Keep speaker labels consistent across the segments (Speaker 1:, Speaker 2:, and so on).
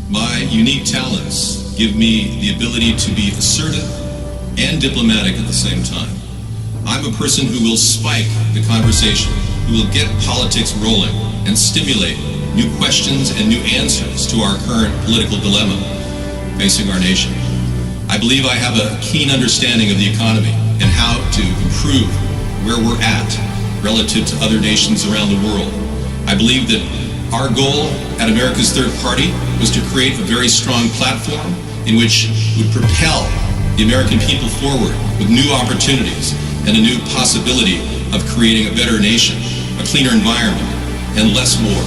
Speaker 1: My unique talents give me the ability to be assertive and diplomatic at the same time. I'm a person who will spike the conversation, who will get politics rolling and stimulate new questions and new answers to our current political dilemma facing our nation. I believe I have a keen understanding of the economy and how to improve where we're at relative to other nations around the world. I believe that our goal at America's Third Party was to create a very strong platform in which would propel the American people forward with new opportunities and a new possibility of creating a better nation, a cleaner environment, and less war.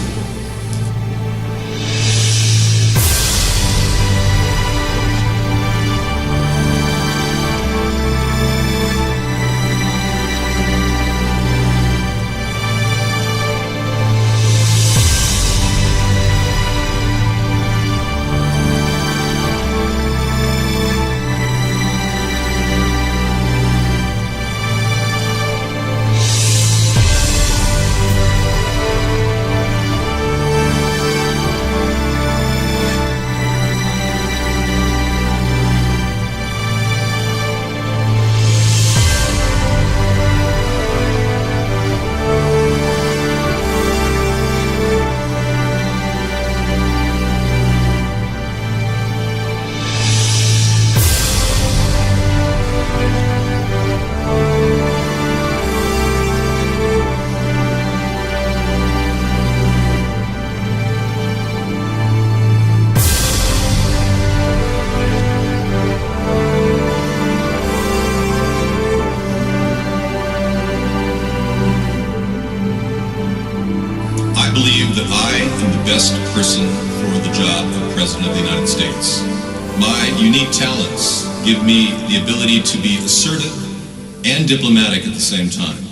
Speaker 1: I believe that I am the best person for the job of President of the United States. My unique talents give me the ability to be assertive and diplomatic at the same time.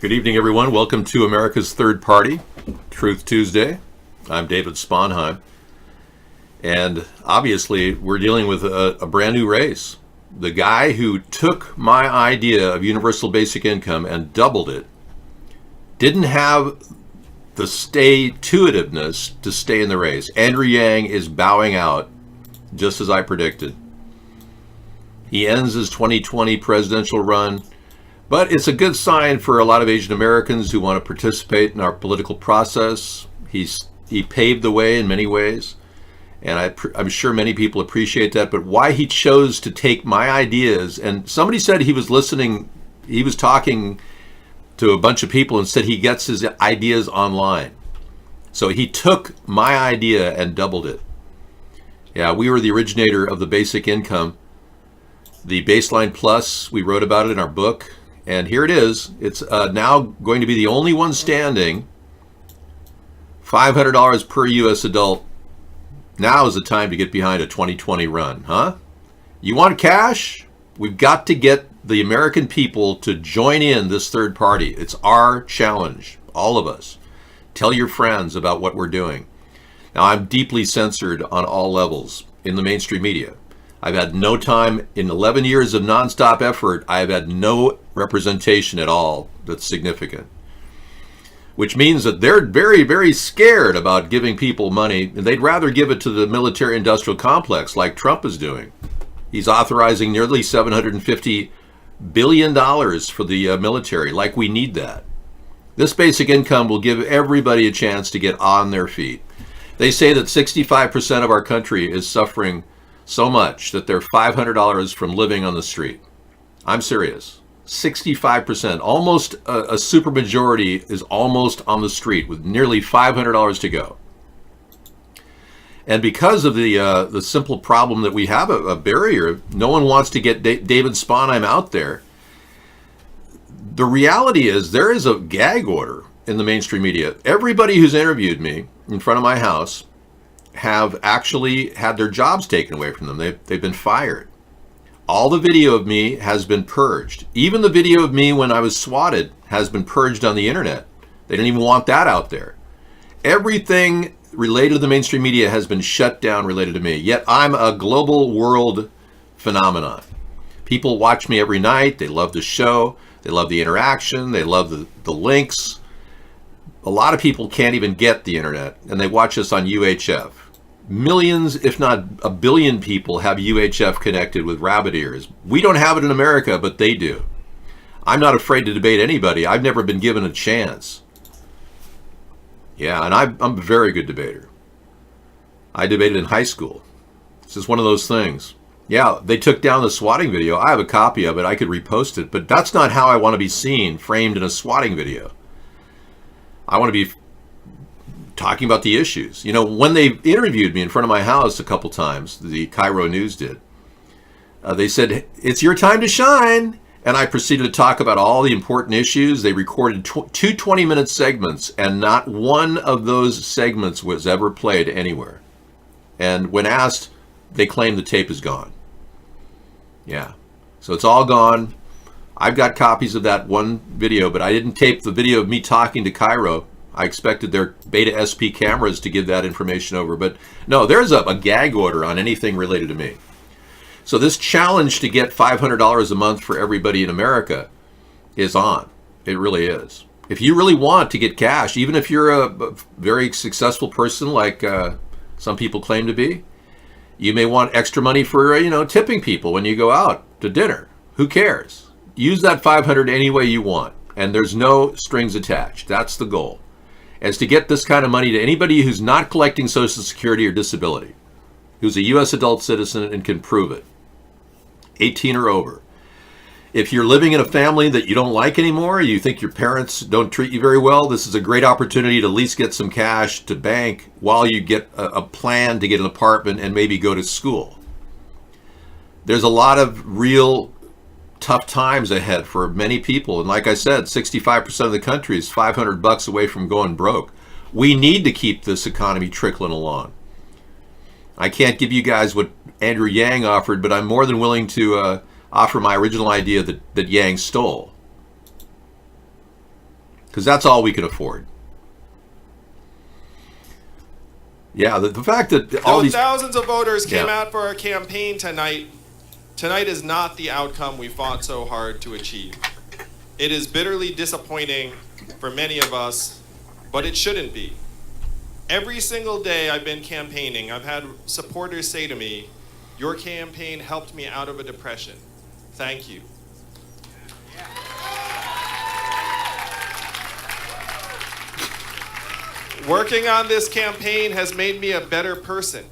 Speaker 2: Good evening, everyone. Welcome to America's Third Party, Truth Tuesday. I'm David Sponheim. And obviously, we're dealing with a brand new race. The guy who took my idea of universal basic income and doubled it didn't have the stay-to-itiveness to stay in the race. Andrew Yang is bowing out, just as I predicted. He ends his 2020 presidential run. But it's a good sign for a lot of Asian Americans who want to participate in our political process. He paved the way in many ways, and I'm sure many people appreciate that. But why he chose to take my ideas, and somebody said he was listening, he was talking to a bunch of people and said he gets his ideas online. So he took my idea and doubled it. Yeah, we were the originator of the basic income. The Baseline Plus, we wrote about it in our book. And here it is. It's now going to be the only one standing. $500 per U.S. adult. Now is the time to get behind a 2020 run, huh? You want cash? We've got to get the American people to join in this third party. It's our challenge, all of us. Tell your friends about what we're doing. Now, I'm deeply censored on all levels in the mainstream media. I've had no time, in 11 years of nonstop effort, I've had no representation at all that's significant. Which means that they're very, very scared about giving people money, and they'd rather give it to the military-industrial complex like Trump is doing. He's authorizing nearly $750 billion for the military, like we need that. This basic income will give everybody a chance to get on their feet. They say that 65% of our country is suffering so much that they're $500 from living on the street. I'm serious. 65%, almost a supermajority is almost on the street with nearly $500 to go. And because of the simple problem that we have a barrier, no one wants to get David Sponheim out there. The reality is there is a gag order in the mainstream media. Everybody who's interviewed me in front of my house have actually had their jobs taken away from them. They've been fired. All the video of me has been purged. Even the video of me when I was swatted has been purged on the internet. They didn't even want that out there. Everything related to the mainstream media has been shut down related to me. Yet I'm a global world phenomenon. People watch me every night. They love the show. They love the interaction. They love the links. A lot of people can't even get the internet, and they watch us on UHF. Millions, if not a billion people have UHF connected with rabbit ears. We don't have it in America, but they do. I'm not afraid to debate anybody. I've never been given a chance. Yeah, and I'm a very good debater. I debated in high school. It's just one of those things. Yeah, they took down the swatting video. I have a copy of it. I could repost it, but that's not how I want to be seen, framed in a swatting video. I want to be talking about the issues. You know, when they interviewed me in front of my house a couple times, the Cairo News did, they said, "It's your time to shine." And I proceeded to talk about all the important issues. They recorded two 20-minute segments, and not one of those segments was ever played anywhere. And when asked, they claim the tape is gone. Yeah, so it's all gone. I've got copies of that one video, but I didn't tape the video of me talking to Cairo. I expected their Beta SP cameras to give that information over, but no, there's a gag order on anything related to me. So this challenge to get $500 a month for everybody in America is on. It really is. If you really want to get cash, even if you're a very successful person like some people claim to be, you may want extra money for, tipping people when you go out to dinner. Who cares? Use that $500 any way you want, and there's no strings attached. That's the goal, is to get this kind of money to anybody who's not collecting Social Security or disability, who's a U.S. adult citizen and can prove it, 18 or over. If you're living in a family that you don't like anymore, you think your parents don't treat you very well, this is a great opportunity to at least get some cash to bank while you get a plan to get an apartment and maybe go to school. There's a lot of real tough times ahead for many people. And like I said, 65% of the country is $500 away from going broke. We need to keep this economy trickling along. I can't give you guys what Andrew Yang offered, but I'm more than willing to offer my original idea that Yang stole. Because that's all we can afford. Yeah, the fact that all these
Speaker 3: thousands of voters came out for our campaign tonight is not the outcome we fought so hard to achieve. It is bitterly disappointing for many of us, but it shouldn't be. Every single day I've been campaigning, I've had supporters say to me, "Your campaign helped me out of a depression. Thank you." Working on this campaign has made me a better person.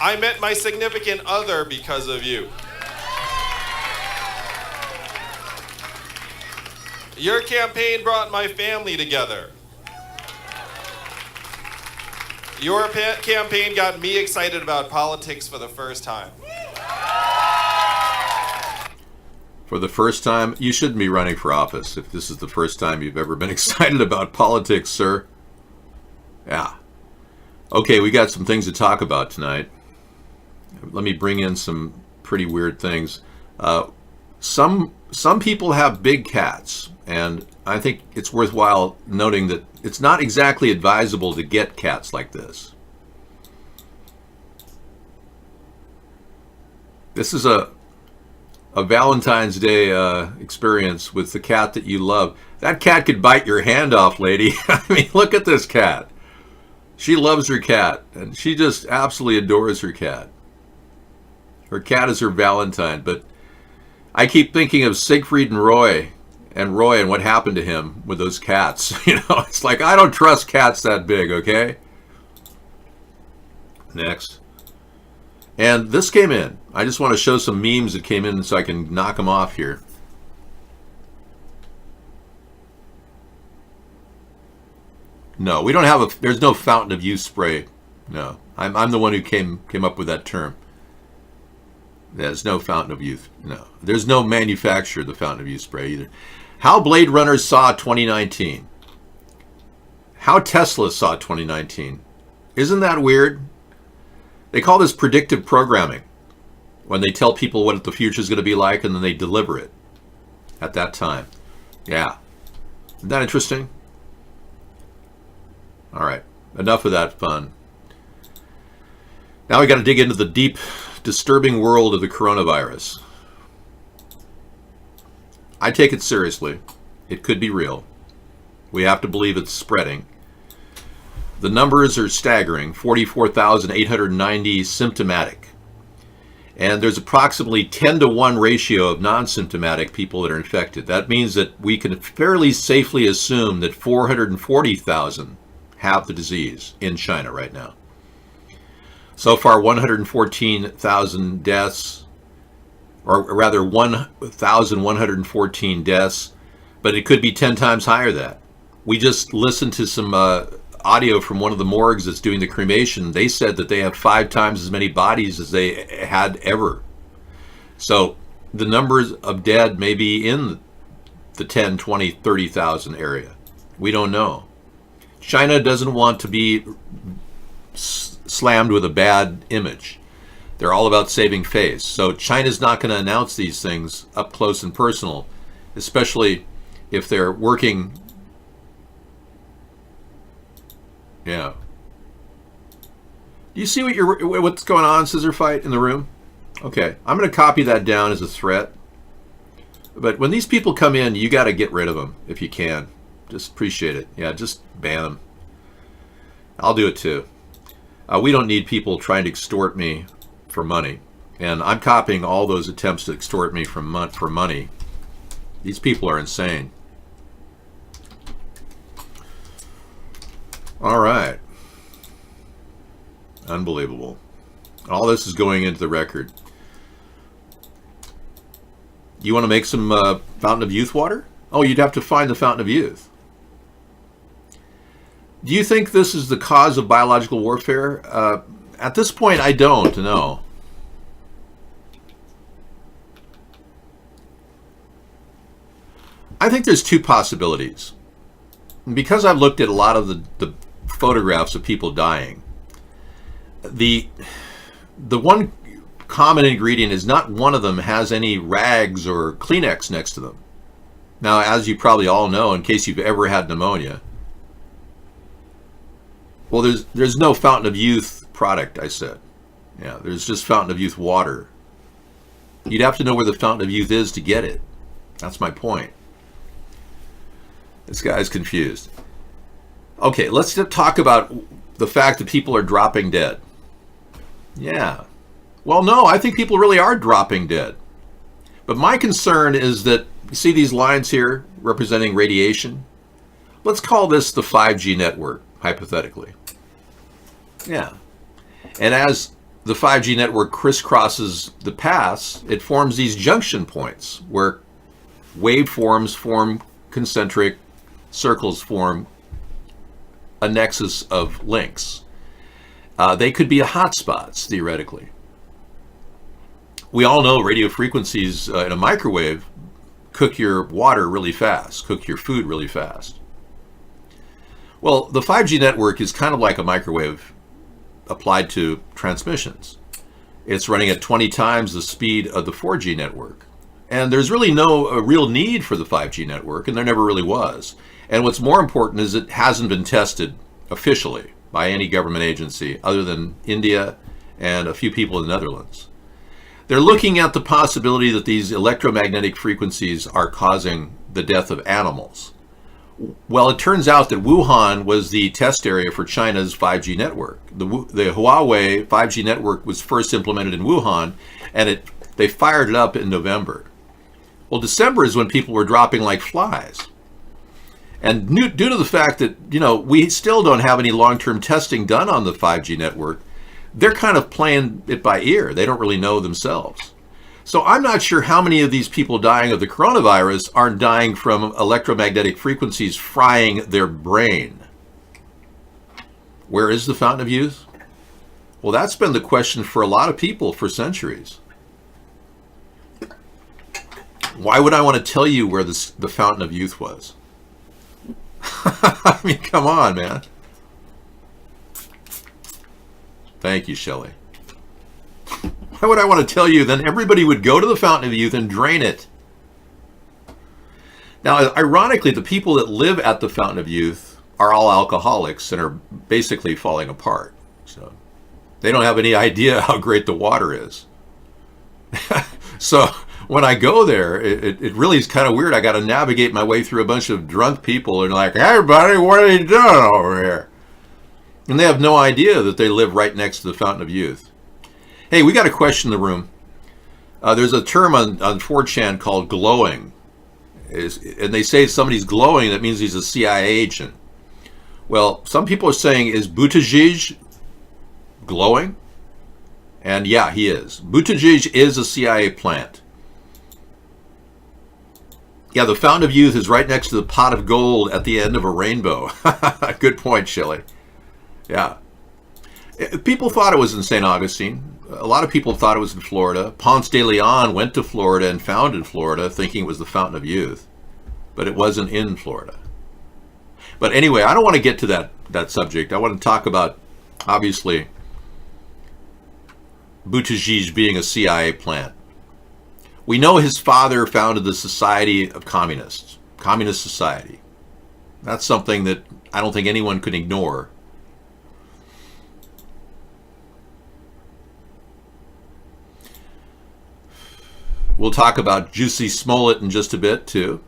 Speaker 3: I met my significant other because of you. Your campaign brought my family together. Your campaign got me excited about politics for the first time.
Speaker 2: For the first time, you shouldn't be running for office if this is the first time you've ever been excited about politics, sir. Yeah. Okay, we got some things to talk about tonight. Let me bring in some pretty weird things. Some people have big cats, and I think it's worthwhile noting that it's not exactly advisable to get cats like this. This is a Valentine's Day experience with the cat that you love. That cat could bite your hand off, lady. I mean, look at this cat. She loves her cat, and she just absolutely adores her cat. Her cat is her Valentine, but I keep thinking of Siegfried and Roy and what happened to him with those cats. It's like, I don't trust cats that big, okay? Next. And this came in. I just want to show some memes that came in so I can knock them off here. No, we don't have there's no fountain of youth spray. No, I'm the one who came up with that term. There's no fountain of youth. No, there's no manufacturer of the fountain of youth spray either. How Blade Runner saw 2019. How Tesla saw 2019. Isn't that weird? They call this predictive programming, when they tell people what the future is going to be like and then they deliver it. at that time. Yeah. Isn't that interesting? All right. Enough of that fun. Now we got to dig into the deep, disturbing world of the coronavirus. I take it seriously. It could be real. We have to believe it's spreading. The numbers are staggering. 44,890 symptomatic. And there's approximately 10-to-1 ratio of non-symptomatic people that are infected. That means that we can fairly safely assume that 440,000 have the disease in China right now. So far, 114,000 deaths, or rather 1,114 deaths, but it could be 10 times higher than that. We just listened to some audio from one of the morgues that's doing the cremation. They said that they have 5 times as many bodies as they had ever. So the numbers of dead may be in the 10, 20, 30,000 area. We don't know. China doesn't want to be slammed with a bad image. They're all about saving face. So China's not going to announce these things up close and personal, especially if they're working. Yeah. Do you see what's going on, Scissor Fight, in the room? Okay, I'm going to copy that down as a threat. But when these people come in, you got to get rid of them if you can. Just appreciate it. Yeah, just ban them. I'll do it too. We don't need people trying to extort me for money. And I'm copying all those attempts to extort me for money. These people are insane. All right. Unbelievable. All this is going into the record. You want to make some Fountain of Youth water? Oh, you'd have to find the Fountain of Youth. Do you think this is the cause of biological warfare? At this point, I don't know. I think there's 2 possibilities. Because I've looked at a lot of the photographs of people dying, the one common ingredient is not one of them has any rags or Kleenex next to them. Now, as you probably all know, in case you've ever had pneumonia, well, there's no Fountain of Youth product, I said. Yeah, there's just Fountain of Youth water. You'd have to know where the Fountain of Youth is to get it. That's my point. This guy's confused. Okay, let's talk about the fact that people are dropping dead. Yeah. Well, no, I think people really are dropping dead. But my concern is that, you see these lines here representing radiation? Let's call this the 5G network, hypothetically. Yeah. And as the 5G network crisscrosses the paths, it forms these junction points where waveforms form concentric circles, form a nexus of links. They could be hotspots, theoretically. We all know radio frequencies in a microwave cook your water really fast, cook your food really fast. Well, the 5G network is kind of like a microwave applied to transmissions. It's running at 20 times the speed of the 4G network. And there's really no real need for the 5G network, and there never really was. And what's more important is it hasn't been tested officially by any government agency other than India and a few people in the Netherlands. They're looking at the possibility that these electromagnetic frequencies are causing the death of animals. Well, it turns out that Wuhan was the test area for China's 5G network. The Huawei 5G network was first implemented in Wuhan, and they fired it up in November. Well, December is when people were dropping like flies. And due to the fact that, we still don't have any long-term testing done on the 5G network, they're kind of playing it by ear. They don't really know themselves. So I'm not sure how many of these people dying of the coronavirus aren't dying from electromagnetic frequencies frying their brain. Where is the Fountain of Youth? Well, that's been the question for a lot of people for centuries. Why would I want to tell you where the Fountain of Youth was? I mean, come on, man. Thank you, Shelley. Why would I want to tell you? Then everybody would go to the Fountain of Youth and drain it. Now, ironically, the people that live at the Fountain of Youth are all alcoholics and are basically falling apart. So they don't have any idea how great the water is. So when I go there, it really is kind of weird. I got to navigate my way through a bunch of drunk people and like, hey, buddy, what are you doing over here? And they have no idea that they live right next to the Fountain of Youth. Hey, we got a question in the room. There's a term on 4chan called glowing. And they say if somebody's glowing, that means he's a CIA agent. Well, some people are saying, is Buttigieg glowing? And yeah, he is. Buttigieg is a CIA plant. Yeah, the Fountain of Youth is right next to the pot of gold at the end of a rainbow. Good point, Shelley. Yeah. People thought it was in St. Augustine. A lot of people thought it was in Florida. Ponce de Leon went to Florida and founded Florida thinking it was the Fountain of Youth. But it wasn't in Florida. But anyway, I don't want to get to that subject. I want to talk about, obviously, Buttigieg being a CIA plant. We know his father founded the Society of Communists, Communist Society. That's something that I don't think anyone could ignore. We'll talk about Jussie Smollett in just a bit, too.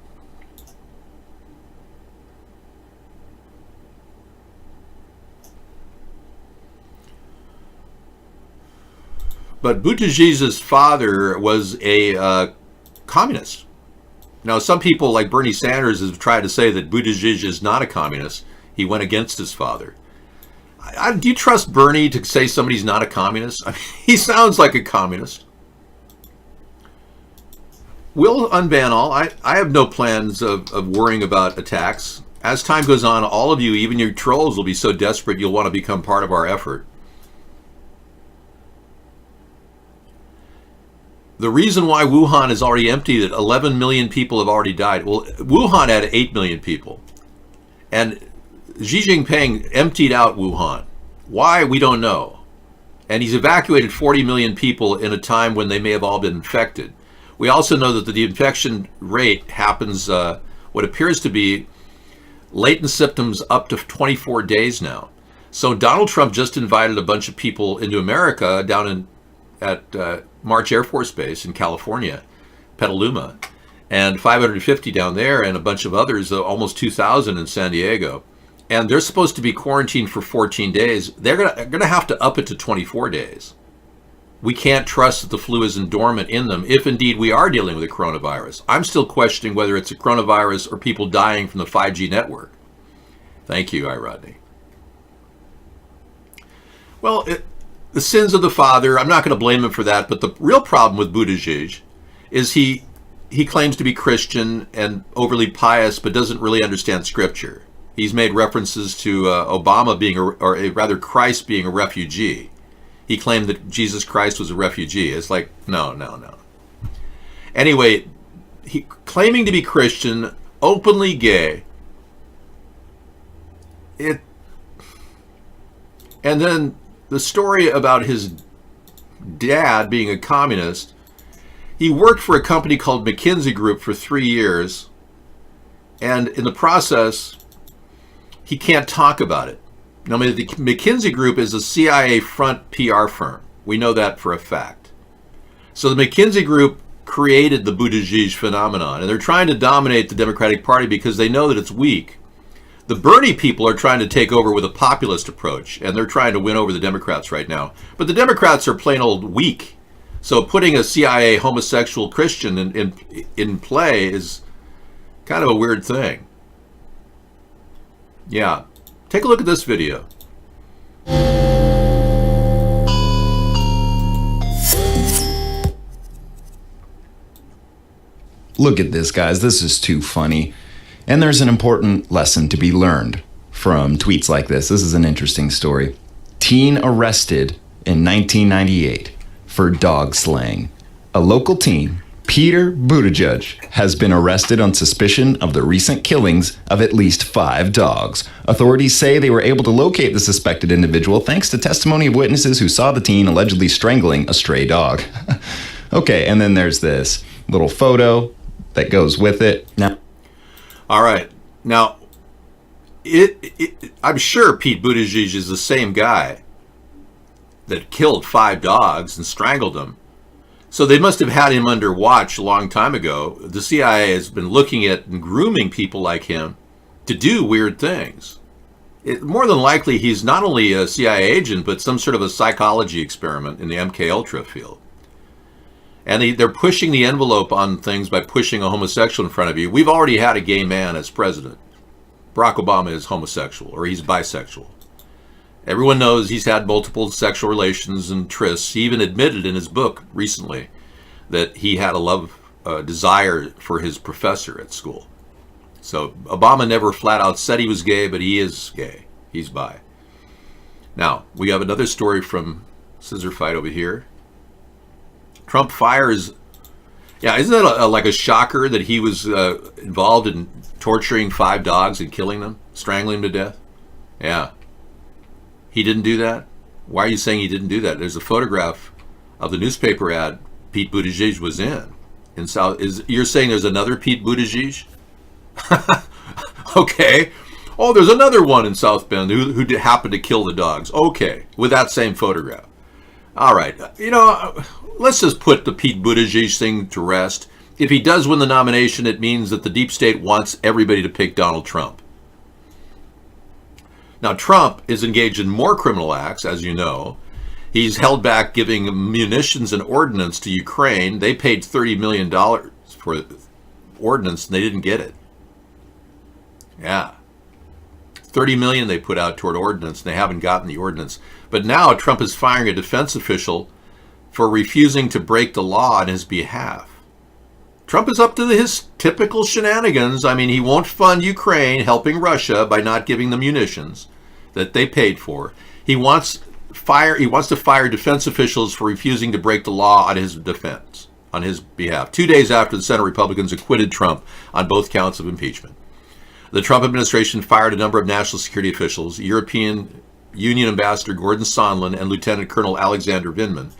Speaker 2: But Buttigieg's father was a communist. Now, some people like Bernie Sanders have tried to say that Buttigieg is not a communist. He went against his father. Do you trust Bernie to say somebody's not a communist? I mean, he sounds like a communist. We'll unban all. I have no plans of worrying about attacks. As time goes on, all of you, even your trolls, will be so desperate you'll want to become part of our effort. The reason why Wuhan is already empty, that 11 million people have already died. Well, Wuhan had 8 million people. And Xi Jinping emptied out Wuhan. Why? We don't know. And he's evacuated 40 million people in a time when they may have all been infected. We also know that the infection rate happens, what appears to be latent symptoms up to 24 days now. So Donald Trump just invited a bunch of people into America down at March Air Force Base in California, Petaluma, and 550 down there, and a bunch of others, almost 2,000 in San Diego. And they're supposed to be quarantined for 14 days. They're gonna have to up it to 24 days. We can't trust that the flu isn't dormant in them, if indeed we are dealing with a coronavirus. I'm still questioning whether it's a coronavirus or people dying from the 5G network. Thank you, Rodney. Well, the sins of the father, I'm not going to blame him for that, but the real problem with Buttigieg is he claims to be Christian and overly pious, but doesn't really understand Scripture. He's made references to Obama being, or rather Christ being a refugee. He claimed that Jesus Christ was a refugee. It's like, no. Anyway, he claiming to be Christian, openly gay. And then the story about his dad being a communist. He worked for a company called McKinsey Group for 3 years. And in the process, he can't talk about it. Now, the McKinsey Group is a CIA front PR firm. We know that for a fact. So the McKinsey Group created the Buttigieg phenomenon, and they're trying to dominate the Democratic Party because they know that it's weak. The Bernie people are trying to take over with a populist approach, and they're trying to win over the Democrats right now. But the Democrats are plain old weak. So putting a CIA homosexual Christian in play is kind of a weird thing. Yeah. Take a look at this video.
Speaker 4: Look at this, guys. This is too funny. And there's an important lesson to be learned from tweets like this. This is an interesting story. Teen arrested in 1998 for dog slaying. A local teen, Peter Buttigieg, has been arrested on suspicion of the recent killings of at least 5 dogs. Authorities say they were able to locate the suspected individual thanks to testimony of witnesses who saw the teen allegedly strangling a stray dog. Okay, and then there's this little photo that goes with it. Now,
Speaker 2: All right. Now, I'm sure Pete Buttigieg is the same guy that killed 5 dogs and strangled them. So they must have had him under watch a long time ago. The CIA has been looking at and grooming people like him to do weird things. More than likely, he's not only a CIA agent, but some sort of a psychology experiment in the MKUltra field. And they're pushing the envelope on things by pushing a homosexual in front of you. We've already had a gay man as president. Barack Obama is homosexual, or he's bisexual. Everyone knows he's had multiple sexual relations and trysts. He even admitted in his book recently that he had a desire for his professor at school. So Obama never flat out said he was gay, but he is gay. He's bi. Now, we have another story from Scissor Fight over here. Trump fires. Yeah, isn't that like a shocker that he was involved in torturing 5 dogs and killing them, strangling them to death? Yeah. He didn't do that? Why are you saying he didn't do that? There's a photograph of the newspaper ad Pete Buttigieg was in South. You're saying there's another Pete Buttigieg? Okay. Oh, there's another one in South Bend who happened to kill the dogs. Okay, with that same photograph. All right. Let's just put the Pete Buttigieg thing to rest. If he does win the nomination, it means that the deep state wants everybody to pick Donald Trump. Now, Trump is engaged in more criminal acts, as you know. He's held back giving munitions and ordnance to Ukraine. They paid $30 million for ordnance, and they didn't get it. Yeah. $30 million they put out toward ordnance, and they haven't gotten the ordnance. But now Trump is firing a defense official for refusing to break the law on his behalf. Trump is up to his typical shenanigans. I mean, he won't fund Ukraine helping Russia by not giving them munitions that they paid for. He wants to fire defense officials for refusing to break the law on his behalf. 2 days after the Senate Republicans acquitted Trump on both counts of impeachment. The Trump administration fired a number of national security officials, European Union Ambassador Gordon Sondland and Lieutenant Colonel Alexander Vindman,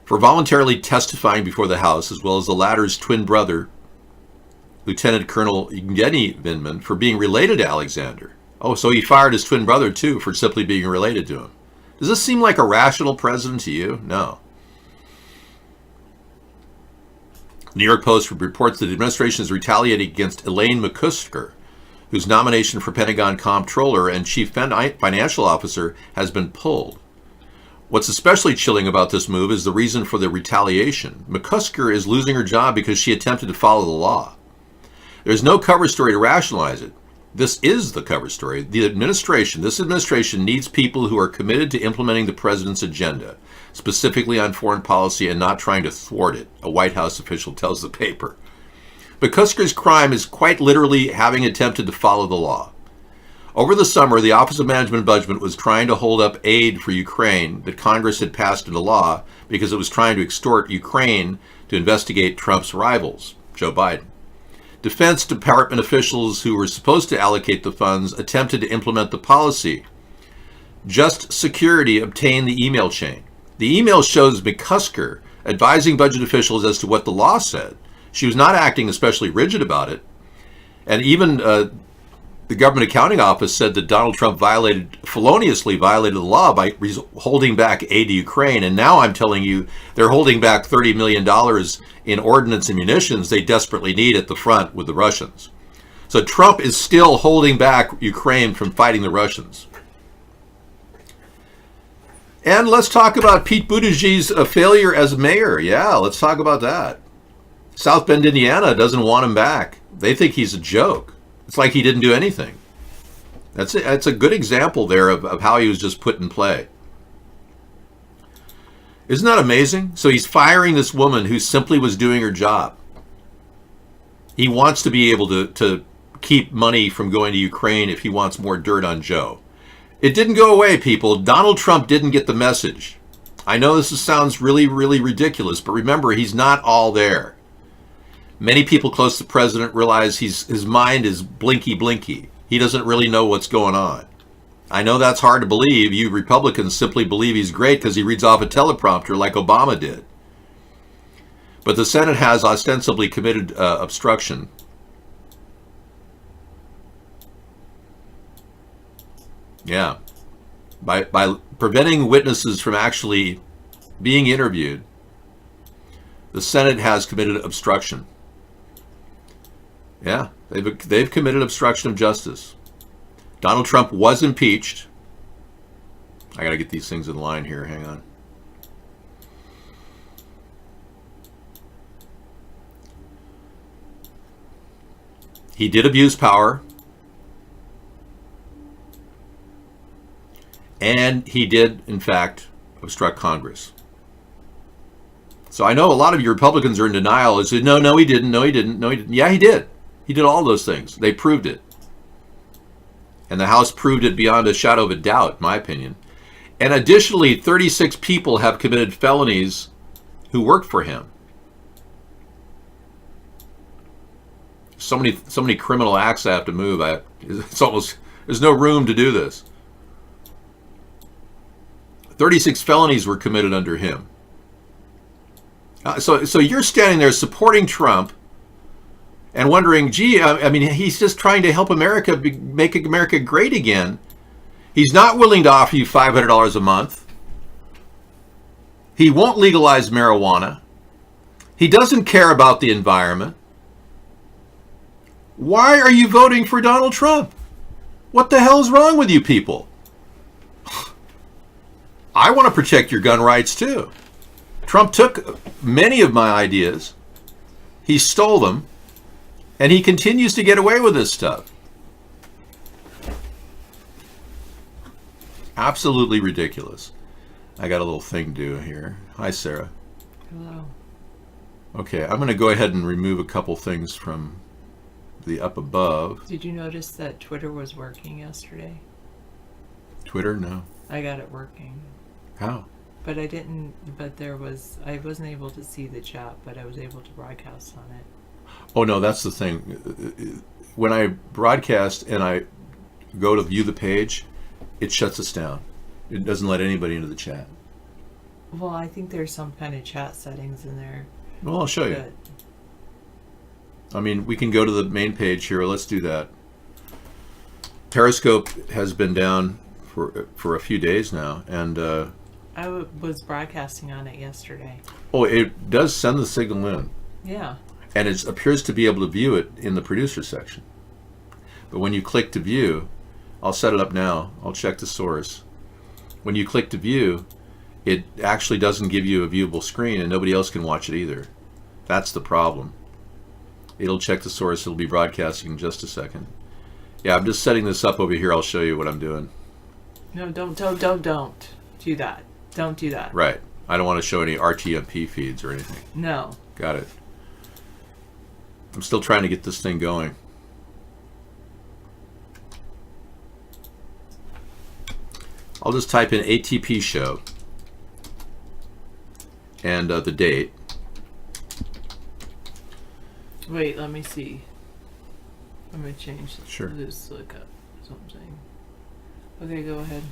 Speaker 2: for voluntarily testifying before the House, as well as the latter's twin brother, Lieutenant Colonel Evgeny Vindman, for being related to Alexander. Oh, so he fired his twin brother, too, for simply being related to him. Does this seem like a rational president to you? No. New York Post reports that the administration is retaliating against Elaine McCusker, whose nomination for Pentagon Comptroller and Chief Financial Officer has been pulled. What's especially chilling about this move is the reason for the retaliation. McCusker is losing her job because she attempted to follow the law. There's no cover story to rationalize it. This is the cover story. This administration needs people who are committed to implementing the president's agenda, specifically on foreign policy and not trying to thwart it, a White House official tells the paper. McCusker's crime is quite literally having attempted to follow the law. Over the summer, the Office of Management Budget was trying to hold up aid for Ukraine that Congress had passed into law because it was trying to extort Ukraine to investigate Trump's rivals, Joe Biden. Defense Department officials who were supposed to allocate the funds attempted to implement the policy. Just Security obtained the email chain. The email shows McCusker advising budget officials as to what the law said. She was not acting especially rigid about it. And even the Government Accounting Office said that Donald Trump feloniously violated the law by holding back aid to Ukraine. And now I'm telling you, they're holding back $30 million in ordnance and munitions they desperately need at the front with the Russians. So Trump is still holding back Ukraine from fighting the Russians. And let's talk about Pete Buttigieg's failure as mayor. Yeah, let's talk about that. South Bend, Indiana doesn't want him back. They think he's a joke. It's like he didn't do anything. That's a good example there of how he was just put in play. Isn't that amazing? So he's firing this woman who simply was doing her job. He wants to be able to keep money from going to Ukraine if he wants more dirt on Joe. It didn't go away, people. Donald Trump didn't get the message. I know this sounds really, really ridiculous, but remember, he's not all there. Many people close to the president realize his mind is blinky. He doesn't really know what's going on. I know that's hard to believe. You Republicans simply believe he's great because he reads off a teleprompter like Obama did. But the Senate has ostensibly committed obstruction Yeah. By preventing witnesses from actually being interviewed, the Senate has committed obstruction. Yeah, they've committed obstruction of justice. Donald Trump was impeached. I got to get these things in line here. Hang on. He did abuse power. And he did, in fact, obstruct Congress. So I know a lot of you Republicans are in denial. They say, no, he didn't. No, he didn't. No, he didn't. Yeah, he did. He did all those things. They proved it. And the House proved it beyond a shadow of a doubt, in my opinion. And additionally, 36 people have committed felonies who worked for him. So many criminal acts I have to move. It's almost, there's no room to do this. 36 felonies were committed under him. So you're standing there supporting Trump and wondering, gee, I mean, he's just trying to help America make America great again. He's not willing to offer you $500 a month. He won't legalize marijuana. He doesn't care about the environment. Why are you voting for Donald Trump? What the hell's wrong with you people? I want to protect your gun rights too. Trump took many of my ideas. He stole them. And he continues to get away with this stuff. Absolutely ridiculous. I got a little thing to do here. Hi, Sarah.
Speaker 5: Hello.
Speaker 2: Okay, I'm going to go ahead and remove a couple things from the up above.
Speaker 5: Did you notice that Twitter was working yesterday?
Speaker 2: Twitter? No.
Speaker 5: I got it working.
Speaker 2: How?
Speaker 5: But I wasn't able to see the chat, but I was able to broadcast on it.
Speaker 2: Oh, no, that's the thing. When I broadcast and I go to view the page, it shuts us down. It doesn't let anybody into the chat.
Speaker 5: Well, I think there's some kind of chat settings in there.
Speaker 2: Well, I'll show you.
Speaker 5: But
Speaker 2: I mean, we can go to the main page here. Let's do that. Periscope has been down for a few days now, and
Speaker 5: I was broadcasting on it yesterday.
Speaker 2: oh, it does send the signal in,
Speaker 5: Yeah.
Speaker 2: and it appears to be able to view it in the producer section. But when you click to view, I'll set it up now. I'll check the source. When you click to view, it actually doesn't give you a viewable screen, and nobody else can watch it either. That's the problem. It'll check the source. It'll be broadcasting in just a second. Yeah, I'm just setting this up over here. I'll show you what I'm doing.
Speaker 5: No, don't do that. Don't do that.
Speaker 2: Right. I don't want to show any RTMP feeds or anything.
Speaker 5: No.
Speaker 2: Got it. I'm still trying to get this thing going. I'll just type in ATP show and the date.
Speaker 5: Wait, let me see. Let me change
Speaker 2: Sure.
Speaker 5: this lookup something. Okay, go ahead.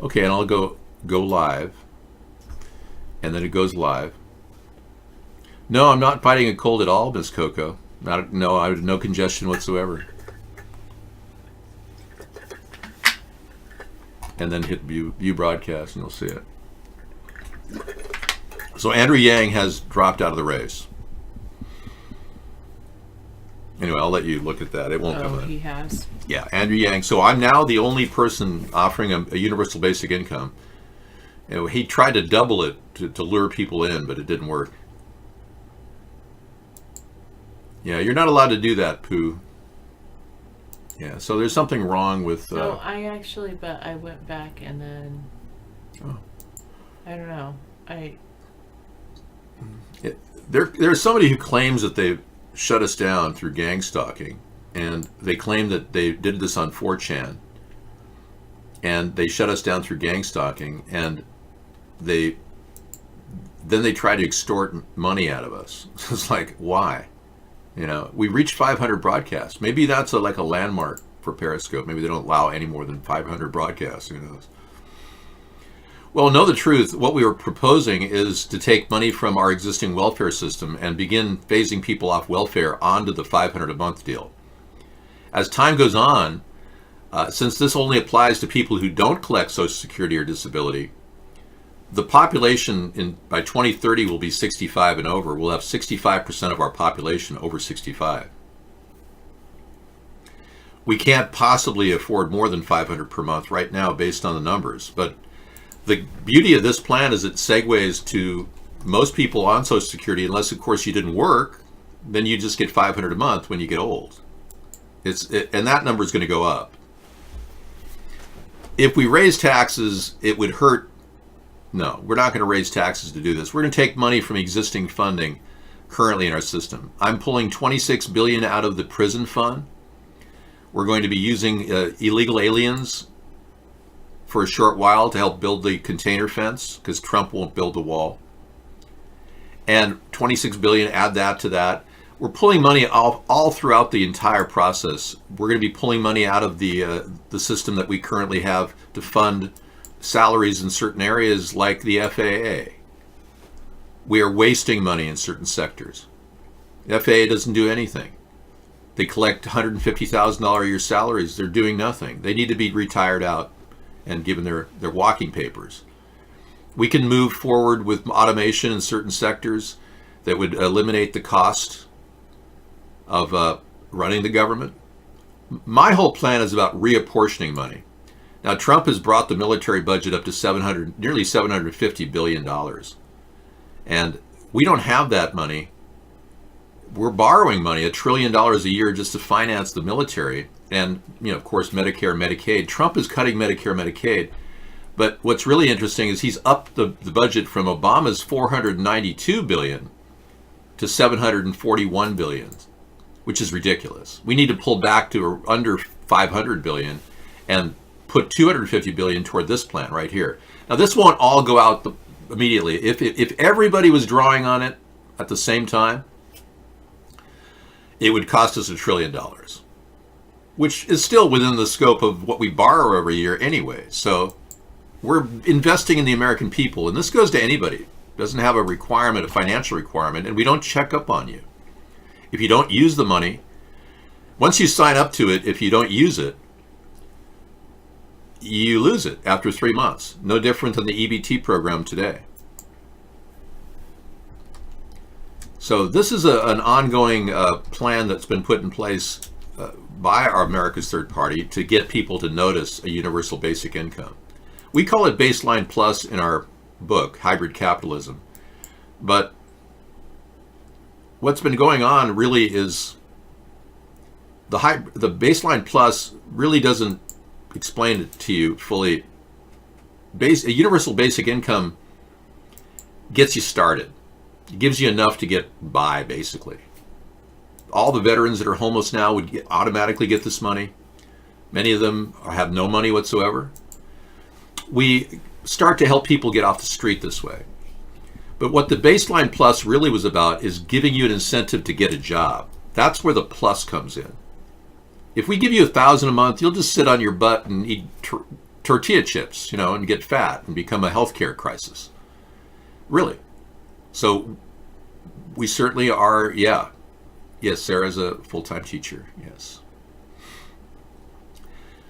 Speaker 2: Okay, and I'll go live, and then it goes live. No, I'm not fighting a cold at all, Miss Coco. No, I have no congestion whatsoever. And then hit view broadcast, and you'll see it. So Andrew Yang has dropped out of the race. Anyway, I'll let you look at that. It won't come in.
Speaker 5: He has.
Speaker 2: Yeah, Andrew Yang. So I'm now the only person offering a universal basic income. You know, he tried to double it to lure people in, but it didn't work. Yeah, you're not allowed to do that, Pooh. Yeah, so there's something wrong with...
Speaker 5: No, but I went back and then...
Speaker 2: Oh.
Speaker 5: I don't know.
Speaker 2: There's somebody who claims that they shut us down through gang stalking, and they claim that they did this on 4chan, and they shut us down through gang stalking, and then they try to extort money out of us. It's like, why? You know, we reached 500 broadcasts. Maybe that's like a landmark for Periscope. Maybe they don't allow any more than 500 broadcasts. Who knows? Well, know the truth. What we were proposing is to take money from our existing welfare system and begin phasing people off welfare onto the $500 a month deal. As time goes on, Since this only applies to people who don't collect Social Security or disability, the population by 2030 will be 65 and over. We'll have 65% of our population over 65. We can't possibly afford more than $500 per month right now based on the numbers. But the beauty of this plan is it segues to most people on Social Security, unless of course you didn't work, then you just get $500 a month when you get old. And that number is going to go up. If we raise taxes, it would hurt. No, we're not going to raise taxes to do this. We're going to take money from existing funding currently in our system. I'm pulling $26 billion out of the prison fund. We're going to be using illegal aliens for a short while to help build the container fence because Trump won't build the wall. And $26 billion, add that to that. We're pulling money all throughout the entire process. We're going to be pulling money out of the system that we currently have to fund salaries in certain areas like the FAA. We are wasting money in certain sectors. The FAA doesn't do anything. They collect $150,000 a year salaries. They're doing nothing. They need to be retired out and given their walking papers. We can move forward with automation in certain sectors that would eliminate the cost of running the government. My whole plan is about reapportioning money. Now, Trump has brought the military budget up to nearly $750 billion. And we don't have that money. We're borrowing money, $1 trillion a year just to finance the military. And, of course, Medicare, Medicaid. Trump is cutting Medicare, Medicaid. But what's really interesting is he's upped the budget from Obama's $492 billion to $741 billion, which is ridiculous. We need to pull back to under $500 billion and put $250 billion toward this plan right here. Now, this won't all go out immediately. If everybody was drawing on it at the same time, it would cost us $1 trillion, which is still within the scope of what we borrow every year anyway. So we're investing in the American people, and this goes to anybody. It doesn't have a requirement, a financial requirement, and we don't check up on you. If you don't use the money, once you sign up to it, if you don't use it, you lose it after 3 months. No different than the EBT program today. So this is an ongoing plan that's been put in place by our America's Third Party to get people to notice a universal basic income. We call it Baseline Plus in our book, Hybrid Capitalism. But what's been going on really is the Baseline Plus really doesn't explain it to you fully. A universal basic income gets you started. It gives you enough to get by, basically. All the veterans that are homeless now would automatically get this money. Many of them have no money whatsoever. We start to help people get off the street this way. But what the Baseline Plus really was about is giving you an incentive to get a job. That's where the plus comes in. If we give you $1,000 a month, you'll just sit on your butt and eat tortilla chips, and get fat and become a healthcare crisis. Really. So we certainly are, yeah. Yes, Sarah's a full-time teacher, yes.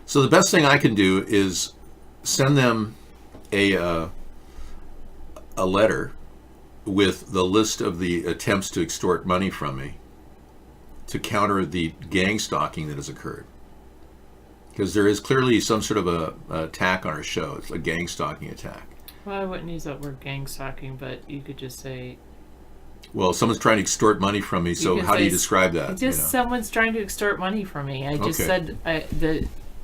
Speaker 2: So the best thing I can do is send them a letter with the list of the attempts to extort money from me to counter the gang stalking that has occurred. Because there is clearly some sort of a attack on our show. It's a gang stalking attack.
Speaker 5: Well, I wouldn't use that word gang stalking, but you could just say...
Speaker 2: Well, someone's trying to extort money from me, so how do you describe that?
Speaker 5: Just someone's trying to extort money from me. I just said...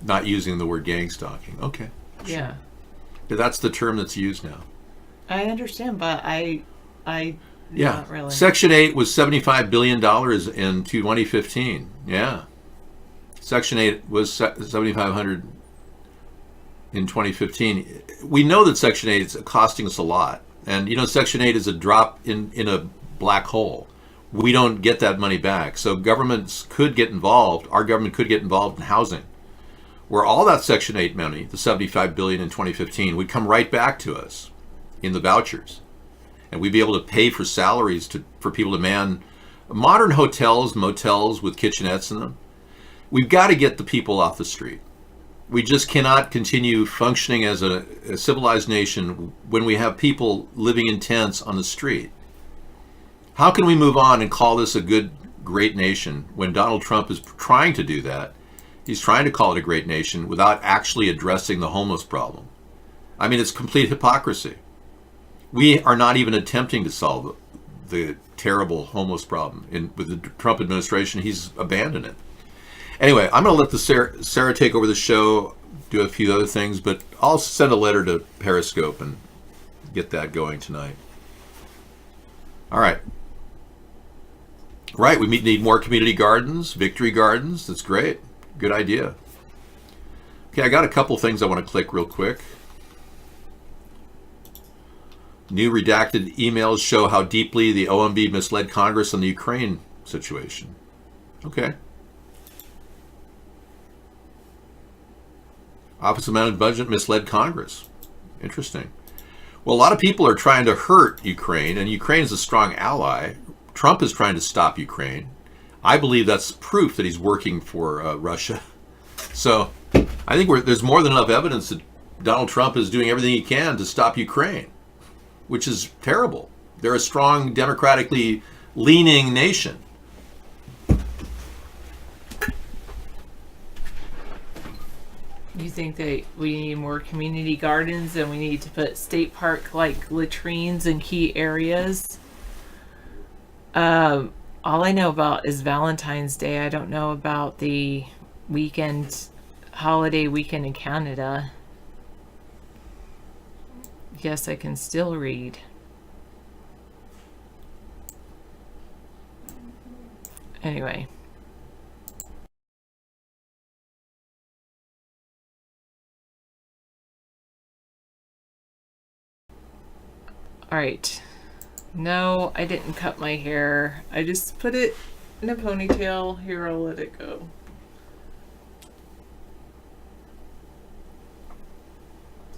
Speaker 2: Not using the word gang stalking. Okay. Sure.
Speaker 5: Yeah.
Speaker 2: That's the term that's used now.
Speaker 5: I understand, but I
Speaker 2: yeah.
Speaker 5: Not really.
Speaker 2: Section 8 was $75 billion in 2015. Yeah. Section 8 was $7,500 in 2015. We know that Section 8 is costing us a lot. And, Section 8 is a drop in a black hole. We don't get that money back. So governments could get involved. Our government could get involved in housing, where all that Section 8 money, the $75 billion in 2015, would come right back to us in the vouchers. And we'd be able to pay for salaries for people to man modern hotels, motels with kitchenettes in them. We've got to get the people off the street. We just cannot continue functioning as a civilized nation when we have people living in tents on the street. How can we move on and call this a good, great nation when Donald Trump is trying to do that? He's trying to call it a great nation without actually addressing the homeless problem. I mean, it's complete hypocrisy. We are not even attempting to solve the terrible homeless problem. With the Trump administration, he's abandoned it. Anyway, I'm going to let Sarah take over the show, do a few other things, but I'll send a letter to Periscope and get that going tonight. All right. Right, we need more community gardens, victory gardens. That's great. Good idea. Okay, I got a couple things I want to click real quick. New redacted emails show how deeply the OMB misled Congress on the Ukraine situation. Okay. Office of Managed Budget misled Congress. Interesting. Well, a lot of people are trying to hurt Ukraine, and Ukraine is a strong ally. Trump is trying to stop Ukraine. I believe that's proof that he's working for Russia. So I think there's more than enough evidence that Donald Trump is doing everything he can to stop Ukraine, which is terrible. They're a strong, democratically leaning nation.
Speaker 5: You think that we need more community gardens and we need to put state park like latrines in key areas? All I know about is Valentine's Day. I don't know about the holiday weekend in Canada. Yes, I can still read. Anyway. All right. No, I didn't cut my hair. I just put it in a ponytail. Here, I'll let it go.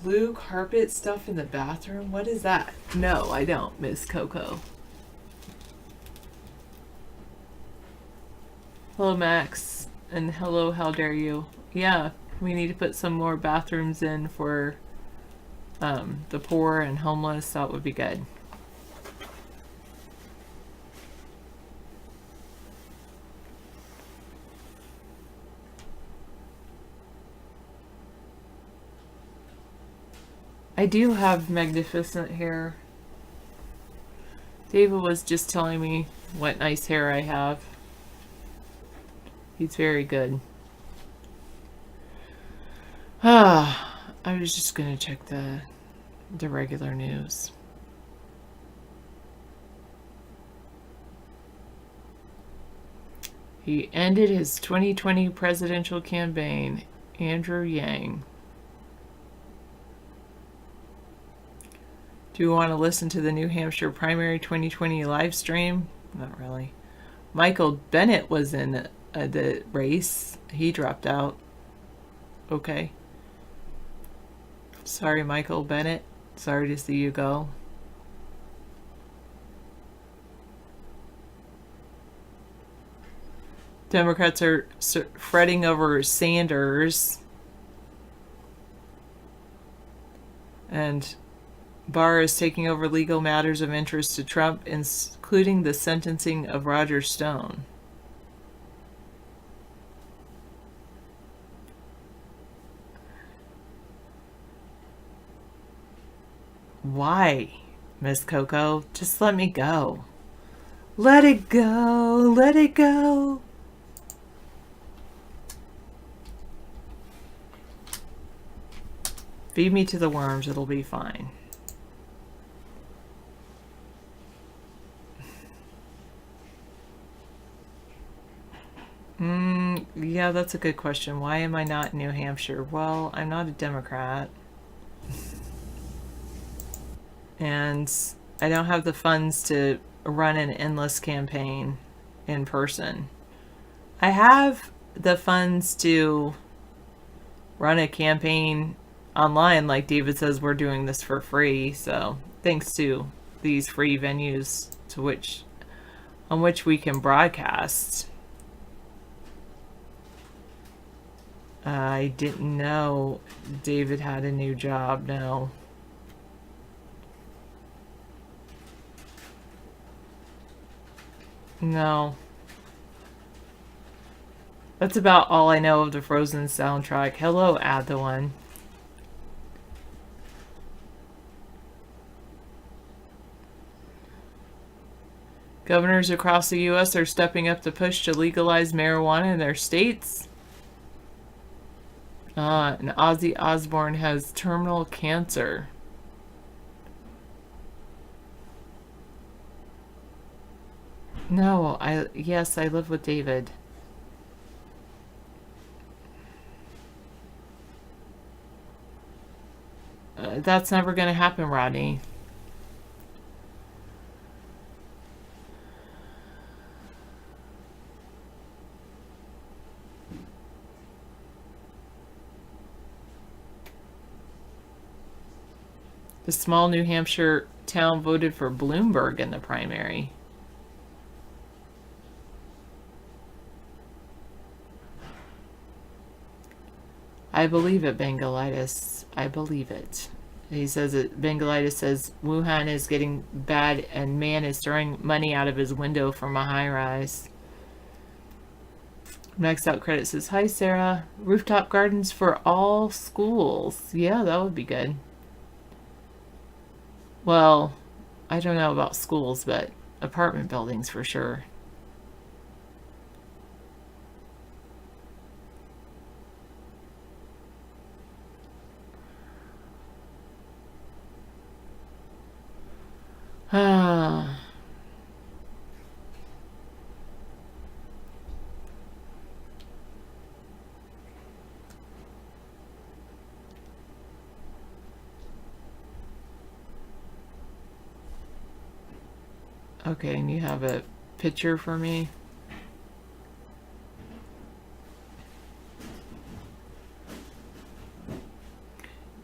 Speaker 5: Blue carpet stuff in the bathroom? What is that? No, I don't, Miss Coco. Hello, Max. And hello, how dare you? Yeah, we need to put some more bathrooms in for the poor and homeless. That would be good. I do have magnificent hair. David was just telling me what nice hair I have. He's very good. I was just gonna check the regular news. He ended his 2020 presidential campaign. Andrew Yang. Do you want to listen to the New Hampshire primary 2020 live stream? Not really. Michael Bennett was in the race. He dropped out. Okay. Sorry, Michael Bennett. Sorry to see you go. Democrats are fretting over Sanders. And Barr is taking over legal matters of interest to Trump, including the sentencing of Roger Stone. Why, Miss Coco? Just let me go. Let it go. Let it go. Feed me to the worms. It'll be fine. Yeah, that's a good question. Why am I not in New Hampshire? Well, I'm not a Democrat. And I don't have the funds to run an endless campaign in person. I have the funds to run a campaign online. Like David says, we're doing this for free. So thanks to these free venues on which we can broadcast. I didn't know David had a new job, no. No. That's about all I know of the Frozen soundtrack. Hello, Adawan. Governors across the U.S. are stepping up the push to legalize marijuana in their states. And Ozzy Osbourne has terminal cancer. No, yes, I live with David. That's never going to happen, Rodney. The small New Hampshire town voted for Bloomberg in the primary. I believe it, Bengalitis. I believe it. He says that Bengalitis says Wuhan is getting bad and man is throwing money out of his window from a high rise. Maxed Out Credit says, hi, Sarah. Rooftop gardens for all schools. Yeah, that would be good. Well, I don't know about schools, but apartment buildings for sure. Ah. Okay, and you have a picture for me?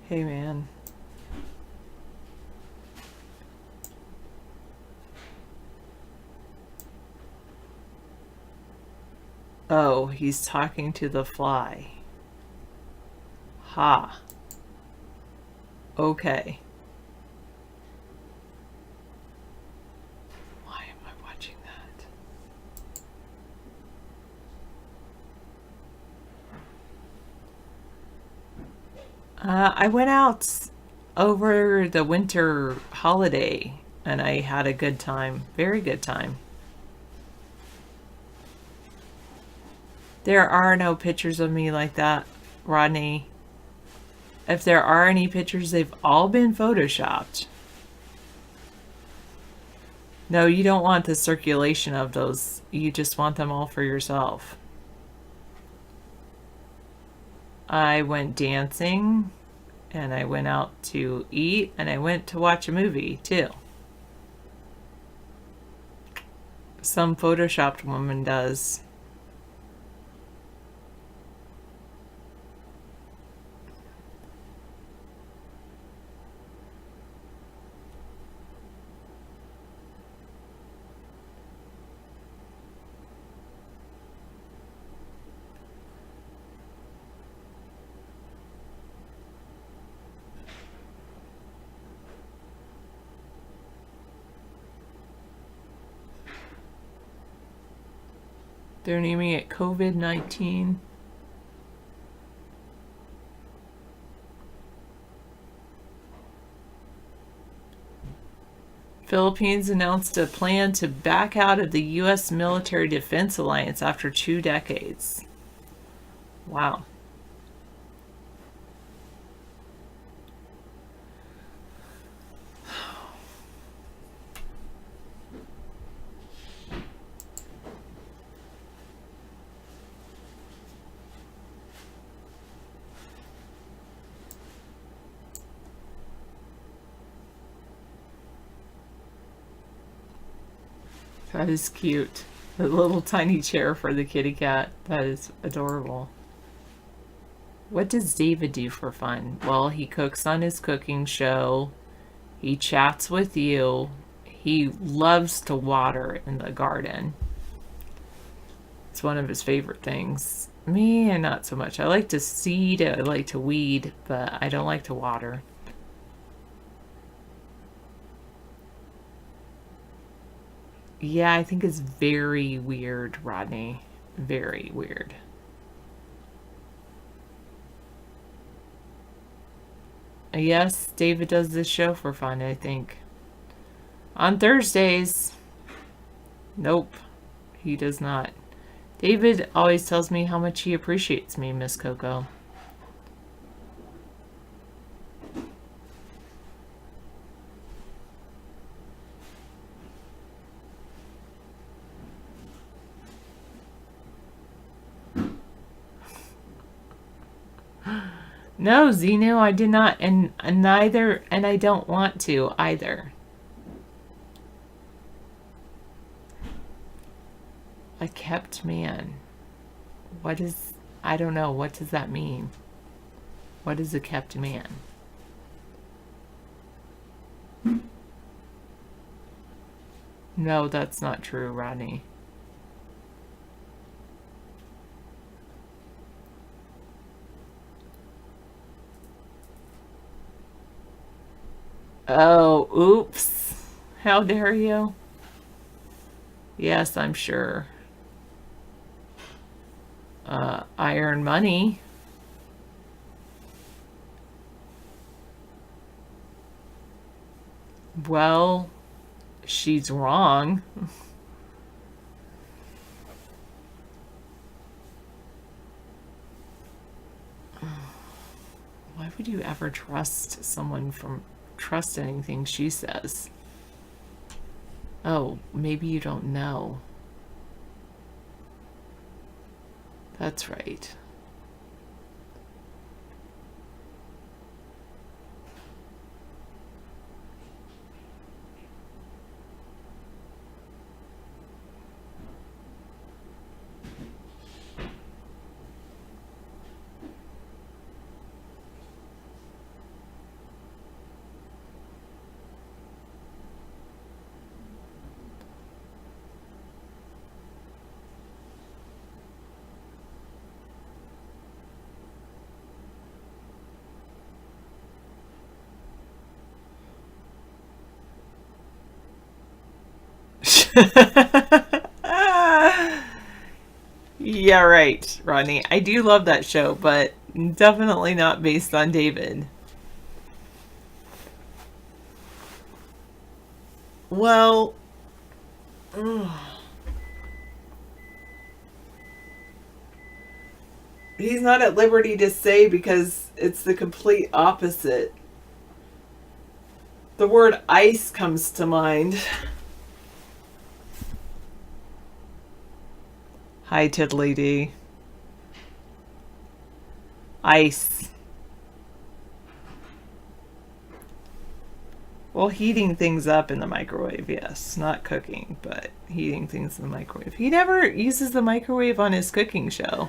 Speaker 5: Hey, man. Oh, he's talking to the fly. Ha. Okay. Why am I watching that? I went out over the winter holiday and I had a good time. Very good time. There are no pictures of me like that, Rodney. If there are any pictures, they've all been photoshopped. No, you don't want the circulation of those. You just want them all for yourself. I went dancing, and I went out to eat, and I went to watch a movie, too. Some photoshopped woman does. They're naming it COVID-19. Philippines announced a plan to back out of the U.S. military defense alliance after 2 decades. Wow. That is cute. The little tiny chair for the kitty cat. That is adorable. What does David do for fun? Well, he cooks on his cooking show. He chats with you. He loves to water in the garden. It's one of his favorite things. Me, and not so much. I like to seed, I like to weed, but I don't like to water. Yeah, I think it's very weird, Rodney. Very weird. Yes, David does this show for fun, I think. On Thursdays. Nope, he does not. David always tells me how much he appreciates me, Miss Coco. No, Xenu, I did not, and neither, and I don't want to either. A kept man. What is, I don't know, what does that mean? What is a kept man? No, that's not true, Rodney. Oh, oops. How dare you? Yes, I'm sure. I earn money. Well, she's wrong. Why would you ever trust someone from trust anything she says? Oh, maybe you don't know. That's right. Yeah, right, Rodney. I do love that show, but definitely not based on David. Well, he's not at liberty to say because it's the complete opposite. The word ice comes to mind. Hi, Tiddly D. Ice. Well, heating things up in the microwave, yes. Not cooking, but heating things in the microwave. He never uses the microwave on his cooking show.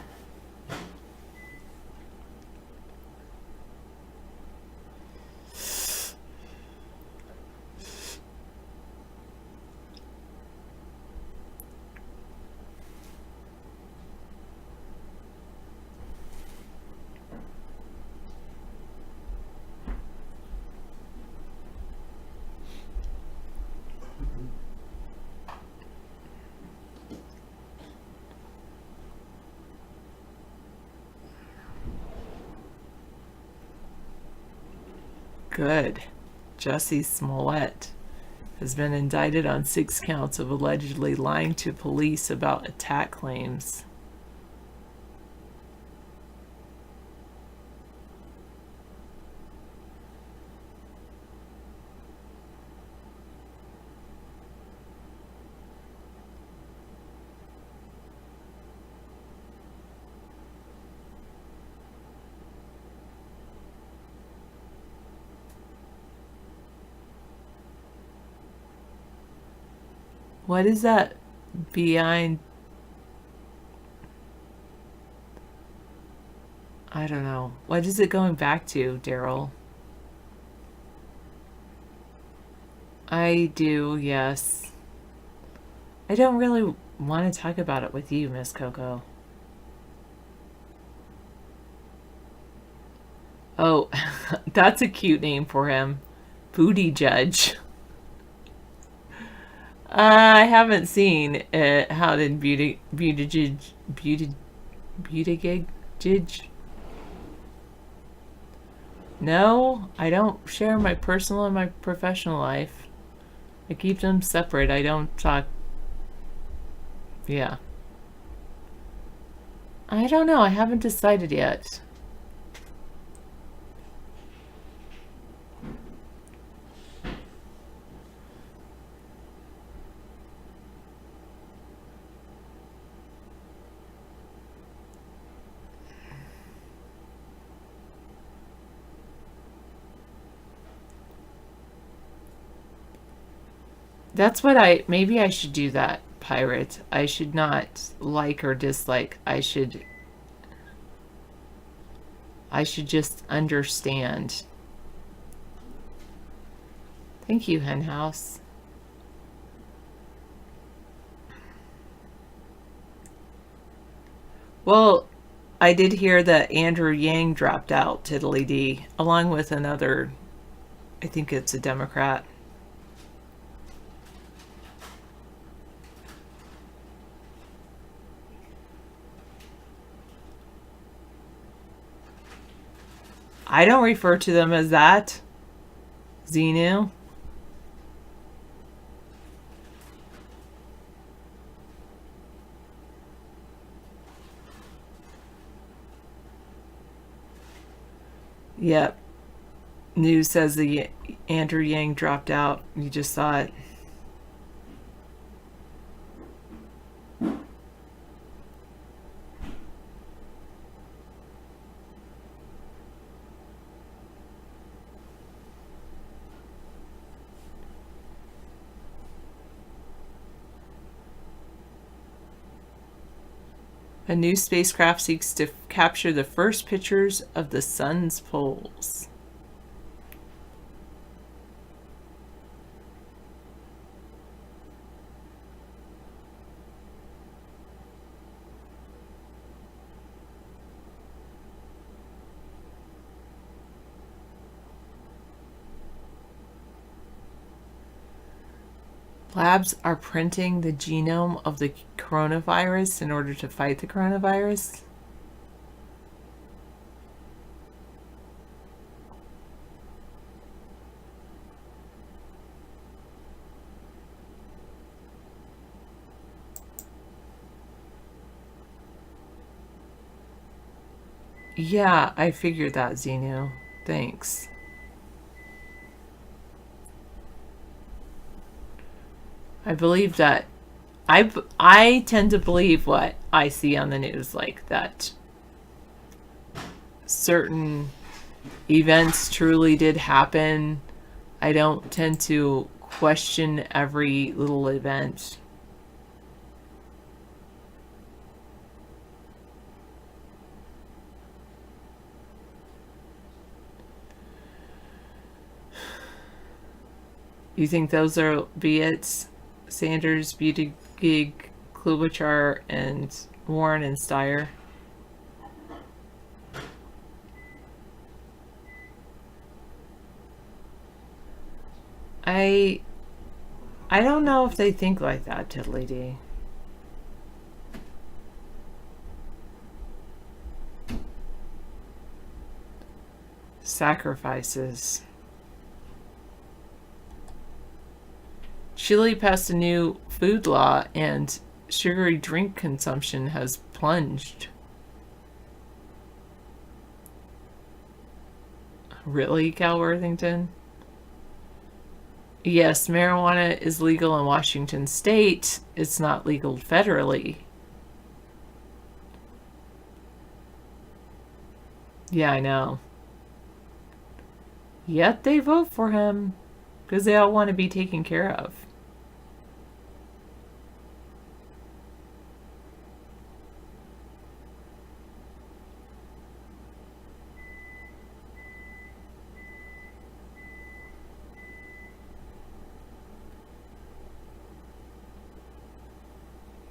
Speaker 5: Good. Jussie Smollett has been indicted on 6 counts of allegedly lying to police about attack claims. What is that behind? I don't know. What is it going back to, Daryl? I do, yes. I don't really want to talk about it with you, Miss Coco. Oh, that's a cute name for him. Booty Judge. I haven't seen it. How did Beauty Judge? No, I don't share my personal and my professional life. I keep them separate. I don't talk. Yeah. I don't know. I haven't decided yet. That's what maybe I should do that, Pirate. I should not like or dislike. I should just understand. Thank you, Henhouse. Well, I did hear that Andrew Yang dropped out, Tiddly D, along with another, I think it's a Democrat. I don't refer to them as that. Xenu. Yep. News says the Andrew Yang dropped out. You just saw it. A new spacecraft seeks to capture the first pictures of the sun's poles. Labs are printing the genome of the coronavirus in order to fight the coronavirus. Yeah, I figured that, Xenu. Thanks. I believe that I tend to believe what I see on the news, like that certain events truly did happen. I don't tend to question every little event. You think those are be it? Sanders, Buttigieg, Klobuchar, and Warren and Steyer. I don't know if they think like that, Tiddly D. Sacrifices. Chile passed a new food law and sugary drink consumption has plunged. Really, Cal Worthington? Yes, marijuana is legal in Washington state. It's not legal federally. Yeah, I know. Yet they vote for him because they all want to be taken care of.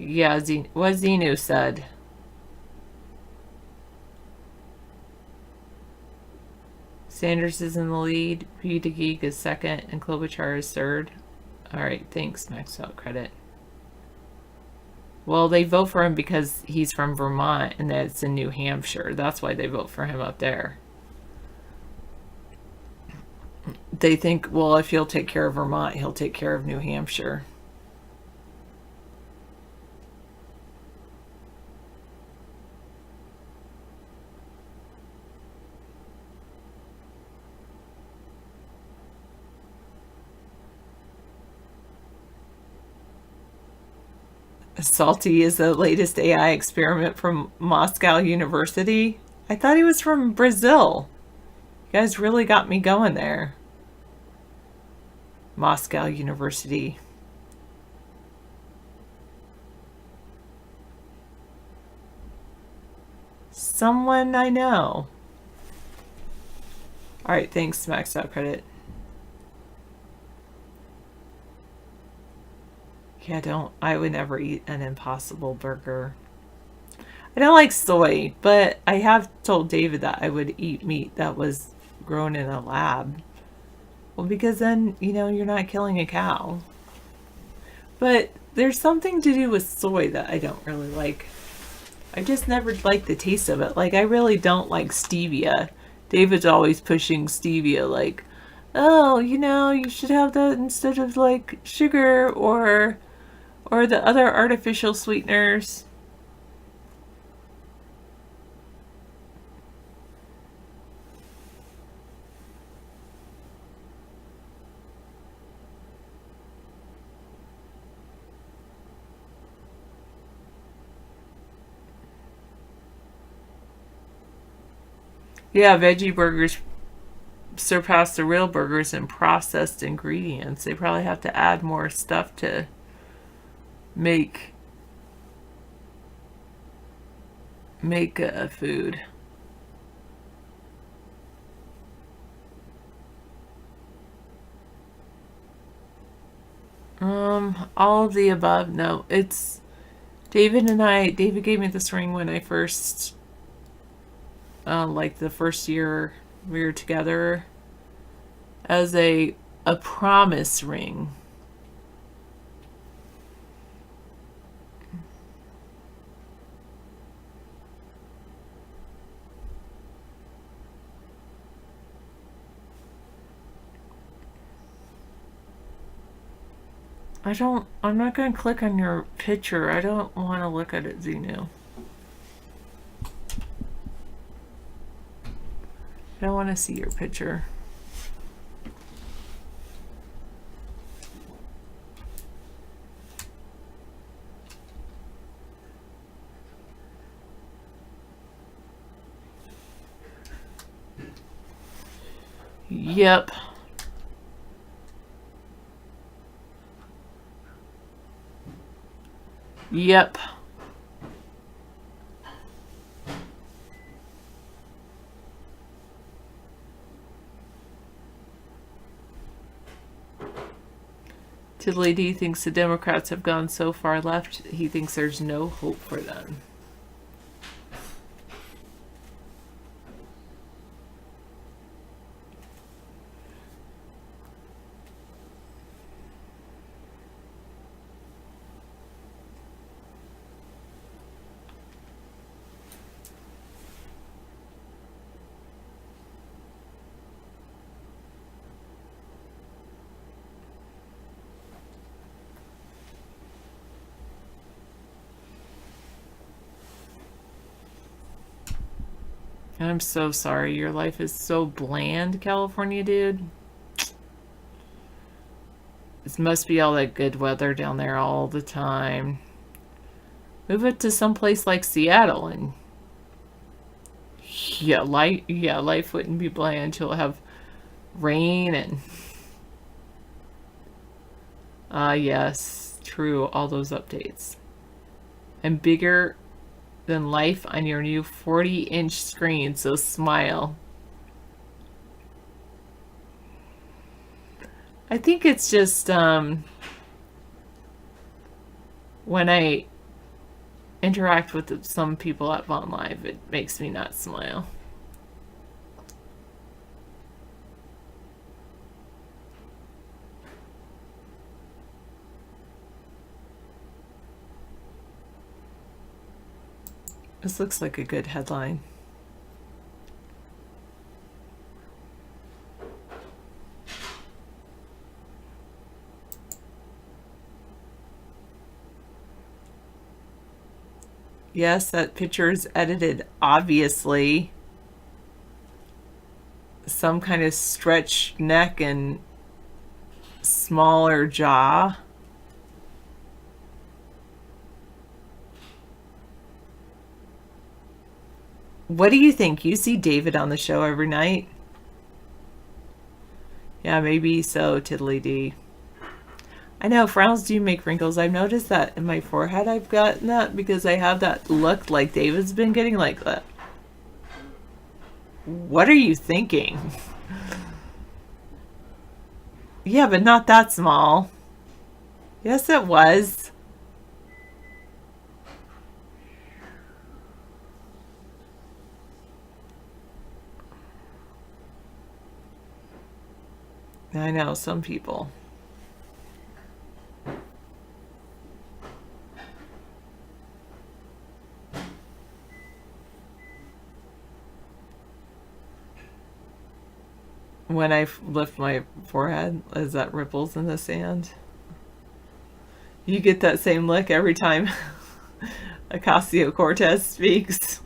Speaker 5: Yeah, what Xenu said. Sanders is in the lead, Peter Geek is second, and Klobuchar is third. Alright, thanks, Maxed Out Credit. Well, they vote for him because he's from Vermont and that's in New Hampshire. That's why they vote for him up there. They think, well, if he'll take care of Vermont, he'll take care of New Hampshire. Salty is the latest AI experiment from Moscow University. I thought he was from Brazil. You guys really got me going there. Moscow University. Someone I know. Alright, thanks, Maxed Out Credit. Yeah, I would never eat an Impossible Burger. I don't like soy, but I have told David that I would eat meat that was grown in a lab. Well, because then, you're not killing a cow. But there's something to do with soy that I don't really like. I just never liked the taste of it. Like, I really don't like stevia. David's always pushing stevia, like, oh, you should have that instead of, like, sugar or the other artificial sweeteners. Yeah, veggie burgers surpass the real burgers in processed ingredients. They probably have to add more stuff to make food. All of the above. No, it's David gave me this ring when I first like the first year we were together as a promise ring. I'm not going to click on your picture. I don't want to look at it, Xenu. I don't want to see your picture. Yep. Yep. Tiddly D thinks the Democrats have gone so far left, he thinks there's no hope for them. I'm so sorry. Your life is so bland, California dude. This must be all that good weather down there all the time. Move it to someplace like Seattle and life wouldn't be bland. You'll have rain and yes, true, all those updates. And bigger than life on your new 40-inch screen, so smile. I think it's just when I interact with some people at Vaughn Live, it makes me not smile. This looks like a good headline. Yes, that picture is edited, obviously. Some kind of stretched neck and smaller jaw. What do you think? You see David on the show every night? Yeah, maybe so, Tiddly D. I know, frowns do make wrinkles. I've noticed that in my forehead I've gotten that because I have that look like David's been getting like that. What are you thinking? Yeah, but not that small. Yes, it was. I know, some people. When I lift my forehead, is that ripples in the sand? You get that same look every time Ocasio-Cortez speaks.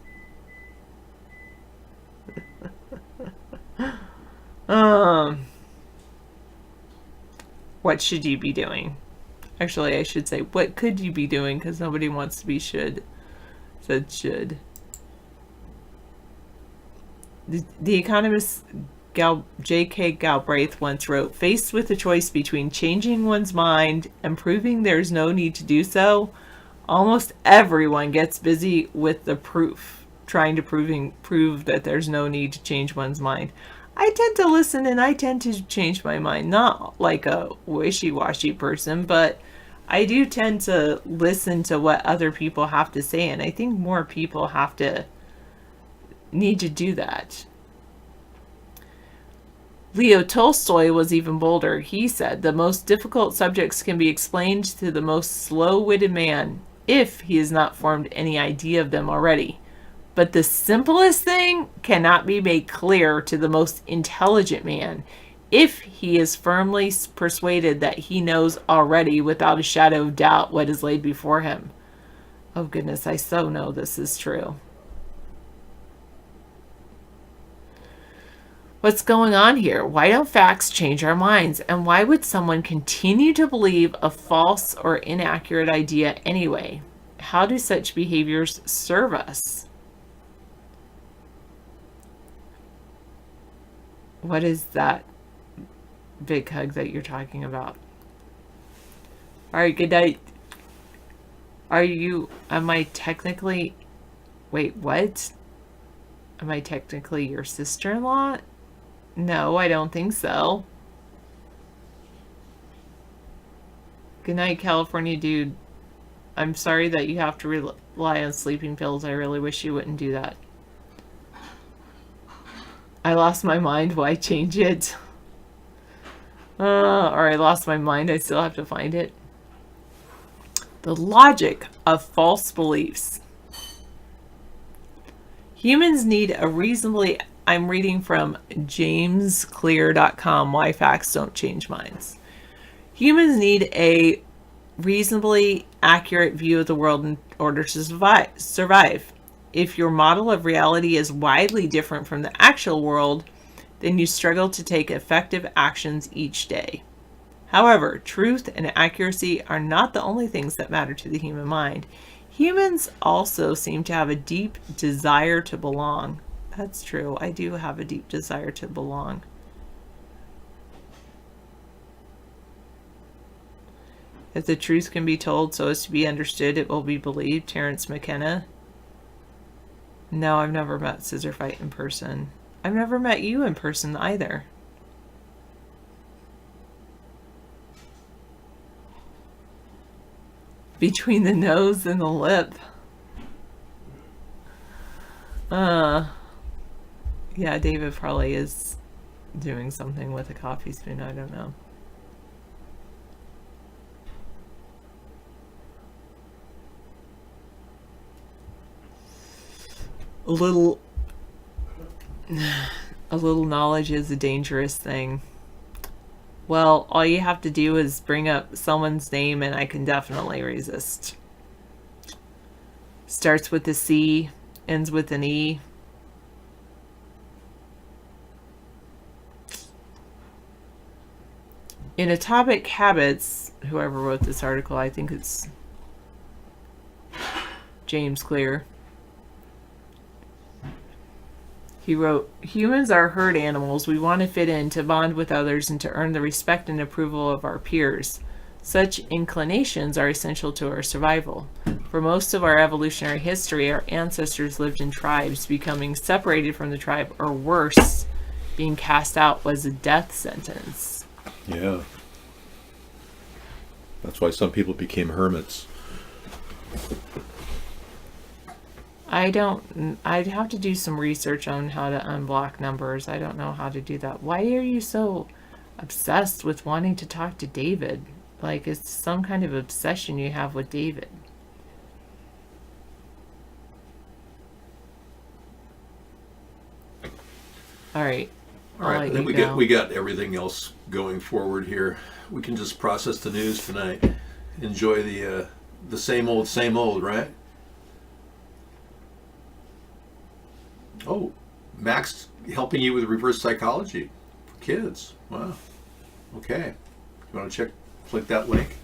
Speaker 5: What should you be doing? Actually, I should say, what could you be doing? Because nobody wants to be should. Said should. The economist J.K. Galbraith once wrote, faced with the choice between changing one's mind and proving there's no need to do so, almost everyone gets busy with the proof, trying to prove that there's no need to change one's mind. I tend to listen and I tend to change my mind, not like a wishy-washy person, but I do tend to listen to what other people have to say, and I think more people need to do that. Leo Tolstoy was even bolder. He said, the most difficult subjects can be explained to the most slow-witted man if he has not formed any idea of them already. But the simplest thing cannot be made clear to the most intelligent man if he is firmly persuaded that he knows already without a shadow of doubt what is laid before him. Oh goodness, I so know this is true. What's going on here? Why don't facts change our minds? And why would someone continue to believe a false or inaccurate idea anyway? How do such behaviors serve us? What is that big hug that you're talking about? All right, good night. Am I technically, wait, what? Am I technically your sister-in-law? No, I don't think so. Good night, California dude. I'm sorry that you have to rely on sleeping pills. I really wish you wouldn't do that. I lost my mind. Why change it? Or I lost my mind. I still have to find it. The logic of false beliefs. Humans need a reasonably... I'm reading from jamesclear.com, Why Facts Don't Change Minds. Humans need a reasonably accurate view of the world in order to survive. If your model of reality is widely different from the actual world, then you struggle to take effective actions each day. However, truth and accuracy are not the only things that matter to the human mind. Humans also seem to have a deep desire to belong. That's true. I do have a deep desire to belong. If the truth can be told so as to be understood, it will be believed. Terence McKenna. No, I've never met Scissorfight in person. I've never met you in person either. Between the nose and the lip. Yeah, David probably is doing something with a coffee spoon. I don't know. A little knowledge is a dangerous thing. Well, all you have to do is bring up someone's name and I can definitely resist. Starts with a C, ends with an E. In Atomic Habits, whoever wrote this article, I think it's James Clear. He wrote, humans are herd animals. We want to fit in, to bond with others, and to earn the respect and approval of our peers. Such inclinations are essential to our survival. For most of our evolutionary history, our ancestors lived in tribes. Becoming separated from the tribe, or worse, being cast out, was a death sentence.
Speaker 2: Yeah. That's why some people became hermits.
Speaker 5: I'd have to do some research on how to unblock numbers. I don't know how to do that. Why are you so obsessed with wanting to talk to David? Like, it's some kind of obsession you have with David. All right.
Speaker 2: All right, I think we got everything else going forward here. We can just process the news tonight. Enjoy the same old, right? Oh, Max helping you with reverse psychology for kids. Wow. Okay. You want to click that link?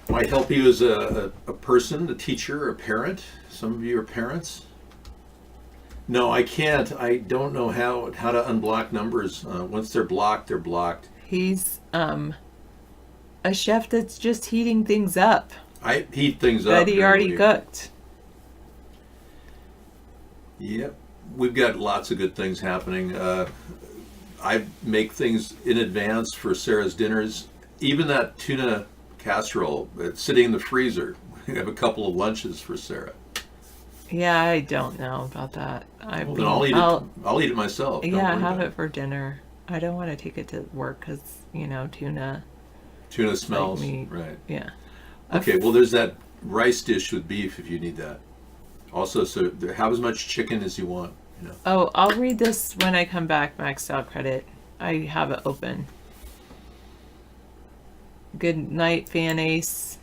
Speaker 2: Might help you as a person, a teacher, a parent. Some of you are parents. No, I can't. I don't know how to unblock numbers. Once they're blocked, they're blocked.
Speaker 5: He's a chef that's just heating things up.
Speaker 2: I heat things up.
Speaker 5: That he already cooked.
Speaker 2: Yep. We've got lots of good things happening. I make things in advance for Sarah's dinners. Even that tuna casserole, it's sitting in the freezer. We have a couple of lunches for Sarah.
Speaker 5: Yeah, I don't know about that.
Speaker 2: Then I'll eat it myself.
Speaker 5: Yeah, have it for dinner. I don't want to take it to work because, tuna.
Speaker 2: Tuna smells.
Speaker 5: Like meat.
Speaker 2: Right.
Speaker 5: Yeah.
Speaker 2: Okay, well, there's that rice dish with beef if you need that. Also, so have as much chicken as you want.
Speaker 5: Oh, I'll read this when I come back, maxed out credit. I have it open. Good night, Fan Ace.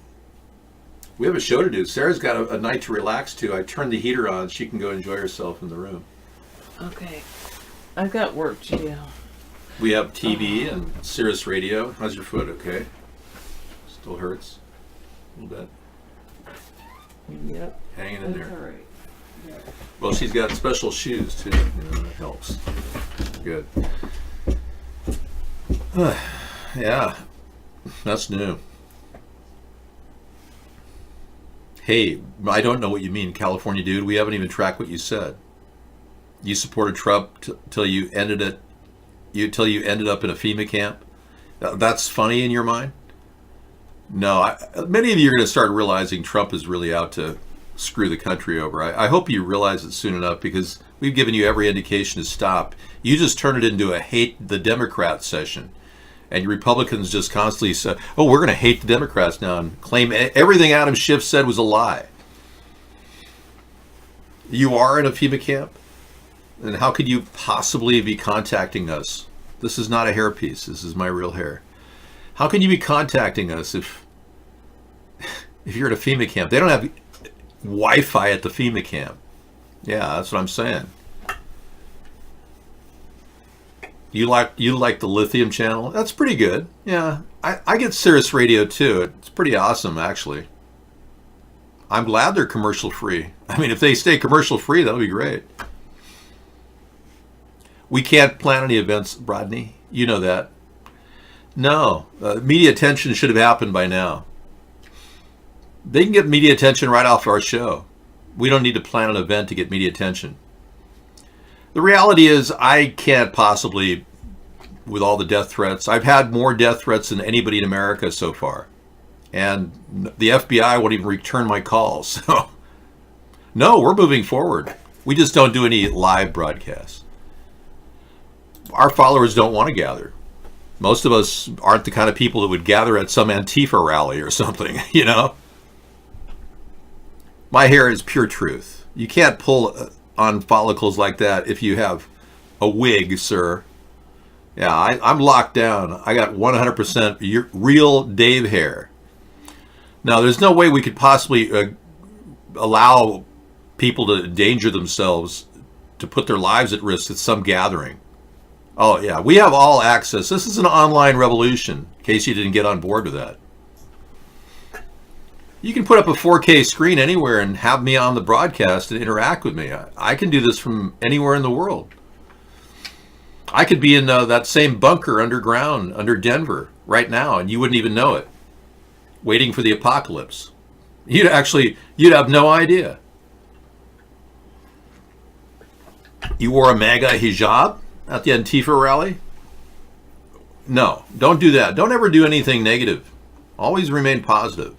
Speaker 2: We have a show to do. Sarah's got a night to relax to. I turned the heater on. She can go enjoy herself in the room.
Speaker 5: Okay. I've got work to do.
Speaker 2: We have TV and Sirius Radio. How's your foot? Okay. Still hurts a little bit.
Speaker 5: Yep.
Speaker 2: Hanging in there.
Speaker 5: All right. Yeah.
Speaker 2: Well, she's got special shoes too. That helps. Good. Yeah, that's new. Hey, I don't know what you mean, California dude. We haven't even tracked what you said. You supported Trump till you ended up in a FEMA camp. That's funny in your mind? No, many of you are going to start realizing Trump is really out to screw the country over. I hope you realize it soon enough, because we've given you every indication to stop. You just turn it into a hate the Democrats session. And Republicans just constantly say, oh, we're going to hate the Democrats now and claim everything Adam Schiff said was a lie. You are in a FEMA camp? And how could you possibly be contacting us? This is not a hairpiece. This is my real hair. How can you be contacting us if you're at a FEMA camp? They don't have Wi-Fi at the FEMA camp. Yeah, that's what I'm saying. You like the Lithium channel? That's pretty good. Yeah, I get Sirius Radio too. It's pretty awesome, actually. I'm glad they're commercial free. I mean, if they stay commercial free, that would be great. We can't plan any events, Rodney. You know that. No, media attention should have happened by now. They can get media attention right off our show. We don't need to plan an event to get media attention. The reality is, I can't possibly, with all the death threats, I've had more death threats than anybody in America so far. And the FBI won't even return my calls. So, no, we're moving forward. We just don't do any live broadcasts. Our followers don't want to gather. Most of us aren't the kind of people that would gather at some Antifa rally or something, you know? My hair is pure truth. You can't pull on follicles like that if you have a wig, sir. Yeah, I'm locked down. I got 100% real Dave hair. Now, there's no way we could possibly allow people to endanger themselves, to put their lives at risk at some gathering. Oh, yeah, we have all access. This is an online revolution, in case you didn't get on board with that. You can put up a 4K screen anywhere and have me on the broadcast and interact with me. I can do this from anywhere in the world. I could be in that same bunker underground under Denver right now, and you wouldn't even know it, waiting for the apocalypse. You'd have no idea. You wore a MAGA hijab at the Antifa rally? No, don't do that. Don't ever do anything negative. Always remain positive.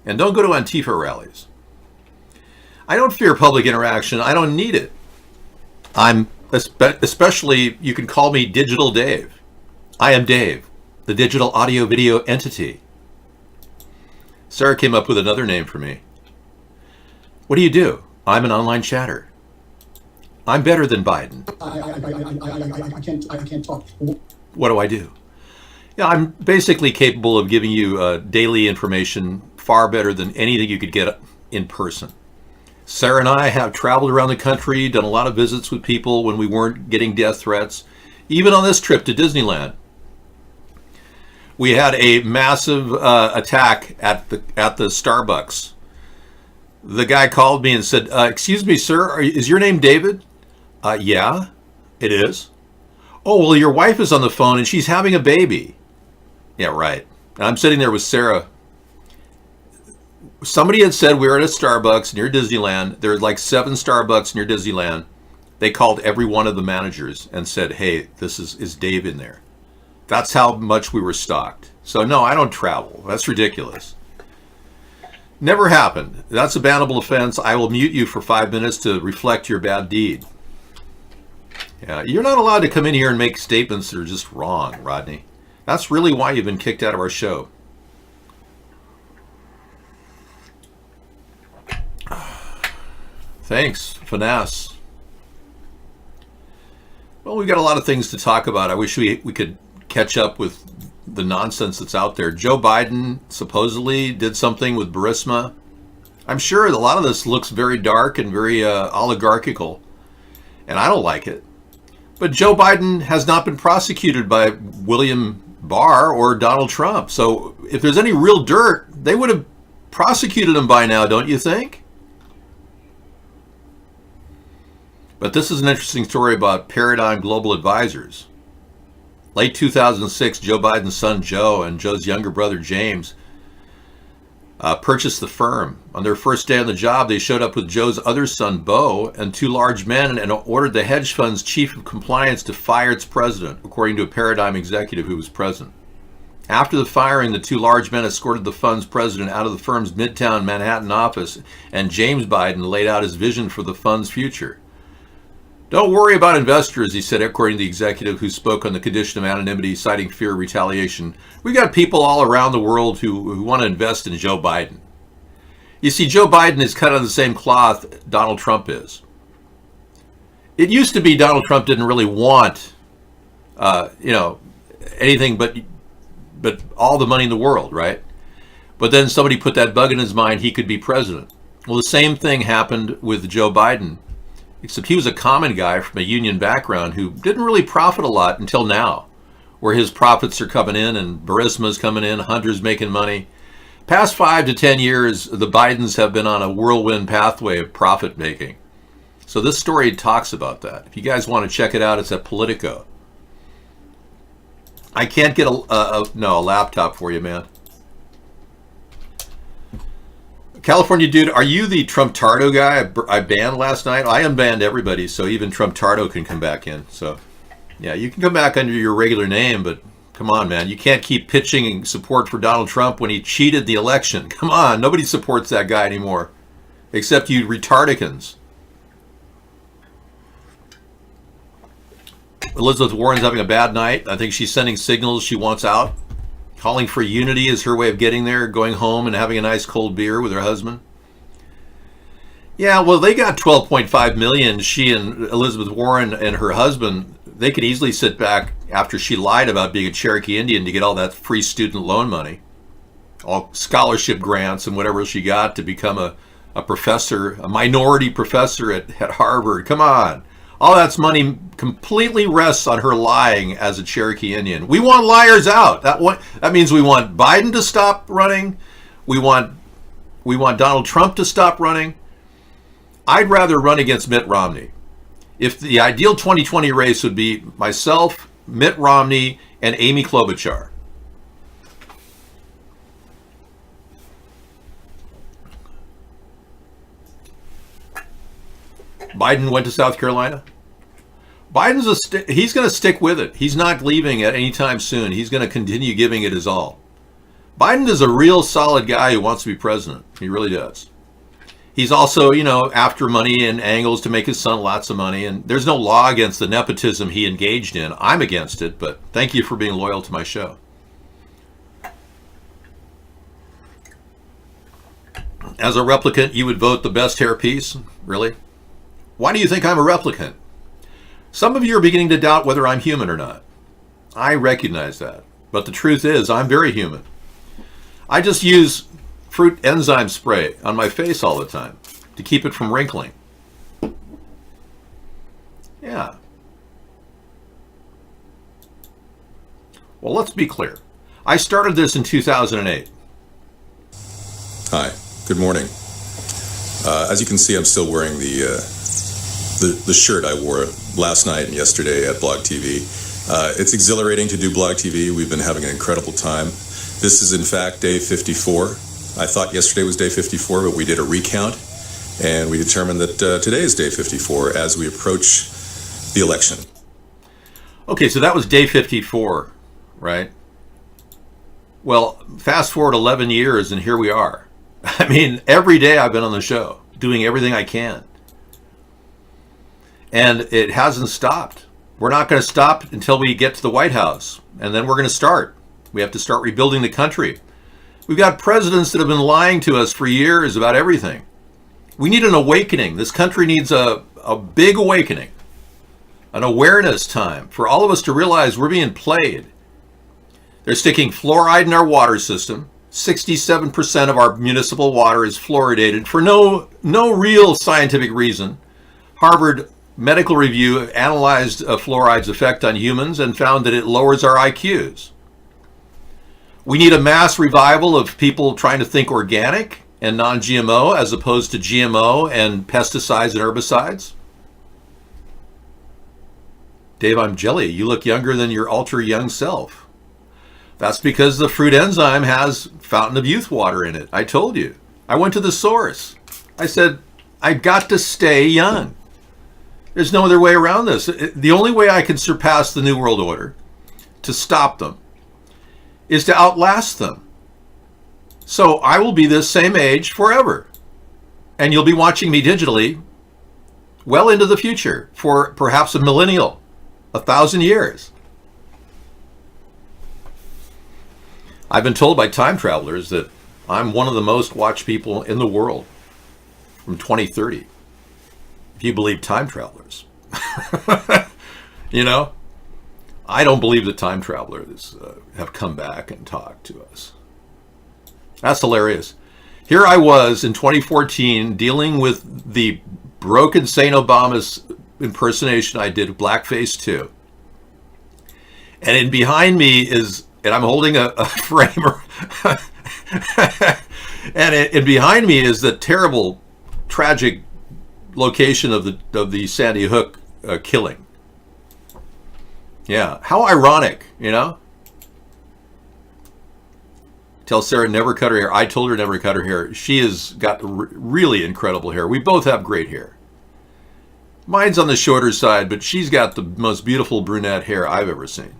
Speaker 2: And don't go to Antifa rallies. I don't fear public interaction. I don't need it. I'm especially, you can call me Digital Dave. I am Dave, the digital audio video entity. Sarah came up with another name for me. What do? I'm an online chatter. I'm better than Biden.
Speaker 6: I can't talk.
Speaker 2: What do I do? Yeah, I'm basically capable of giving you daily information far better than anything you could get in person. Sarah and I have traveled around the country, done a lot of visits with people when we weren't getting death threats, even on this trip to Disneyland. We had a massive attack at the Starbucks. The guy called me and said, excuse me, sir, is your name David? Yeah, it is. Oh, well, your wife is on the phone and she's having a baby. Yeah, right. And I'm sitting there with Sarah. Somebody had said we were at a Starbucks near Disneyland. There are like 7 Starbucks near Disneyland. They called every one of the managers and said, hey, this is Dave in there. That's how much we were stalked. So no, I don't travel. That's ridiculous. Never happened. That's a bannable offense. I will mute you for 5 minutes to reflect your bad deed. Yeah, you're not allowed to come in here and make statements that are just wrong, Rodney. That's really why you've been kicked out of our show. Thanks, Finesse. Well, we've got a lot of things to talk about. I wish we could catch up with the nonsense that's out there. Joe Biden supposedly did something with Burisma. I'm sure a lot of this looks very dark and very oligarchical, and I don't like it. But Joe Biden has not been prosecuted by William Barr or Donald Trump. So if there's any real dirt, they would have prosecuted him by now, don't you think? But this is an interesting story about Paradigm Global Advisors. Late 2006, Joe Biden's son Joe and Joe's younger brother James purchased the firm. On their first day on the job, they showed up with Joe's other son Bo and 2 large men and ordered the hedge fund's chief of compliance to fire its president, according to a Paradigm executive who was present. After the firing, the 2 large men escorted the fund's president out of the firm's Midtown Manhattan office, and James Biden laid out his vision for the fund's future. Don't worry about investors, he said, according to the executive who spoke on the condition of anonymity, citing fear of retaliation. We got people all around the world who want to invest in Joe Biden. You see, Joe Biden is cut out of the same cloth Donald Trump is. It used to be Donald Trump didn't really want, anything but all the money in the world, right? But then somebody put that bug in his mind he could be president. Well, the same thing happened with Joe Biden. Except he was a common guy from a union background who didn't really profit a lot until now, where his profits are coming in and Burisma's coming in, Hunter's making money. Past 5 to 10 years, the Bidens have been on a whirlwind pathway of profit making. So this story talks about that. If you guys want to check it out, it's at Politico. I can't get a laptop for you, man. California dude, are you the Trump-Tardo guy I banned last night? I unbanned everybody, so even Trump-Tardo can come back in. So, yeah, you can come back under your regular name, but come on, man. You can't keep pitching support for Donald Trump when he cheated the election. Come on, nobody supports that guy anymore, except you retardicans. Elizabeth Warren's having a bad night. I think she's sending signals she wants out. Calling for unity is her way of getting there, going home and having a nice cold beer with her husband. Yeah, well, they got 12.5 million. She and Elizabeth Warren and her husband, they could easily sit back after she lied about being a Cherokee Indian to get all that free student loan money, all scholarship grants and whatever she got to become a professor, a minority professor at Harvard. Come on. All that's money completely rests on her lying as a Cherokee Indian. We want liars out. That means we want Biden to stop running. We want Donald Trump to stop running. I'd rather run against Mitt Romney. If the ideal 2020 race would be myself, Mitt Romney, and Amy Klobuchar. Biden went to South Carolina. He's going to stick with it. He's not leaving at any time soon. He's going to continue giving it his all. Biden is a real solid guy who wants to be president. He really does. He's also, after money and angles to make his son lots of money. And there's no law against the nepotism he engaged in. I'm against it, but thank you for being loyal to my show. As a replicant, you would vote the best hairpiece? Really? Why do you think I'm a replicant? Some of you are beginning to doubt whether I'm human or not. I recognize that. But the truth is, I'm very human. I just use fruit enzyme spray on my face all the time to keep it from wrinkling. Yeah. Well, let's be clear. I started this in 2008.
Speaker 7: Hi, good morning. As you can see, I'm still wearing the shirt I wore last night and yesterday at Blog TV. It's exhilarating to do Blog TV. We've been having an incredible time. This is in fact day 54. I thought yesterday was day 54, but we did a recount and we determined that today is day 54 as we approach the election.
Speaker 2: Okay, so that was day 54, right? Well, fast forward 11 years and here we are. I mean, every day I've been on the show, doing everything I can. And it hasn't stopped. We're not going to stop until we get to the White House. And then we're going to start. We have to start rebuilding the country. We've got presidents that have been lying to us for years about everything. We need an awakening. This country needs a big awakening. An awareness time for all of us to realize we're being played. They're sticking fluoride in our water system. 67% of our municipal water is fluoridated for no real scientific reason. Harvard Medical Review analyzed fluoride's effect on humans and found that it lowers our IQs. We need a mass revival of people trying to think organic and non-GMO as opposed to GMO and pesticides and herbicides. Dave, I'm jelly. You look younger than your ultra young self. That's because the fruit enzyme has fountain of youth water in it. I told you. I went to the source. I said, I've got to stay young. There's no other way around this. The only way I can surpass the New World Order, to stop them, is to outlast them. So I will be this same age forever. And you'll be watching me digitally well into the future for perhaps a millennial, 1,000 years. I've been told by time travelers that I'm one of the most watched people in the world from 2030. If you believe time travelers. I don't believe that time travelers have come back and talked to us. That's hilarious. Here I was in 2014 dealing with the broken St. Obama's impersonation I did of Blackface 2. And behind me is, and I'm holding a framer, and behind me is the terrible, tragic location of the Sandy Hook killing. Yeah, how ironic, Tell Sarah never cut her hair. I told her never cut her hair. She has got really incredible hair. We both have great hair. Mine's on the shorter side, but she's got the most beautiful brunette hair I've ever seen.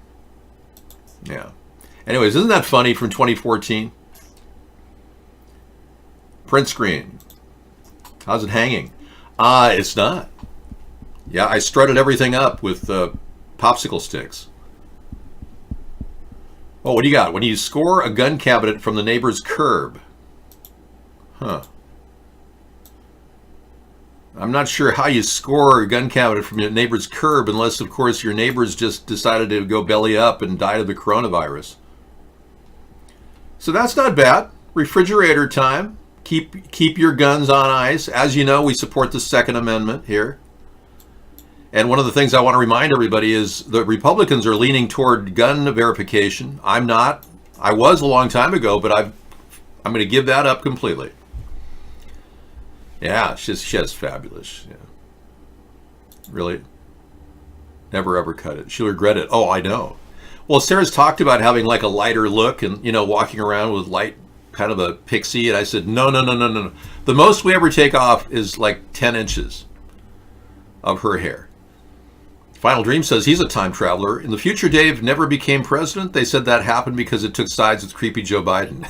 Speaker 2: Yeah. Anyways, isn't that funny from 2014? Print screen. How's it hanging? It's not. Yeah, I strutted everything up with popsicle sticks. Oh, what do you got? When you score a gun cabinet from the neighbor's curb. Huh. I'm not sure how you score a gun cabinet from your neighbor's curb unless, of course, your neighbors just decided to go belly up and died of the coronavirus. So that's not bad. Refrigerator time. Keep your guns on ice. As you know, we support the Second Amendment here. And one of the things I want to remind everybody is the Republicans are leaning toward gun verification. I'm not. I was a long time ago, but I'm going to give that up completely. Yeah, she's fabulous. Yeah. Really? Never ever cut it. She'll regret it. Oh, I know. Well, Sarah's talked about having like a lighter look and, walking around with light, kind of a pixie. And I said, no. The most we ever take off is like 10 inches of her hair. Final Dream says he's a time traveler. In the future, Dave never became president. They said that happened because it took sides with creepy Joe Biden.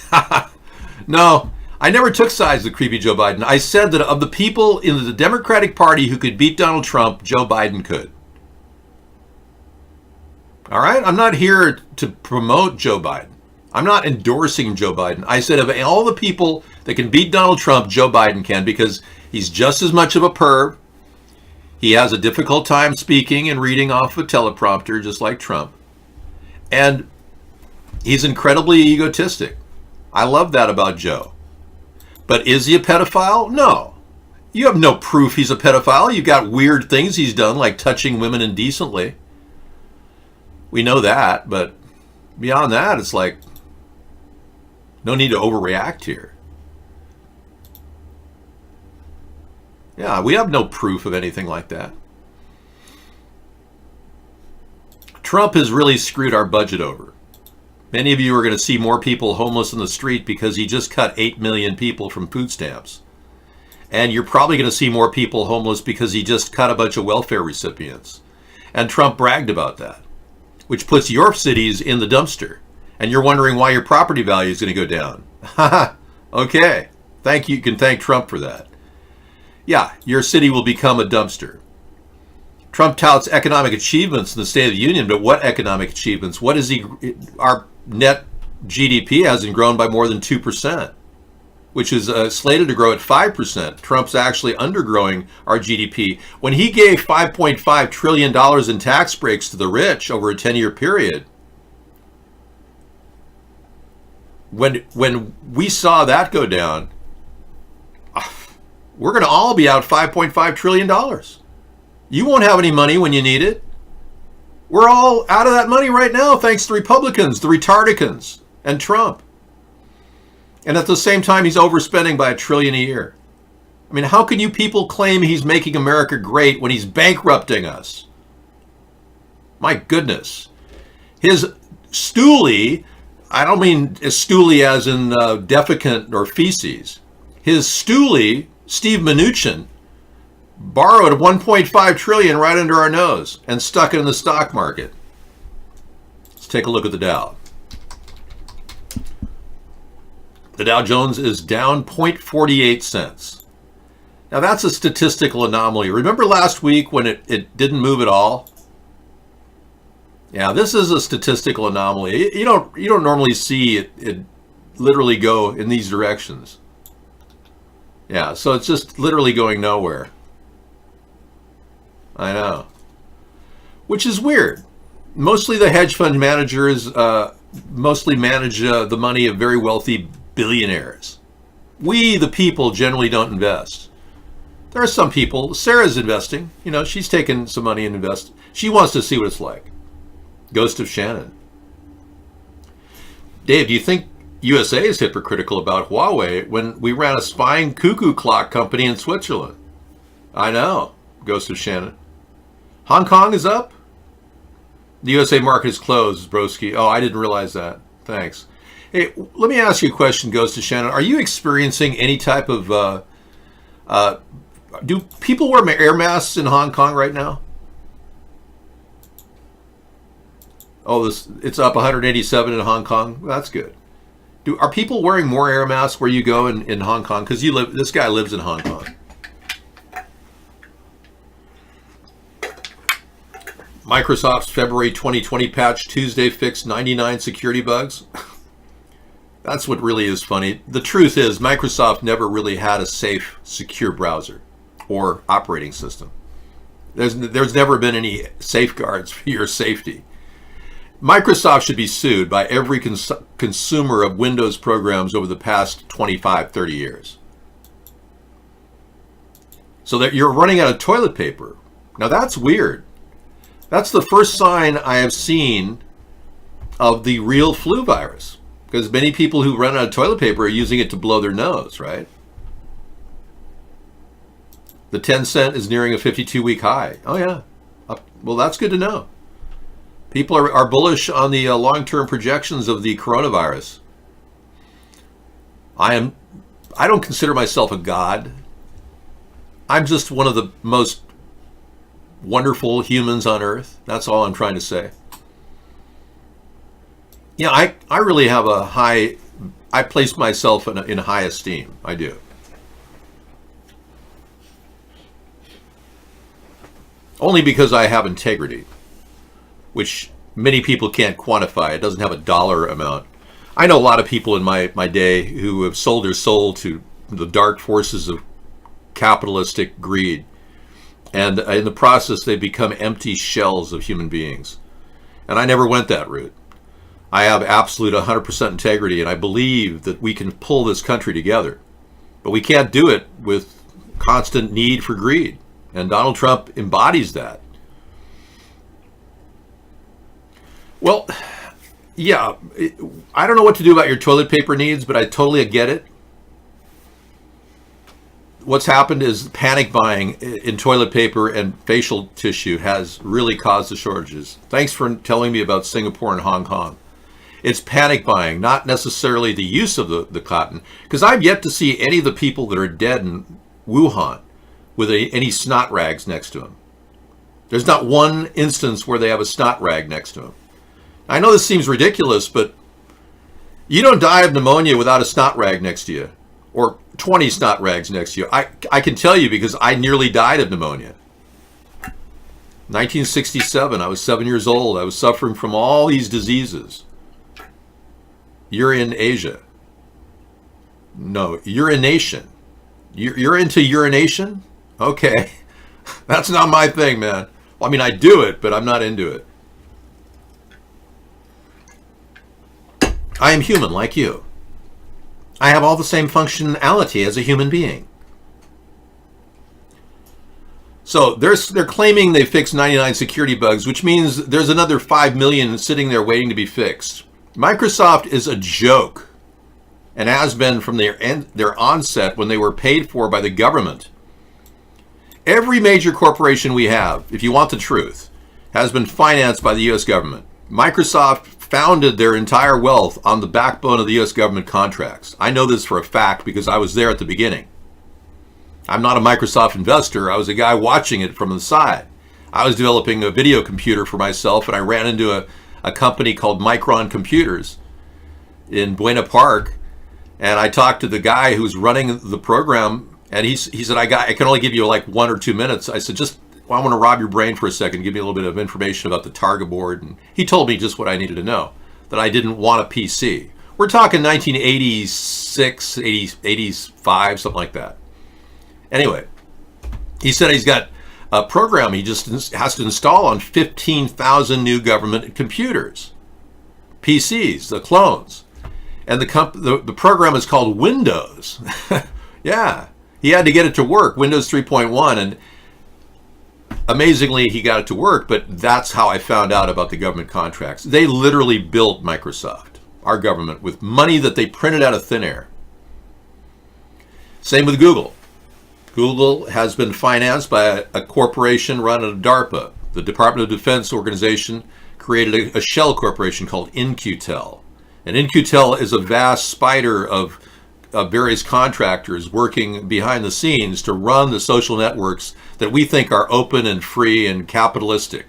Speaker 2: No, I never took sides with creepy Joe Biden. I said that of the people in the Democratic Party who could beat Donald Trump, Joe Biden could. All right? I'm not here to promote Joe Biden. I'm not endorsing Joe Biden. I said of all the people that can beat Donald Trump, Joe Biden can, because he's just as much of a perv. He has a difficult time speaking and reading off a teleprompter, just like Trump. And he's incredibly egotistic. I love that about Joe. But is he a pedophile? No. You have no proof he's a pedophile. You've got weird things he's done, like touching women indecently. We know that, but beyond that, it's like, no need to overreact here. Yeah, we have no proof of anything like that. Trump has really screwed our budget over. Many of you are going to see more people homeless in the street because he just cut 8 million people from food stamps. And you're probably going to see more people homeless because he just cut a bunch of welfare recipients. And Trump bragged about that, which puts your cities in the dumpster. And you're wondering why your property value is going to go down. Haha, okay. Thank you. You can thank Trump for that. Yeah, your city will become a dumpster. Trump touts economic achievements in the State of the Union, but what economic achievements? What is he? Our net GDP hasn't grown by more than 2%, which is slated to grow at 5%. Trump's actually undergrowing our GDP. When he gave $5.5 trillion in tax breaks to the rich over a 10-year period, when we saw that go down, we're going to all be out $5.5 trillion. You won't have any money when you need it. We're all out of that money right now thanks to Republicans, the retardicans, and Trump. And at the same time, he's overspending by $1 trillion a year. I mean, how can you people claim he's making America great when he's bankrupting us? My goodness. His stoolie, I don't mean stoolie as in defecant or feces. His stoolie, Steve Mnuchin, borrowed $1.5 trillion right under our nose and stuck it in the stock market. Let's take a look at the Dow. The Dow Jones is down 0.48 cents. Now that's a statistical anomaly. Remember last week when it didn't move at all? Yeah, this is a statistical anomaly. You don't normally see it literally go in these directions. Yeah, so it's just literally going nowhere. I know. Which is weird. Mostly the hedge fund managers mostly manage the money of very wealthy billionaires. We, the people, generally don't invest. There are some people. Sarah's investing. She's taken some money and invest. She wants to see what it's like. Ghost of Shannon. Dave, do you think USA is hypocritical about Huawei when we ran a spying cuckoo clock company in Switzerland? I know. Ghost of Shannon. Hong Kong is up? The USA market is closed, broski. Oh, I didn't realize that. Thanks. Hey, let me ask you a question, Ghost of Shannon. Are you experiencing any type of... do people wear air masks in Hong Kong right now? Oh, it's up 187 in Hong Kong. That's good. Are people wearing more air masks where you go in Hong Kong? Because this guy lives in Hong Kong. Microsoft's February 2020 patch Tuesday fixed 99 security bugs. That's what really is funny. The truth is, Microsoft never really had a safe, secure browser or operating system. There's never been any safeguards for your safety. Microsoft should be sued by every consumer of Windows programs over the past 25, 30 years. So that you're running out of toilet paper. Now that's weird. That's the first sign I have seen of the real flu virus. Because many people who run out of toilet paper are using it to blow their nose, right? The 10 cent is nearing a 52-week high. Oh yeah. Well, that's good to know. People are bullish on the long-term projections of the coronavirus. I don't consider myself a god. I'm just one of the most wonderful humans on earth. That's all I'm trying to say. Yeah, I really have I place myself in high esteem. I do. Only because I have integrity, which many people can't quantify. It doesn't have a dollar amount. I know a lot of people in my day who have sold their soul to the dark forces of capitalistic greed. And in the process, they become empty shells of human beings. And I never went that route. I have absolute 100% integrity, and I believe that we can pull this country together. But we can't do it with constant need for greed. And Donald Trump embodies that. Well, yeah, I don't know what to do about your toilet paper needs, but I totally get it. What's happened is panic buying in toilet paper and facial tissue has really caused the shortages. Thanks for telling me about Singapore and Hong Kong. It's panic buying, not necessarily the use of the cotton, because I've yet to see any of the people that are dead in Wuhan with any snot rags next to them. There's not one instance where they have a snot rag next to them. I know this seems ridiculous, but you don't die of pneumonia without a snot rag next to you, or 20 snot rags next to you. I can tell you because I nearly died of pneumonia. 1967, I was 7 years old. I was suffering from all these diseases. You're in Asia. No, urination. You're into urination? Okay. That's not my thing, man. Well, I mean, I do it, but I'm not into it. I am human like you. I have all the same functionality as a human being. So they're claiming they fixed 99 security bugs, which means there's another 5 million sitting there waiting to be fixed. Microsoft is a joke, and has been from their onset when they were paid for by the government. Every major corporation we have, if you want the truth, has been financed by the U.S. government. Microsoft founded their entire wealth on the backbone of the U.S. government contracts. I know this for a fact because I was there at the beginning. I'm not a Microsoft investor. I was a guy watching it from the side. I was developing a video computer for myself, and I ran into a company called Micron Computers in Buena Park, and I talked to the guy who's running the program, and he said, I can only give you like 1 or 2 minutes. I said, I want to rob your brain for a second, give me a little bit of information about the Targa board. And he told me just what I needed to know, that I didn't want a PC. We're talking 1986, 85, something like that. Anyway, he said he's got a program he just has to install on 15,000 new government computers, PCs, the clones. And the program is called Windows. Yeah, he had to get it to work, Windows 3.1, and amazingly he got it to work, but that's how I found out about the government contracts. They literally built Microsoft, our government, with money that they printed out of thin air. Same with Google. Google has been financed by a corporation run out of DARPA. The Department of Defense organization created a shell corporation called In-Q-Tel. And In-Q-Tel is a vast spider of various contractors working behind the scenes to run the social networks that we think are open and free and capitalistic.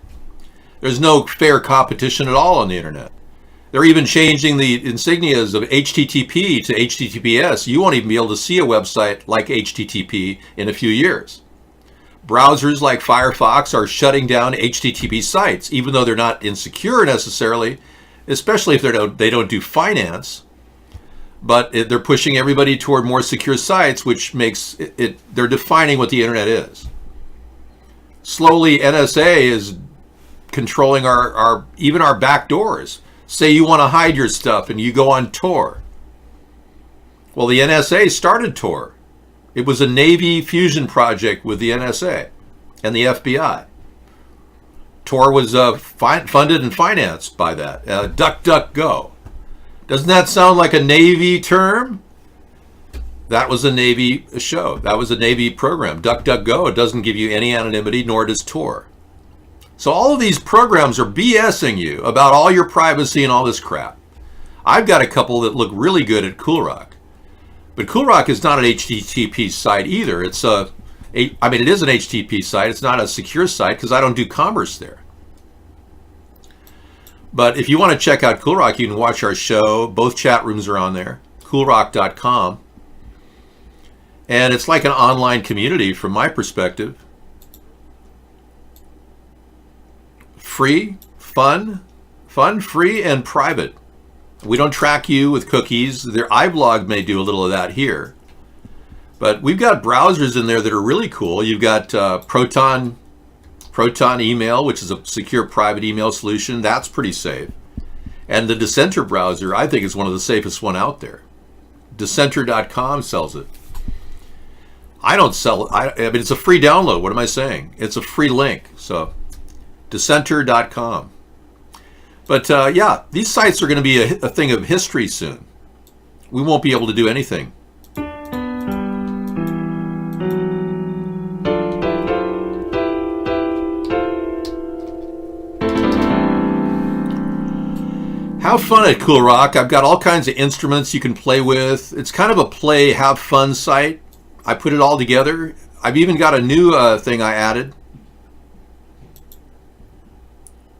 Speaker 2: There's no fair competition at all on the internet. They're even changing the insignias of HTTP to HTTPS. You won't even be able to see a website like HTTP in a few years. Browsers like Firefox are shutting down HTTP sites, even though they're not insecure necessarily, especially if they don't do finance. But they're pushing everybody toward more secure sites, which makes they're defining what the internet is. Slowly, NSA is controlling even our back doors. Say you want to hide your stuff and you go on Tor. Well, the NSA started Tor. It was a Navy fusion project with the NSA and the FBI. Tor was funded and financed by that. DuckDuckGo. Doesn't that sound like a Navy term? That was a Navy show. That was a Navy program. DuckDuckGo, it doesn't give you any anonymity, nor does Tor. So all of these programs are BSing you about all your privacy and all this crap. I've got a couple that look really good at CoolRock. But CoolRock is not an HTTP site either. It is an HTTP site. It's not a secure site because I don't do commerce there. But if you want to check out CoolRock, you can watch our show. Both chat rooms are on there, coolrock.com. And it's like an online community from my perspective. Free, fun, free, and private. We don't track you with cookies. Their iBlog may do a little of that here. But we've got browsers in there that are really cool. You've got Proton Email, which is a secure private email solution. That's pretty safe. And the Dissenter browser, I think, is one of the safest one out there. Dissenter.com sells it. I don't sell it. I mean, it's a free download. What am I saying? It's a free link. So, Dissenter.com. But yeah, these sites are going to be a thing of history soon. We won't be able to do anything. Have fun at CoolRock. I've got all kinds of instruments you can play with. It's kind of a play, have fun site. I put it all together. I've even got a new thing I added.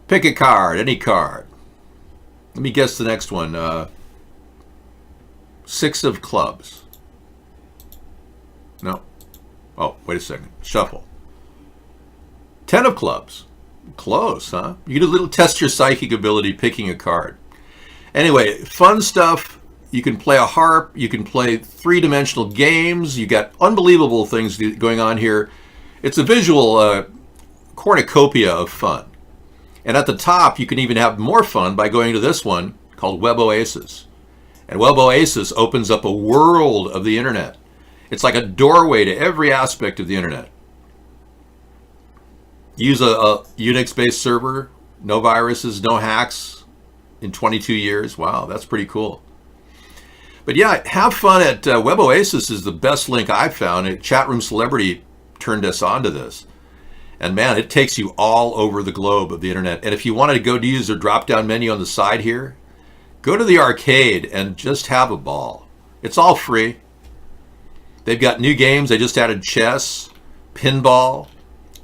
Speaker 2: Pick a card, any card. Let me guess the next one. 6 of clubs. No. Oh, wait a second. Shuffle. 10 of clubs. Close, huh? You get a little test your psychic ability picking a card. Anyway, fun stuff. You can play a harp. You can play 3-dimensional games. You got unbelievable things going on here. It's a visual cornucopia of fun. And at the top, you can even have more fun by going to this one called Web Oasis. And Web Oasis opens up a world of the internet. It's like a doorway to every aspect of the internet. Use a Unix-based server, no viruses, no hacks in 22 years. Wow, that's pretty cool. But yeah, have fun at Web Oasis is the best link I've found. Chatroom Celebrity turned us onto this. And man, it takes you all over the globe of the internet. And if you wanted to go to use their drop-down menu on the side here, go to the arcade and just have a ball. It's all free. They've got new games. They just added chess, pinball,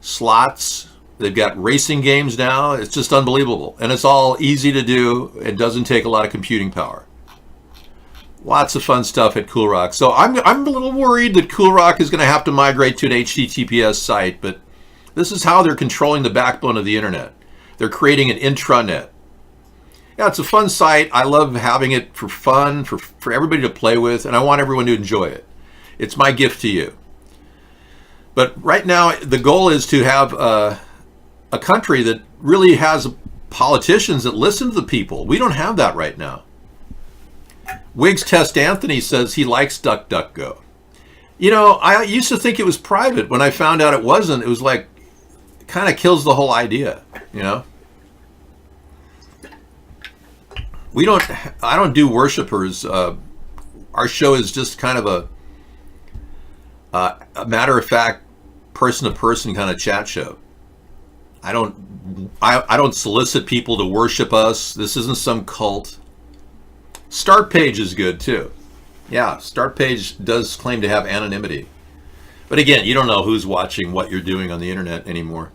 Speaker 2: slots. They've got racing games now. It's just unbelievable. And it's all easy to do and doesn't take a lot of computing power. Lots of fun stuff at CoolRock. So I'm a little worried that CoolRock is going to have to migrate to an HTTPS site, but this is how they're controlling the backbone of the internet. They're creating an intranet. Yeah, it's a fun site. I love having it for fun, for everybody to play with, and I want everyone to enjoy it. It's my gift to you. But right now, the goal is to have a country that really has politicians that listen to the people. We don't have that right now. Wiggs Test Anthony says he likes DuckDuckGo. You know, I used to think it was private. When I found out it wasn't, it was like, it kind of kills the whole idea, you know? I don't do worshipers. Our show is just kind of a matter-of-fact, person-to-person kind of chat show. I don't solicit people to worship us. This isn't some cult. Start Page is good too. Yeah, Start Page does claim to have anonymity. But again, you don't know who's watching what you're doing on the internet anymore.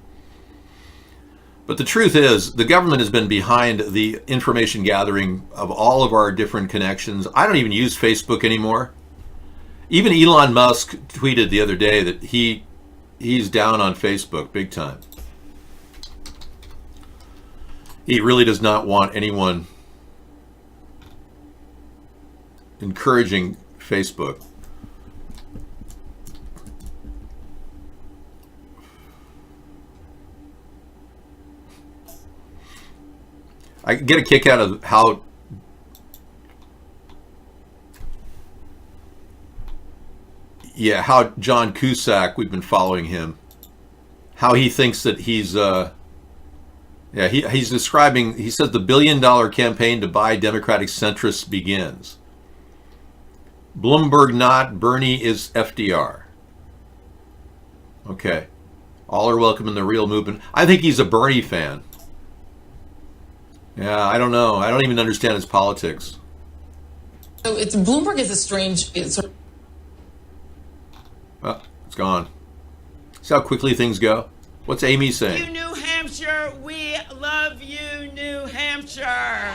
Speaker 2: But the truth is, the government has been behind the information gathering of all of our different connections. I don't even use Facebook anymore. Even Elon Musk tweeted the other day that he he's down on Facebook big time. He really does not want anyone encouraging Facebook. I get a kick out of how John Cusack, we've been following him, how he thinks that he's he's describing, he says the $1 billion campaign to buy Democratic centrists begins. Bloomberg not, Bernie is FDR. Okay. All are welcome in the real movement. I think he's a Bernie fan. Yeah, I don't know. I don't even understand his politics.
Speaker 8: So Bloomberg is a strange.
Speaker 2: Oh, it's gone. See how quickly things go? What's Amy saying?
Speaker 9: You, New Hampshire, we love you, New Hampshire.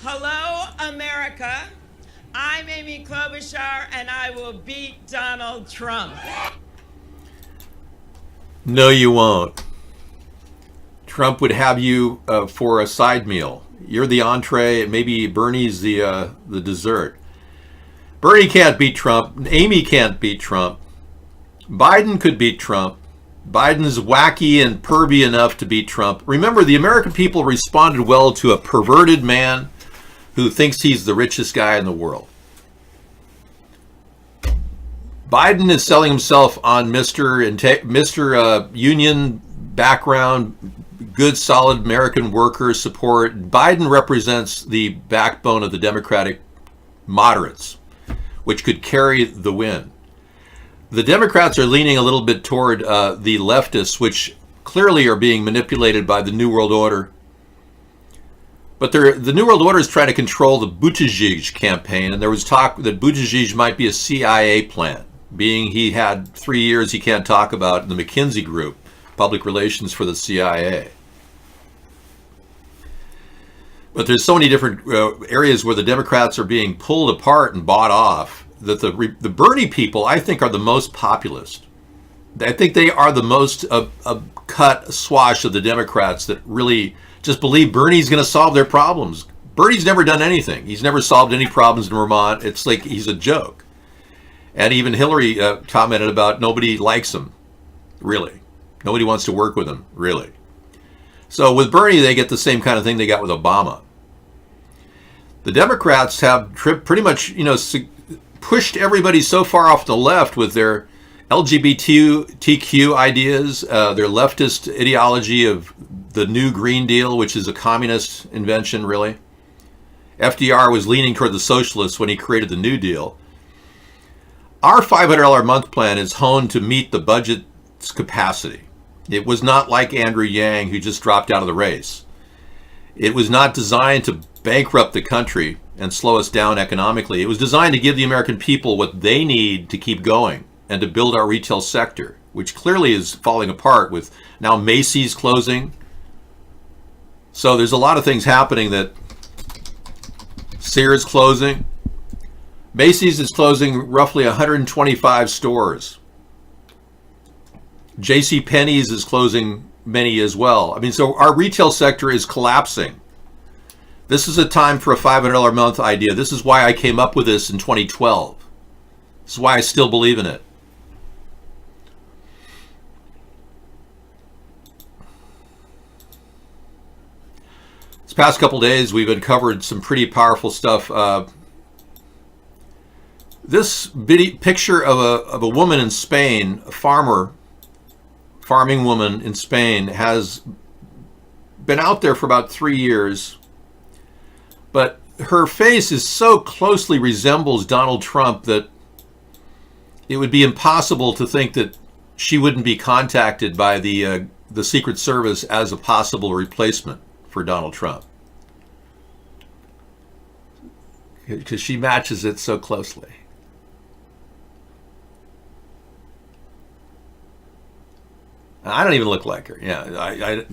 Speaker 9: Hello, America. I'm Amy Klobuchar, and I will beat Donald Trump.
Speaker 2: No, you won't. Trump would have you for a side meal. You're the entree, maybe Bernie's the dessert. Bernie can't beat Trump. Amy can't beat Trump. Biden could beat Trump. Biden's wacky and pervy enough to beat Trump. Remember, the American people responded well to a perverted man who thinks he's the richest guy in the world. Biden is selling himself on Mr. Union background, good, solid American worker support. Biden represents the backbone of the Democratic moderates, which could carry the win. The Democrats are leaning a little bit toward the leftists, which clearly are being manipulated by the New World Order. But the New World Order is trying to control the Buttigieg campaign, and there was talk that Buttigieg might be a CIA plant, being he had 3 years he can't talk about in the McKinsey Group, public relations for the CIA. But there's so many different areas where the Democrats are being pulled apart and bought off that the Bernie people, I think, are the most populist. I think they are the most cut swash of the Democrats that really just believe Bernie's going to solve their problems. Bernie's never done anything. He's never solved any problems in Vermont. It's like he's a joke. And even Hillary commented about nobody likes him, really. Nobody wants to work with him, really. So with Bernie, they get the same kind of thing they got with Obama. The Democrats have pretty much, pushed everybody so far off the left with their LGBTQ ideas, their leftist ideology of the New Green Deal, which is a communist invention, really. FDR was leaning toward the socialists when he created the New Deal. Our $500 a month plan is honed to meet the budget's capacity. It was not like Andrew Yang, who just dropped out of the race. It was not designed to bankrupt the country and slow us down economically. It was designed to give the American people what they need to keep going and to build our retail sector, which clearly is falling apart with now Macy's closing. So there's a lot of things happening that Sears closing. Macy's is closing roughly 125 stores. JCPenney's is closing many as well. I mean, so our retail sector is collapsing. This is a time for a $500 a month idea. This is why I came up with this in 2012. This is why I still believe in it. This past couple days, we've uncovered some pretty powerful stuff. This picture of a woman in Spain, a farming woman in Spain, has been out there for about 3 years, but her face is so closely resembles Donald Trump that it would be impossible to think that she wouldn't be contacted by the Secret Service as a possible replacement for Donald Trump, because she matches it so closely. I don't even look like her. Yeah, I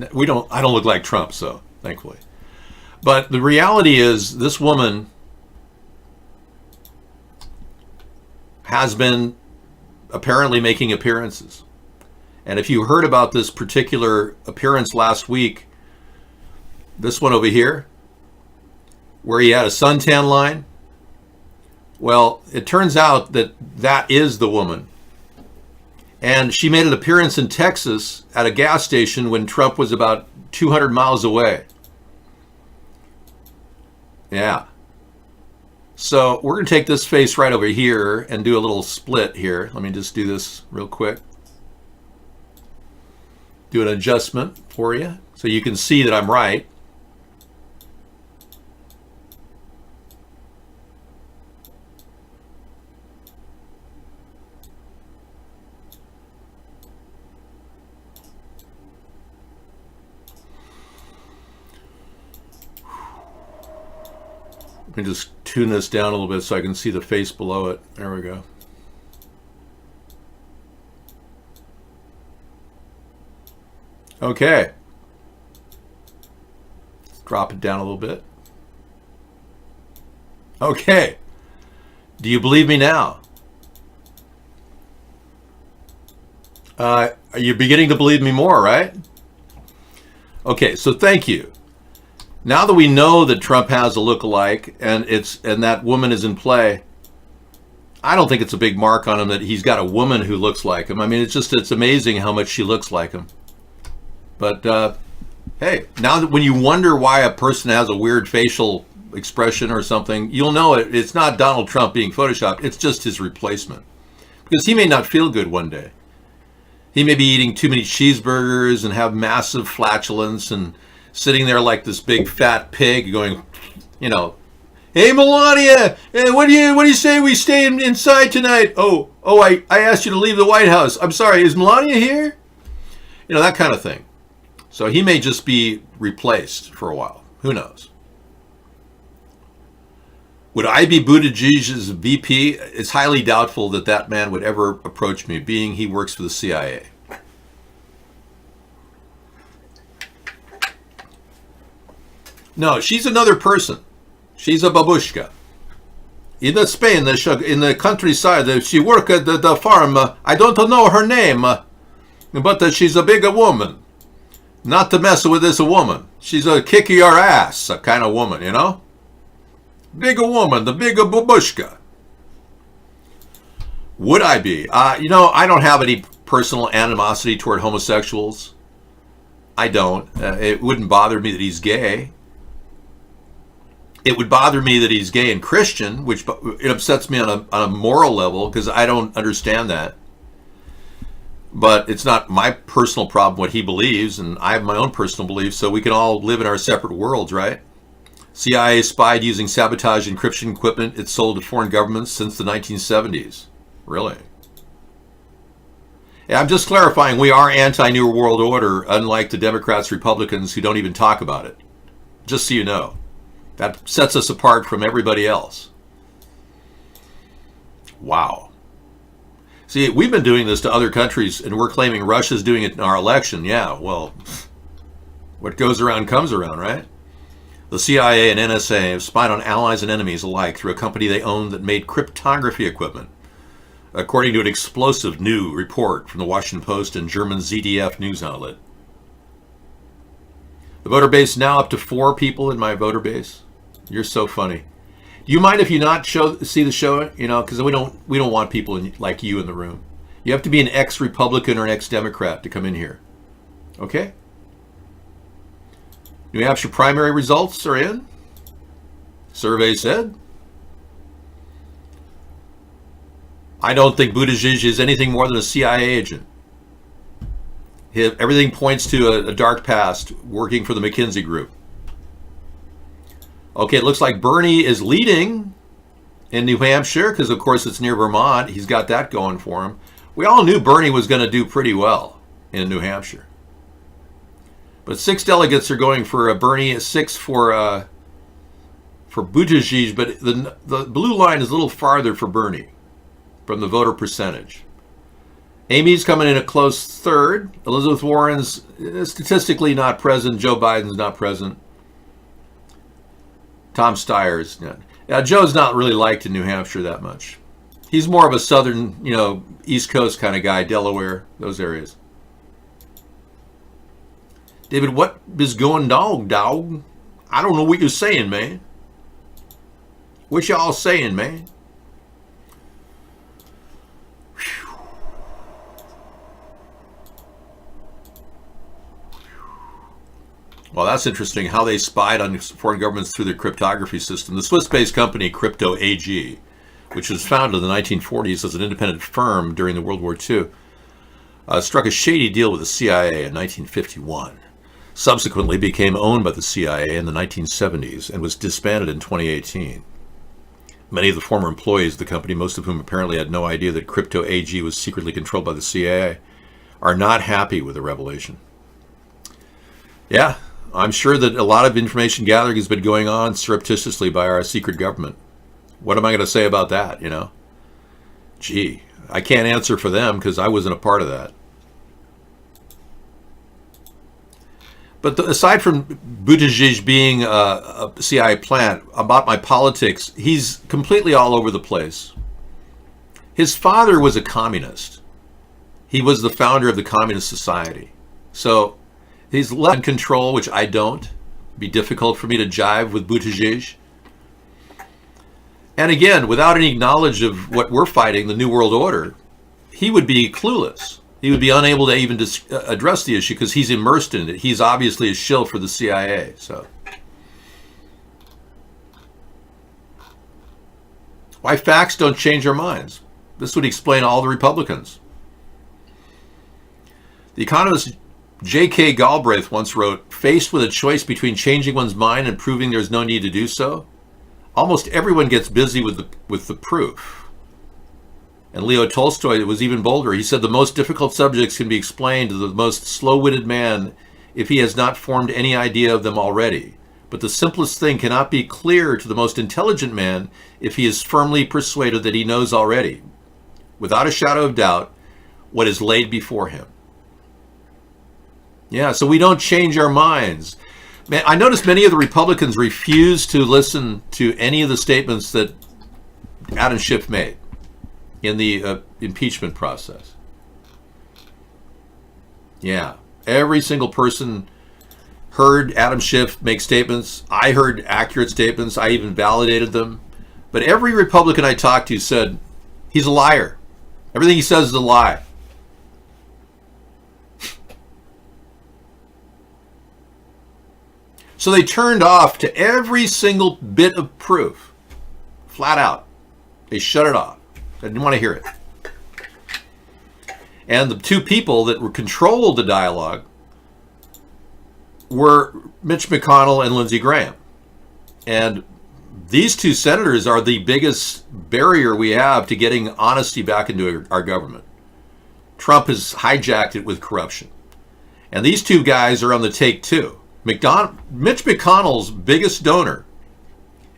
Speaker 2: don't look like Trump, so thankfully. But the reality is, this woman has been apparently making appearances. And if you heard about this particular appearance last week, this one over here, where he had a suntan line, well, it turns out that that is the woman. And she made an appearance in Texas at a gas station when Trump was about 200 miles away. Yeah. So we're going to take this face right over here and do a little split here. Let me just do this real quick. Do an adjustment for you so you can see that I'm right. Let me just tune this down a little bit so I can see the face below it. There we go. Okay. Let's drop it down a little bit. Okay. Do you believe me now? Are you beginning to believe me more, right? Okay, so thank you. Now that we know that Trump has a look-alike and that woman is in play, I don't think it's a big mark on him that he's got a woman who looks like him. I mean, it's amazing how much she looks like him. But hey, now that when you wonder why a person has a weird facial expression or something, you'll know it's not Donald Trump being photoshopped. It's just his replacement. Because he may not feel good one day. He may be eating too many cheeseburgers and have massive flatulence and sitting there like this big fat pig going, you know, hey Melania, what do you say we stay inside tonight? I asked you to leave the White House. I'm sorry, is Melania here? You know, that kind of thing. So he may just be replaced for a while. Who knows? Would I be Buttigieg's VP? It's highly doubtful that that man would ever approach me, being he works for the CIA. No, she's another person. She's a babushka. In Spain, in the countryside, she works at the farm. I don't know her name, but she's a big woman. Not to mess with this woman. She's a kick your ass kind of woman, you know? Bigger woman, the bigger babushka. Would I be? You know, I don't have any personal animosity toward homosexuals. I don't. It wouldn't bother me that he's gay. It would bother me that he's gay and Christian, which it upsets me on a moral level because I don't understand that. But it's not my personal problem what he believes, and I have my own personal beliefs, so we can all live in our separate worlds, right? CIA spied using sabotage encryption equipment it sold to foreign governments since the 1970s. Really? Yeah, I'm just clarifying, we are anti-New World Order, unlike the Democrats, Republicans who don't even talk about it. Just so you know. That sets us apart from everybody else. Wow. See, we've been doing this to other countries, and we're claiming Russia's doing it in our election. Yeah, well, what goes around comes around, right? The CIA and NSA have spied on allies and enemies alike through a company they owned that made cryptography equipment, according to an explosive new report from the Washington Post and German ZDF news outlet. The voter base now up to 4 people in my voter base. You're so funny. Do you mind if you not see the show? You know, because we don't want people like you in the room. You have to be an ex-Republican or an ex-Democrat to come in here. Okay? New Hampshire primary results are in. Survey said. I don't think Buttigieg is anything more than a CIA agent. Everything points to a dark past working for the McKinsey Group. Okay, it looks like Bernie is leading in New Hampshire because, of course, it's near Vermont. He's got that going for him. We all knew Bernie was going to do pretty well in New Hampshire. But 6 delegates are going for Bernie, 6 for Buttigieg, but the blue line is a little farther for Bernie from the voter percentage. Amy's coming in a close 3rd. Elizabeth Warren's statistically not present. Joe Biden's not present. Tom Steyer's not. Yeah, Joe's not really liked in New Hampshire that much. He's more of a southern, East Coast kind of guy, Delaware, those areas. David, what is going dog? I don't know what you're saying, man. What y'all saying, man? Whew. Well, that's interesting, how they spied on foreign governments through their cryptography system. The Swiss-based company Crypto AG, which was founded in the 1940s as an independent firm during the World War II, struck a shady deal with the CIA in 1951. Subsequently became owned by the CIA in the 1970s and was disbanded in 2018. Many of the former employees of the company, most of whom apparently had no idea that Crypto AG was secretly controlled by the CIA, are not happy with the revelation. Yeah, I'm sure that a lot of information gathering has been going on surreptitiously by our secret government. What am I going to say about that, Gee, I can't answer for them because I wasn't a part of that. But aside from Buttigieg being a CIA plant, about my politics, he's completely all over the place. His father was a communist. He was the founder of the Communist Society. So he's left in control, which I don't. It'd be difficult for me to jive with Buttigieg. And again, without any knowledge of what we're fighting, the New World Order, he would be clueless. He would be unable to even address the issue because he's immersed in it. He's obviously a shill for the CIA. So, why facts don't change our minds? This would explain all the Republicans. The economist J.K. Galbraith once wrote, "Faced with a choice between changing one's mind and proving there's no need to do so, almost everyone gets busy with the proof." And Leo Tolstoy was even bolder. He said the most difficult subjects can be explained to the most slow-witted man if he has not formed any idea of them already. But the simplest thing cannot be clear to the most intelligent man if he is firmly persuaded that he knows already, without a shadow of doubt, what is laid before him. Yeah, so we don't change our minds. Man, I noticed many of the Republicans refuse to listen to any of the statements that Adam Schiff made in the impeachment process. Yeah, every single person heard Adam Schiff make statements. I heard accurate statements. I even validated them. But every Republican I talked to said, he's a liar. Everything he says is a lie. So they turned off to every single bit of proof. Flat out. They shut it off. I didn't want to hear it. And the two people that controlled the dialogue were Mitch McConnell and Lindsey Graham. And these two senators are the biggest barrier we have to getting honesty back into our government. Trump has hijacked it with corruption. And these two guys are on the take too. Mitch McConnell's biggest donor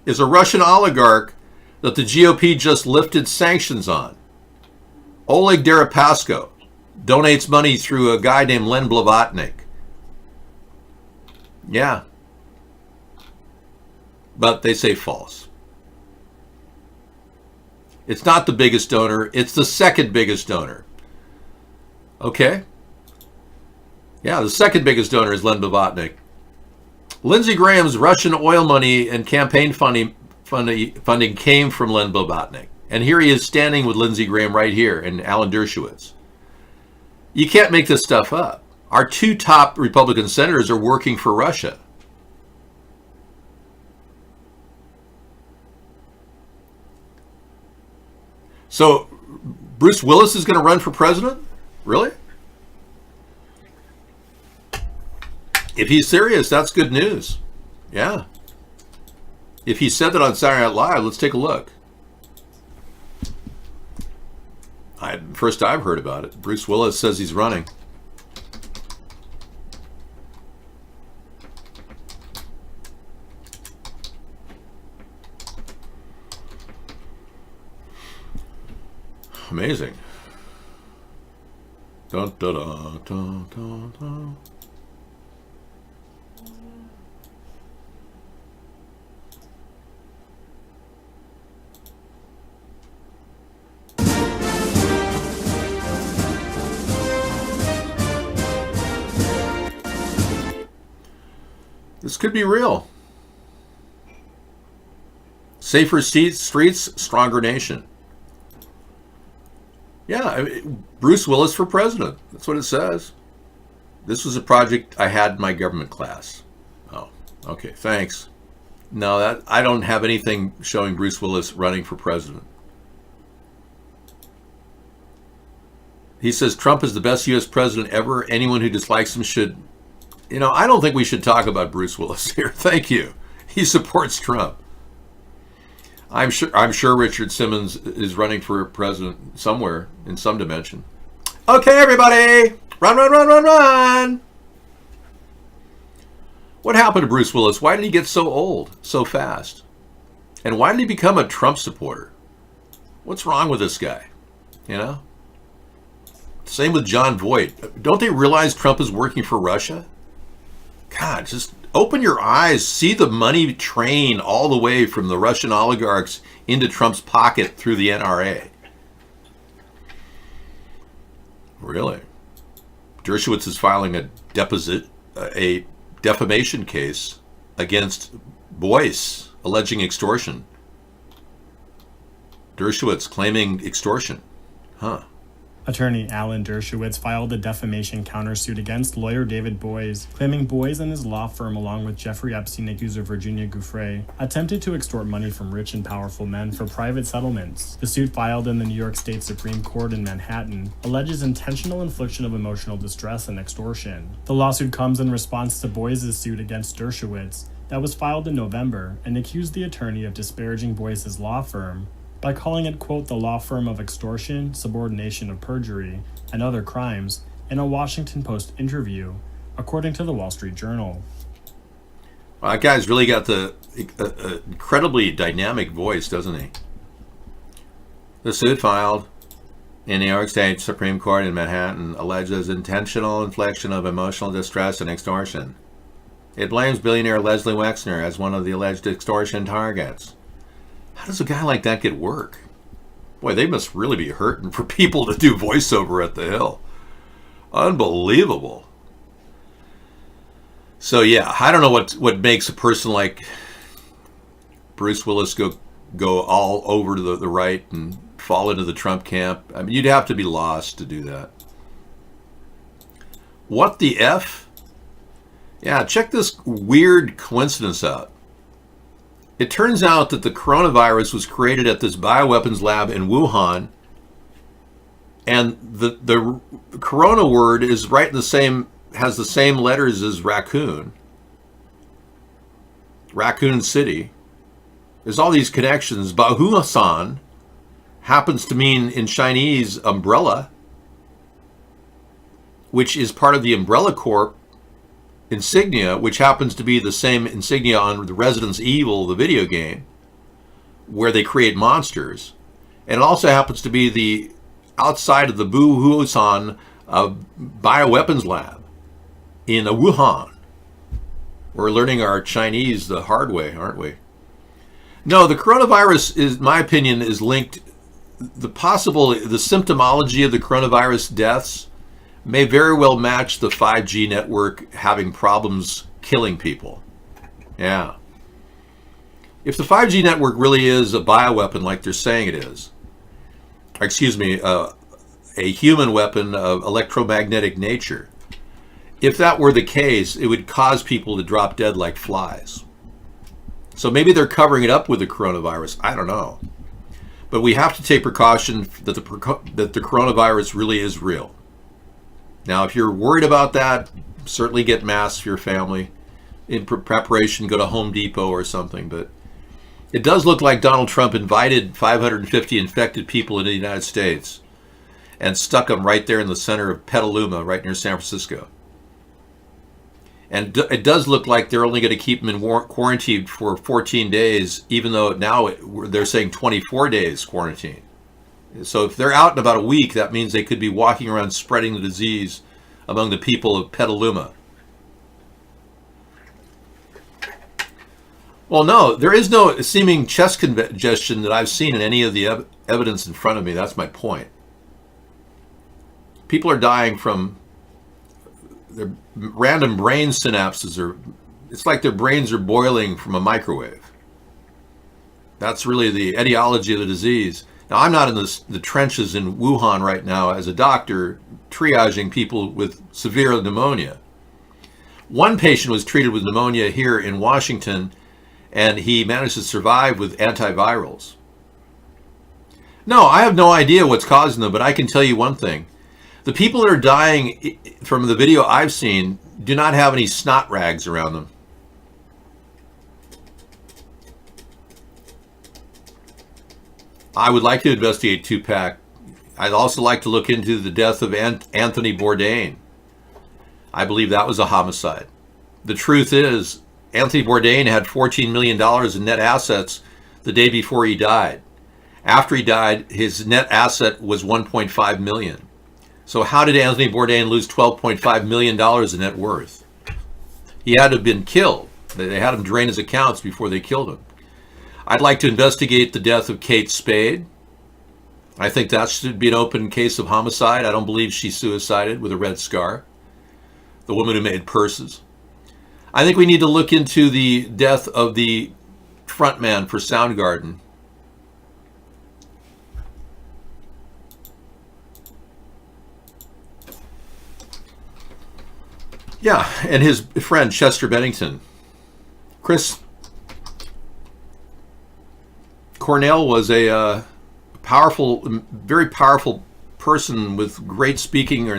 Speaker 2: is a Russian oligarch that the GOP just lifted sanctions on. Oleg Deripaska donates money through a guy named Len Blavatnik. Yeah. But they say false. It's not the biggest donor, it's the second biggest donor. Okay? Yeah, the second biggest donor is Len Blavatnik. Lindsey Graham's Russian oil money and campaign funding came from Len Blavatnik. And here he is standing with Lindsey Graham right here and Alan Dershowitz. You can't make this stuff up. Our two top Republican senators are working for Russia. So Bruce Willis is going to run for president? Really? If he's serious, that's good news. Yeah. If he said that on Saturday Night Live, let's take a look. First I've heard about it. Bruce Willis says he's running. Amazing. Dun, dun, dun, dun, dun, dun. This could be real. Safer streets, stronger nation. Yeah, Bruce Willis for president. That's what it says. This was a project I had in my government class. Oh, okay, thanks. No, I don't have anything showing Bruce Willis running for president. He says Trump is the best U.S. president ever. Anyone who dislikes him should... I don't think we should talk about Bruce Willis here. Thank you. He supports Trump. I'm sure Richard Simmons is running for president somewhere in some dimension. Okay, everybody, run, run, run, run, run. What happened to Bruce Willis? Why did he get so old so fast? And why did he become a Trump supporter? What's wrong with this guy? Same with John Voight. Don't they realize Trump is working for Russia? God, just open your eyes, see the money train all the way from the Russian oligarchs into Trump's pocket through the NRA. Really? Dershowitz is filing a defamation case against Boyce, alleging extortion. Dershowitz claiming extortion. Huh.
Speaker 10: Attorney Alan Dershowitz filed a defamation countersuit against lawyer David Boies, claiming Boies and his law firm, along with Jeffrey Epstein accuser Virginia Giuffre, attempted to extort money from rich and powerful men for private settlements. The suit, filed in the New York State Supreme Court in Manhattan, alleges intentional infliction of emotional distress and extortion. The lawsuit comes in response to Boies' suit against Dershowitz that was filed in November and accused the attorney of disparaging Boies' law firm by calling it, quote, the law firm of extortion, subordination of perjury, and other crimes in a Washington Post interview, according to the Wall Street Journal.
Speaker 2: Well, that guy's really got the incredibly dynamic voice, doesn't he? The suit filed in New York State Supreme Court in Manhattan alleges intentional infliction of emotional distress and extortion. It blames billionaire Leslie Wexner as one of the alleged extortion targets. How does a guy like that get work? Boy, they must really be hurting for people to do voiceover at the Hill. Unbelievable. So yeah, I don't know what makes a person like Bruce Willis go all over to the right and fall into the Trump camp. I mean, you'd have to be lost to do that. What the F? Yeah, check this weird coincidence out. It turns out that the coronavirus was created at this bioweapons lab in Wuhan, and the corona word is right in has the same letters as raccoon City. There's all these connections. Bahuasan happens to mean in Chinese umbrella, which is part of the Umbrella Corp insignia, which happens to be the same insignia on the Resident Evil, the video game, where they create monsters. And it also happens to be the outside of the Bahuasan bioweapons lab in Wuhan. We're learning our Chinese the hard way, aren't we? No, the coronavirus, is, in my opinion, is linked. The symptomology of the coronavirus deaths may very well match the 5G network having problems killing people. Yeah. If the 5G network really is a bioweapon like they're saying it is, a human weapon of electromagnetic nature, if that were the case, it would cause people to drop dead like flies. So maybe they're covering it up with the coronavirus. I don't know. But we have to take precaution that the coronavirus really is real. Now, if you're worried about that, certainly get masks for your family. In preparation, go to Home Depot or something. But it does look like Donald Trump invited 550 infected people into the United States and stuck them right there in the center of Petaluma, right near San Francisco. And it does look like they're only going to keep them in quarantine for 14 days, even though now they're saying 24 days quarantine. So if they're out in about a week, that means they could be walking around spreading the disease among the people of Petaluma. Well, no, there is no seeming chest congestion that I've seen in any of the evidence in front of me. That's my point. People are dying from their random brain synapses are it's like their brains are boiling from a microwave. That's really the etiology of the disease. Now, I'm not in the trenches in Wuhan right now as a doctor triaging people with severe pneumonia. One patient was treated with pneumonia here in Washington, and he managed to survive with antivirals. No, I have no idea what's causing them, but I can tell you one thing. The people that are dying from the video I've seen do not have any snot rags around them. I would like to investigate Tupac. I'd also like to look into the death of Anthony Bourdain. I believe that was a homicide. The truth is, Anthony Bourdain had $14 million in net assets the day before he died. After he died, his net asset was $1.5 million. So how did Anthony Bourdain lose $12.5 million in net worth? He had to have been killed. They had him drain his accounts before they killed him. I'd like to investigate the death of Kate Spade. I think that should be an open case of homicide. I don't believe she suicided with a red scar. The woman who made purses. I think we need to look into the death of the frontman for Soundgarden. Yeah, and his friend Chester Bennington. Chris Cornell was a very powerful person with great speaking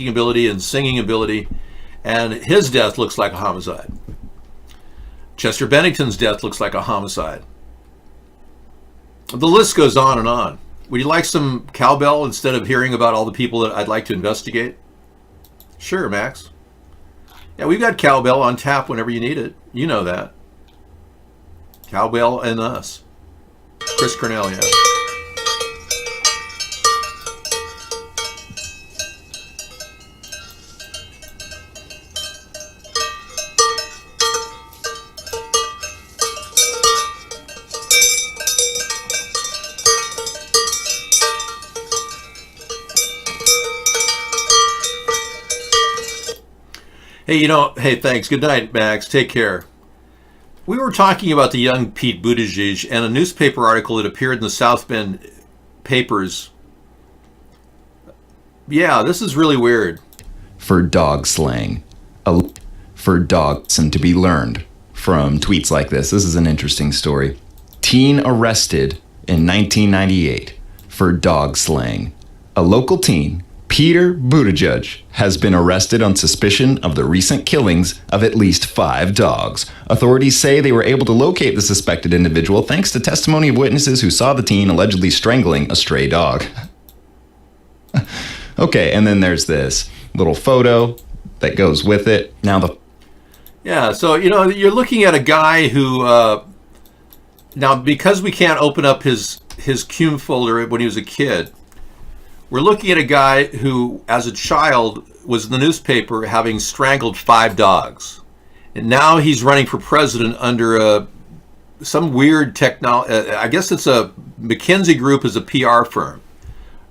Speaker 2: ability and singing ability, and his death looks like a homicide. Chester Bennington's death looks like a homicide. The list goes on and on. Would you like some cowbell instead of hearing about all the people that I'd like to investigate? Sure, Max. Yeah, we've got cowbell on tap whenever you need it. You know that. Cowbell and us. Chris Cornell, yeah. Hey, thanks. Good night, Max. Take care. We were talking about the young Pete Buttigieg and a newspaper article that appeared in the South Bend papers. Yeah, this is really weird.
Speaker 4: For dog slang. For dogs and to be learned from tweets like this. This is an interesting story. Teen arrested in 1998 for dog slang. A local teen, Peter Buttigieg, has been arrested on suspicion of the recent killings of at least 5 dogs. Authorities say they were able to locate the suspected individual thanks to testimony of witnesses who saw the teen allegedly strangling a stray dog. Okay, and then there's this little photo that goes with it.
Speaker 2: Yeah, so, you're looking at a guy who, now, because we can't open up his cum folder when he was a kid, we're looking at a guy who, as a child, was in the newspaper having strangled 5 dogs. And now he's running for president under some weird technology. I guess it's a McKinsey Group is a PR firm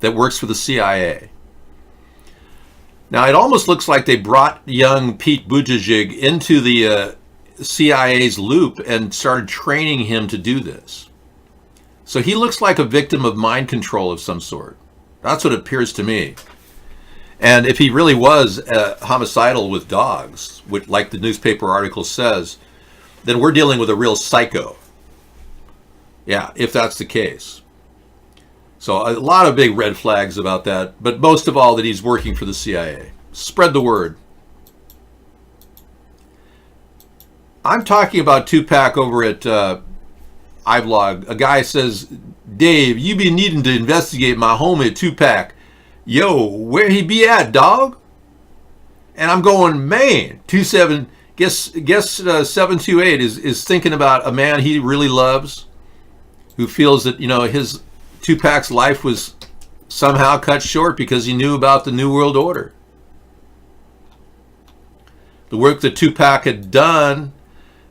Speaker 2: that works for the CIA. Now, it almost looks like they brought young Pete Buttigieg into the CIA's loop and started training him to do this. So he looks like a victim of mind control of some sort. That's what it appears to me. And if he really was homicidal with dogs, like the newspaper article says, then we're dealing with a real psycho. Yeah, if that's the case. So a lot of big red flags about that, but most of all that he's working for the CIA. Spread the word. I'm talking about Tupac over at iVlog. A guy says, Dave, you be needing to investigate my homie Tupac. Yo, where he be at, dog? And I'm going, man, 728 is thinking about a man he really loves, who feels that, his Tupac's life was somehow cut short because he knew about the New World Order. The work that Tupac had done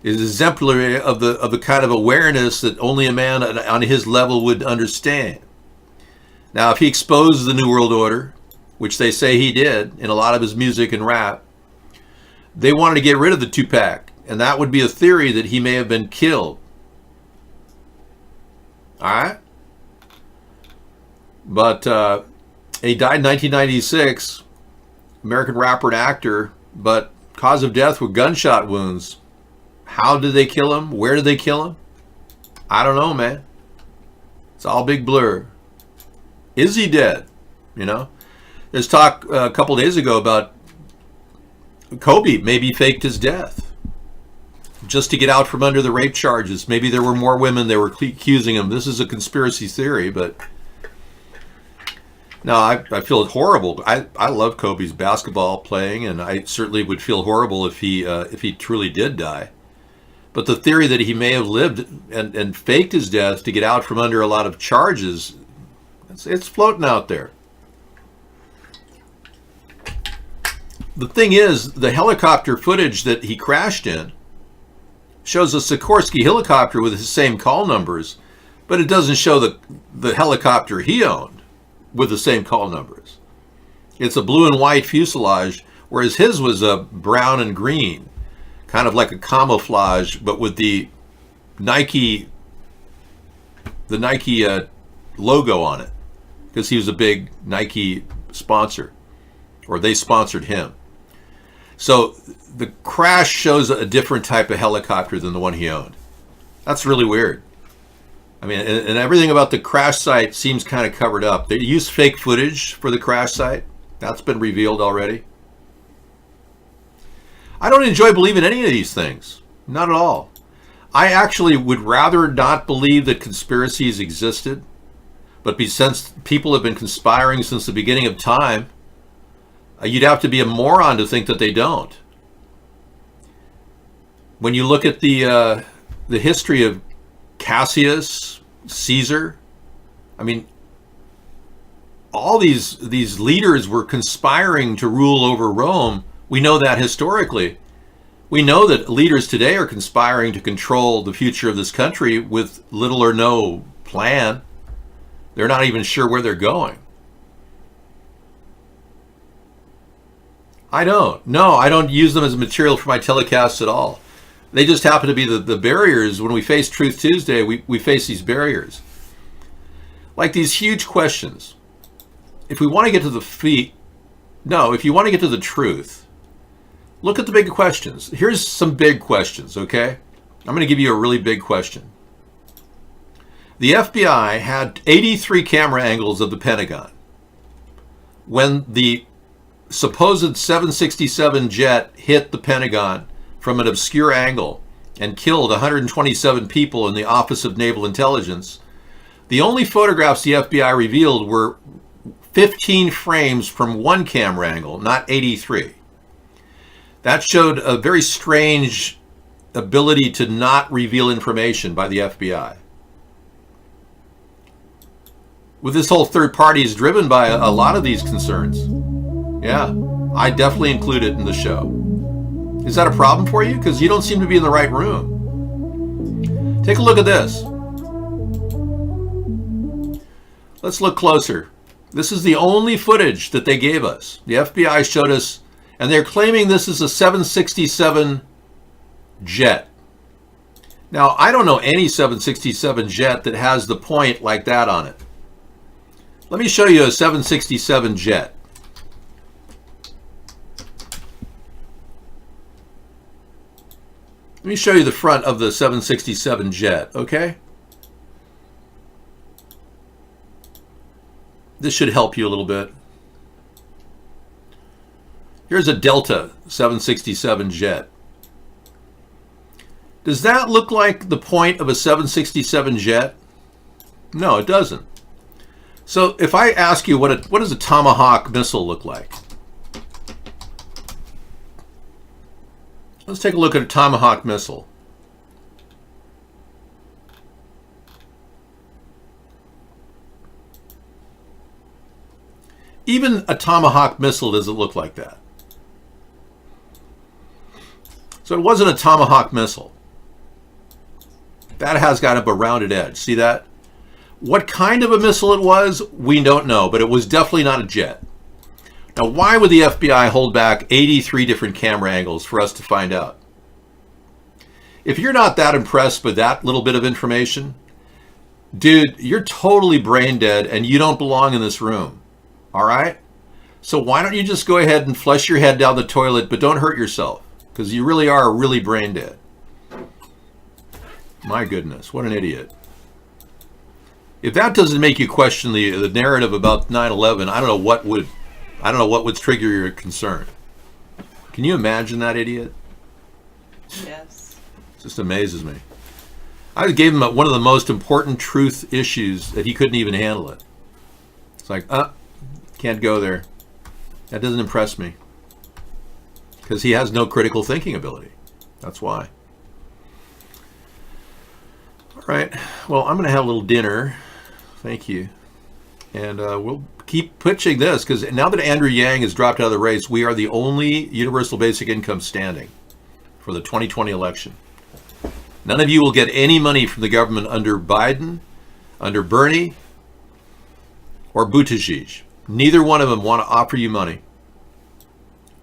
Speaker 2: is exemplary of the kind of awareness that only a man on his level would understand. Now, if he exposed the New World Order, which they say he did in a lot of his music and rap, they wanted to get rid of the Tupac And that would be a theory that he may have been killed. All right? But he died in 1996, American rapper and actor, but cause of death were gunshot wounds. How did they kill him? Where did they kill him? I don't know, man. It's all big blur. Is he dead? You know? There's talk a couple days ago about Kobe maybe faked his death just to get out from under the rape charges. Maybe there were more women that were accusing him. This is a conspiracy theory, but no, I feel horrible. I love Kobe's basketball playing, and I certainly would feel horrible if he truly did die. But the theory that he may have lived and faked his death to get out from under a lot of charges, it's floating out there. The thing is, the helicopter footage that he crashed in shows a Sikorsky helicopter with his same call numbers, but it doesn't show the helicopter he owned with the same call numbers. It's a blue and white fuselage, whereas his was a brown and green, kind of like a camouflage, but with the Nike logo on it, because he was a big Nike sponsor, or they sponsored him. So the crash shows a different type of helicopter than the one he owned. That's really weird. I mean, and everything about the crash site seems kind of covered up. They used fake footage for the crash site. That's been revealed already. I don't enjoy believing any of these things. Not at all. I actually would rather not believe that conspiracies existed, but since people have been conspiring since the beginning of time, you'd have to be a moron to think that they don't. When you look at the history of Cassius, Caesar, I mean, all these leaders were conspiring to rule over Rome. We know that historically. We know that leaders today are conspiring to control the future of this country with little or no plan. They're not even sure where they're going. I don't. No, I don't use them as material for my telecasts at all. They just happen to be the barriers. When we face Truth Tuesday, we face these barriers. Like these huge questions. If we want to get to if you want to get to the truth, look at the big questions. Here's some big questions, okay? I'm going to give you a really big question. The FBI had 83 camera angles of the Pentagon. When the supposed 767 jet hit the Pentagon from an obscure angle and killed 127 people in the Office of Naval Intelligence, the only photographs the FBI revealed were 15 frames from one camera angle, not 83. That showed a very strange ability to not reveal information by the FBI. With this whole third party is driven by a lot of these concerns. Yeah, I definitely include it in the show. Is that a problem for you? Because you don't seem to be in the right room. Take a look at this. Let's look closer. This is the only footage that they gave us. The FBI showed us, and they're claiming this is a 767 jet. Now, I don't know any 767 jet that has the point like that on it. Let me show you a 767 jet. Let me show you the front of the 767 jet, okay? This should help you a little bit. Here's a Delta 767 jet. Does that look like the point of a 767 jet? No, it doesn't. So if I ask you what does a Tomahawk missile look like? Let's take a look at a Tomahawk missile. Even a Tomahawk missile doesn't look like that. So it wasn't a Tomahawk missile. That has got a rounded edge. See that? What kind of a missile it was, we don't know, but it was definitely not a jet. Now, why would the FBI hold back 83 different camera angles for us to find out? If you're not that impressed with that little bit of information, dude, you're totally brain dead and you don't belong in this room. All right? So why don't you just go ahead and flush your head down the toilet, but don't hurt yourself, because you really are really brain dead. My goodness, what an idiot. If that doesn't make you question the narrative about 9/11, I don't know what would trigger your concern. Can you imagine that idiot?
Speaker 5: Yes.
Speaker 2: It just amazes me. I gave him one of the most important truth issues that he couldn't even handle it. It's like, can't go there. That doesn't impress me. Because he has no critical thinking ability. That's why. All right. Well, I'm going to have a little dinner. Thank you. And we'll keep pitching this, because now that Andrew Yang has dropped out of the race, we are the only universal basic income standing for the 2020 election. None of you will get any money from the government under Biden, under Bernie, or Buttigieg. Neither one of them want to offer you money.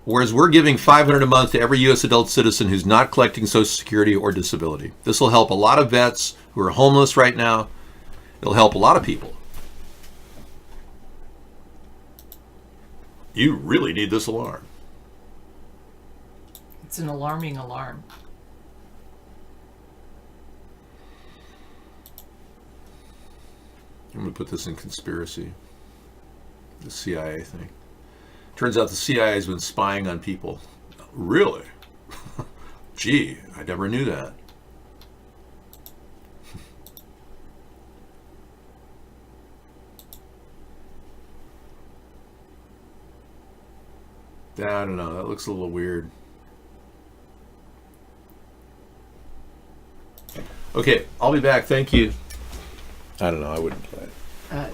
Speaker 2: Whereas we're giving $500 a month to every U.S. adult citizen who's not collecting Social Security or disability. This will help a lot of vets who are homeless right now. It'll help a lot of people. You really need this alarm.
Speaker 5: It's an alarming alarm.
Speaker 2: I'm going to put this in conspiracy. The CIA thing. Turns out the CIA has been spying on people. Really? Gee, I never knew that. I don't know. That looks a little weird. Okay, I'll be back. Thank you. I don't know. I wouldn't play it.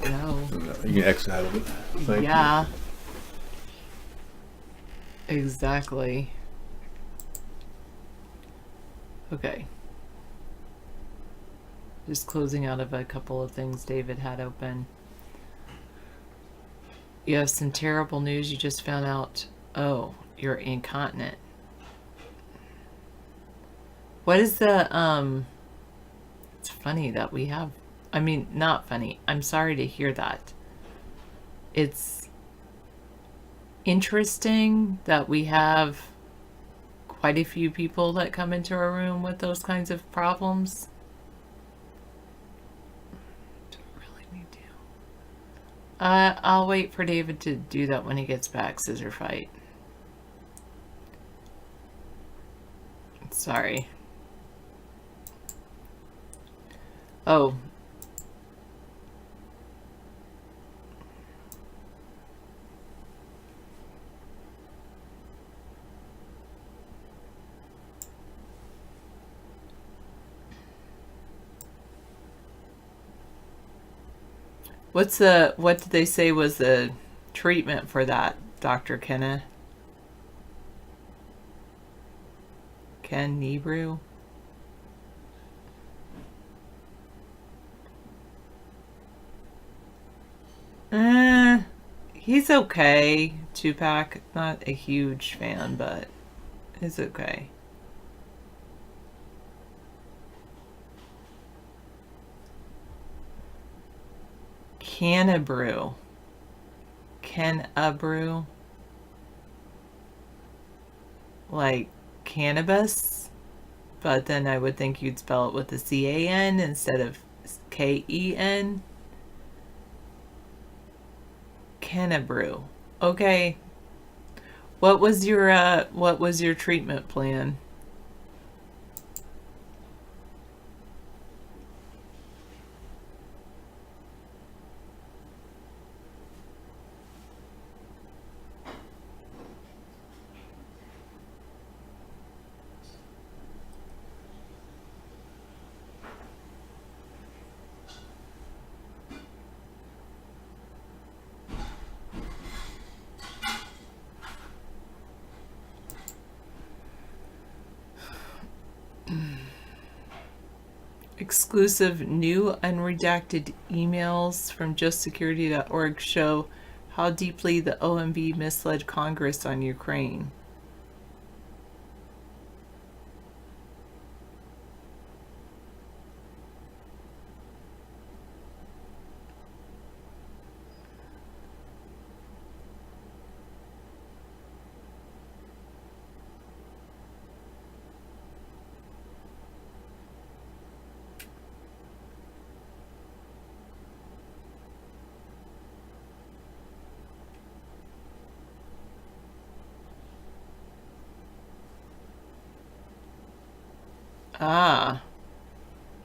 Speaker 5: No.
Speaker 2: You can X out of it. Thank
Speaker 5: Yeah. Exactly. Okay. Just closing out of a couple of things David had open. You have some terrible news. You just found out, oh, you're incontinent. What is the, it's funny that we have, I mean, not funny. I'm sorry to hear that. It's interesting that we have quite a few people that come into our room with those kinds of problems. I'll wait for David to do that when he gets back. Scissor fight. Sorry. Oh. What did they say was the treatment for that, Dr. Kenna? Ken Nebrew? He's okay. Tupac, not a huge fan, but he's okay. Canabrew. Canabrew. Like cannabis, but then I would think you'd spell it with a C-A-N instead of K-E-N. Canabrew. Okay. What was your treatment plan? Exclusive new unredacted emails from justsecurity.org show how deeply the OMB misled Congress on Ukraine.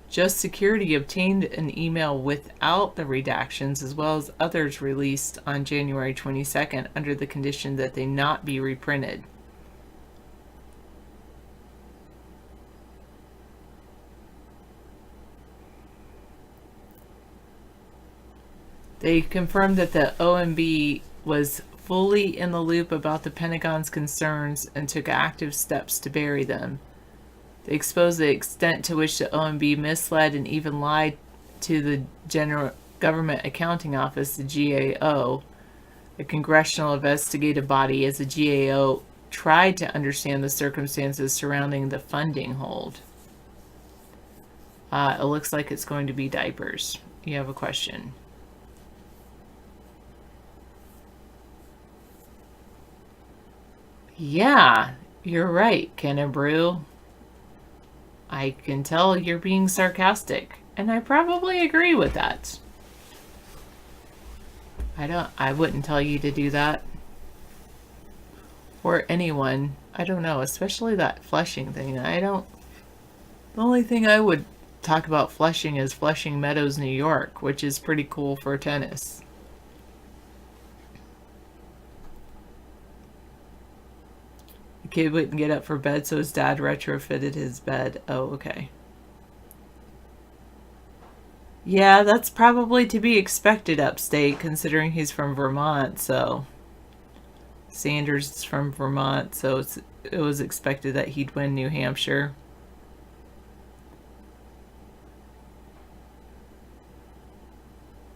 Speaker 5: Just Security obtained an email without the redactions, as well as others released on January 22nd under the condition that they not be reprinted. They confirmed that the OMB was fully in the loop about the Pentagon's concerns and took active steps to bury them. They exposed the extent to which the OMB misled and even lied to the General Government Accounting Office, the GAO, a congressional investigative body, as the GAO tried to understand the circumstances surrounding the funding hold. It looks like it's going to be diapers. You have a question. Yeah, you're right, Kennebrew. I can tell you're being sarcastic, and I probably agree with that. I wouldn't tell you to do that. Or anyone. I don't know, especially that Flushing thing. The only thing I would talk about Flushing is Flushing Meadows, New York, which is pretty cool for tennis. The kid wouldn't get up for bed, so his dad retrofitted his bed. Oh, okay. Yeah, that's probably to be expected upstate, considering he's from Vermont, so... Sanders is from Vermont, so it was expected that he'd win New Hampshire.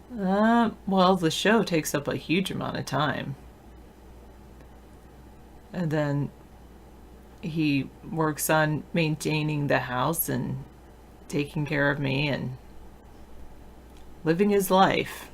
Speaker 5: Well, the show takes up a huge amount of time. And then he works on maintaining the house and taking care of me and living his life.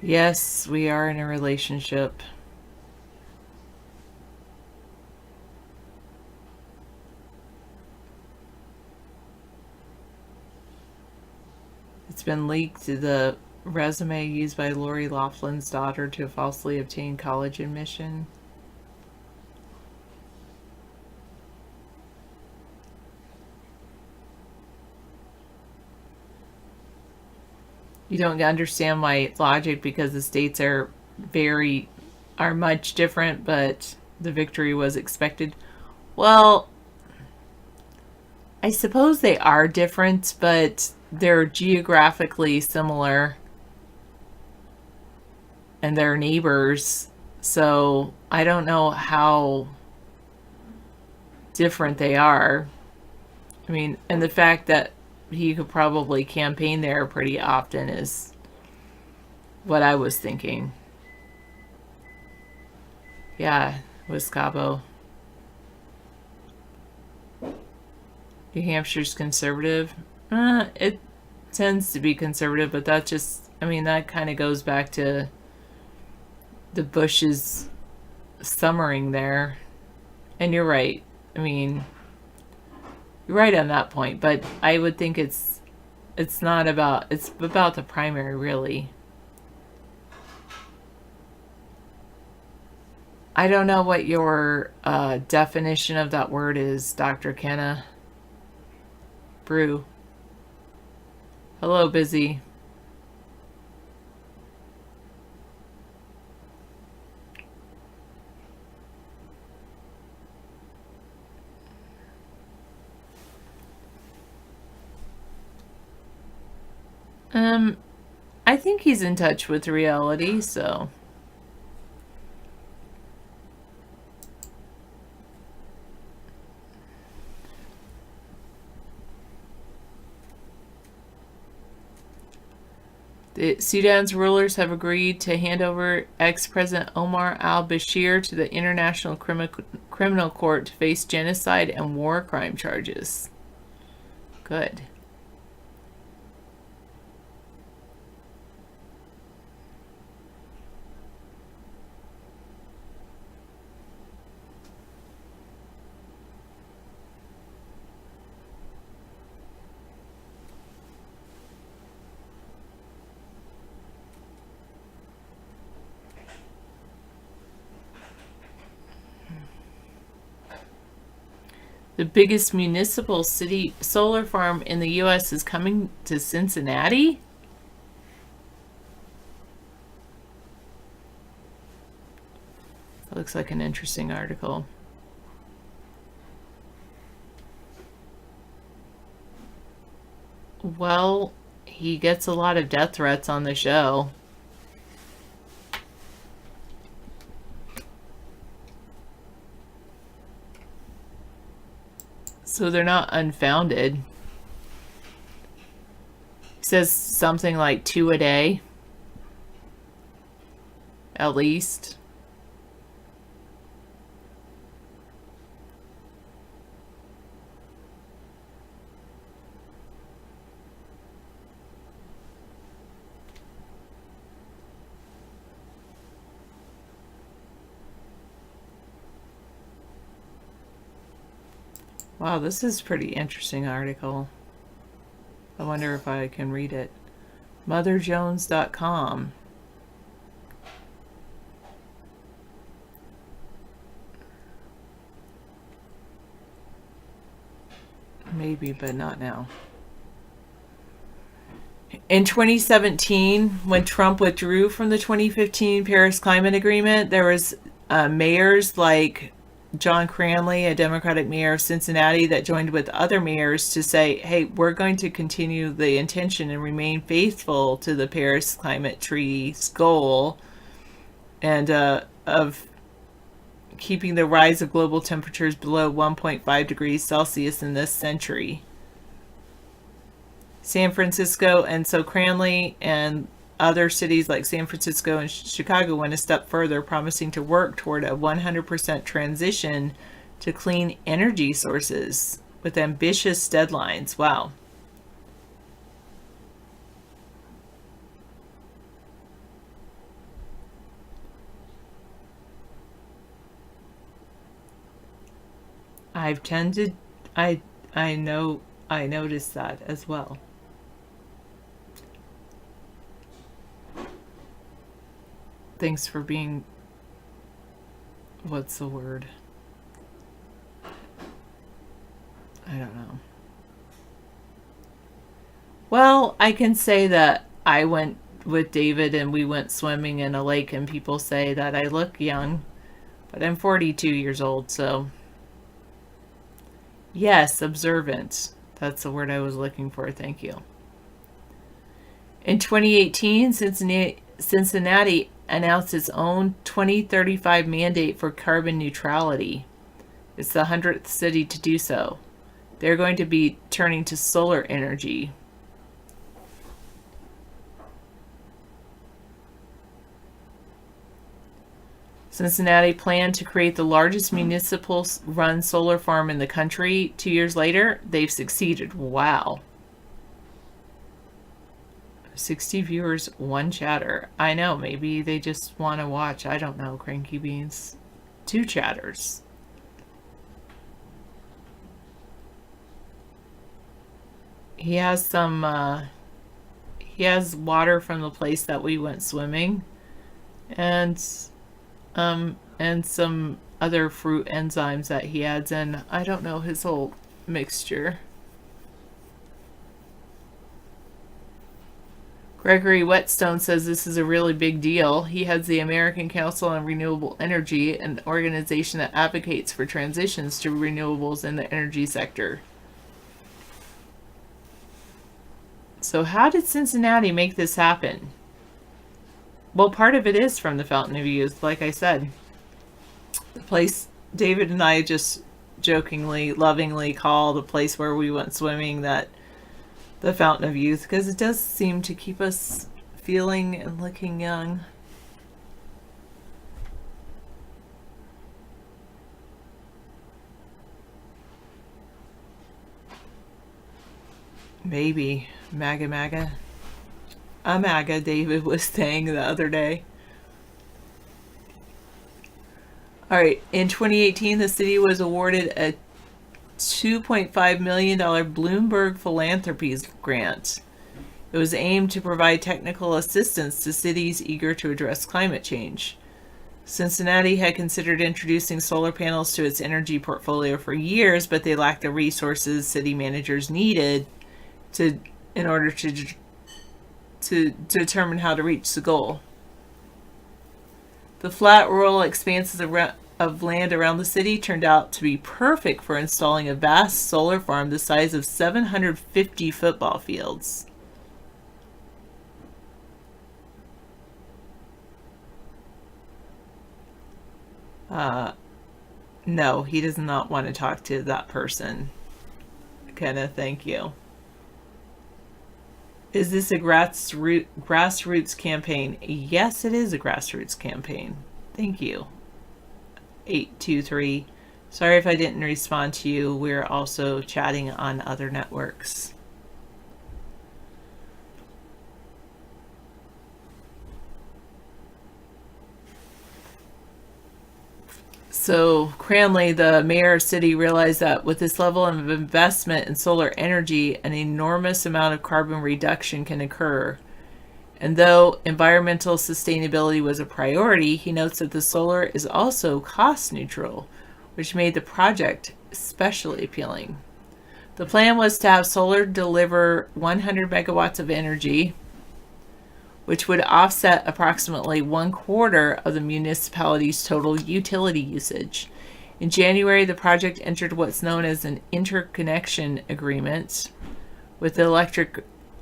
Speaker 5: Yes, we are in a relationship. It's been leaked to the resume used by Lori Loughlin's daughter to falsely obtain college admission. You don't understand my logic because the states are much different, but the victory was expected. Well, I suppose they are different, but they're geographically similar. And they're neighbors, so I don't know how different they are. I mean, and the fact that he could probably campaign there pretty often is what I was thinking. Yeah, Wiscabo. New Hampshire's conservative. It tends to be conservative, but that just, I mean, that kind of goes back to the Bushes summering there. And you're right. I mean, you're right on that point, but I would think it's about the primary, really. I don't know what your definition of that word is, Dr. Kenna. Brew. Hello, Busy. I think he's in touch with reality, so. The Sudan's rulers have agreed to hand over ex-President Omar al-Bashir to the International Criminal Court to face genocide and war crime charges. Good. The biggest municipal city solar farm in the U.S. is coming to Cincinnati? That looks like an interesting article. Well, he gets a lot of death threats on the show. So they're not unfounded. He says something like 2 a day. At least. Wow, this is a pretty interesting article. I wonder if I can read it. MotherJones.com. Maybe, but not now. In 2017, when Trump withdrew from the 2015 Paris Climate Agreement, there was mayors like John Cranley, a Democratic mayor of Cincinnati, that joined with other mayors to say, hey, we're going to continue the intention and remain faithful to the Paris Climate Treaty's goal and of keeping the rise of global temperatures below 1.5 degrees Celsius in this century. San Francisco, and so Cranley and other cities like San Francisco and Chicago went a step further, promising to work toward a 100% transition to clean energy sources with ambitious deadlines. Wow. I noticed that as well. Thanks for being, what's the word? I don't know. Well, I can say that I went with David and we went swimming in a lake, and people say that I look young, but I'm 42 years old, so yes, observant. That's the word I was looking for. Thank you. In 2018, Cincinnati announced its own 2035 mandate for carbon neutrality. It's the 100th city to do so. They're going to be turning to solar energy. Cincinnati planned to create the largest municipal-run solar farm in the country. 2 years later, they've succeeded. Wow. 60 viewers, 1 chatter. I know, maybe they just want to watch. I don't know, Cranky Beans. 2 chatters. He has some, he has water from the place that we went swimming. And some other fruit enzymes that he adds in. I don't know his whole mixture. Gregory Whetstone says this is a really big deal. He heads the American Council on Renewable Energy, an organization that advocates for transitions to renewables in the energy sector. So how did Cincinnati make this happen? Well, part of it is from the Fountain of Youth, like I said. The place David and I just jokingly, lovingly call the place where we went swimming that the Fountain of Youth, because it does seem to keep us feeling and looking young. Maybe. MAGA. A MAGA, David was saying the other day. Alright, in 2018, the city was awarded a $2.5 million Bloomberg Philanthropies grant. It was aimed to provide technical assistance to cities eager to address climate change. Cincinnati had considered introducing solar panels to its energy portfolio for years, but they lacked the resources city managers needed in order to determine how to reach the goal. The flat rural expanses of land around the city turned out to be perfect for installing a vast solar farm the size of 750 football fields. No, he does not want to talk to that person. Kenneth, thank you. Is this a grassroots campaign? Yes, it is a grassroots campaign. Thank you. 823. Sorry if I didn't respond to you. We're also chatting on other networks. So Cranley, the mayor of the city, realized that with this level of investment in solar energy, an enormous amount of carbon reduction can occur. And though environmental sustainability was a priority, he notes that the solar is also cost neutral, which made the project especially appealing. The plan was to have solar deliver 100 megawatts of energy, which would offset approximately 1/4 of the municipality's total utility usage. In January, the project entered what's known as an interconnection agreement with the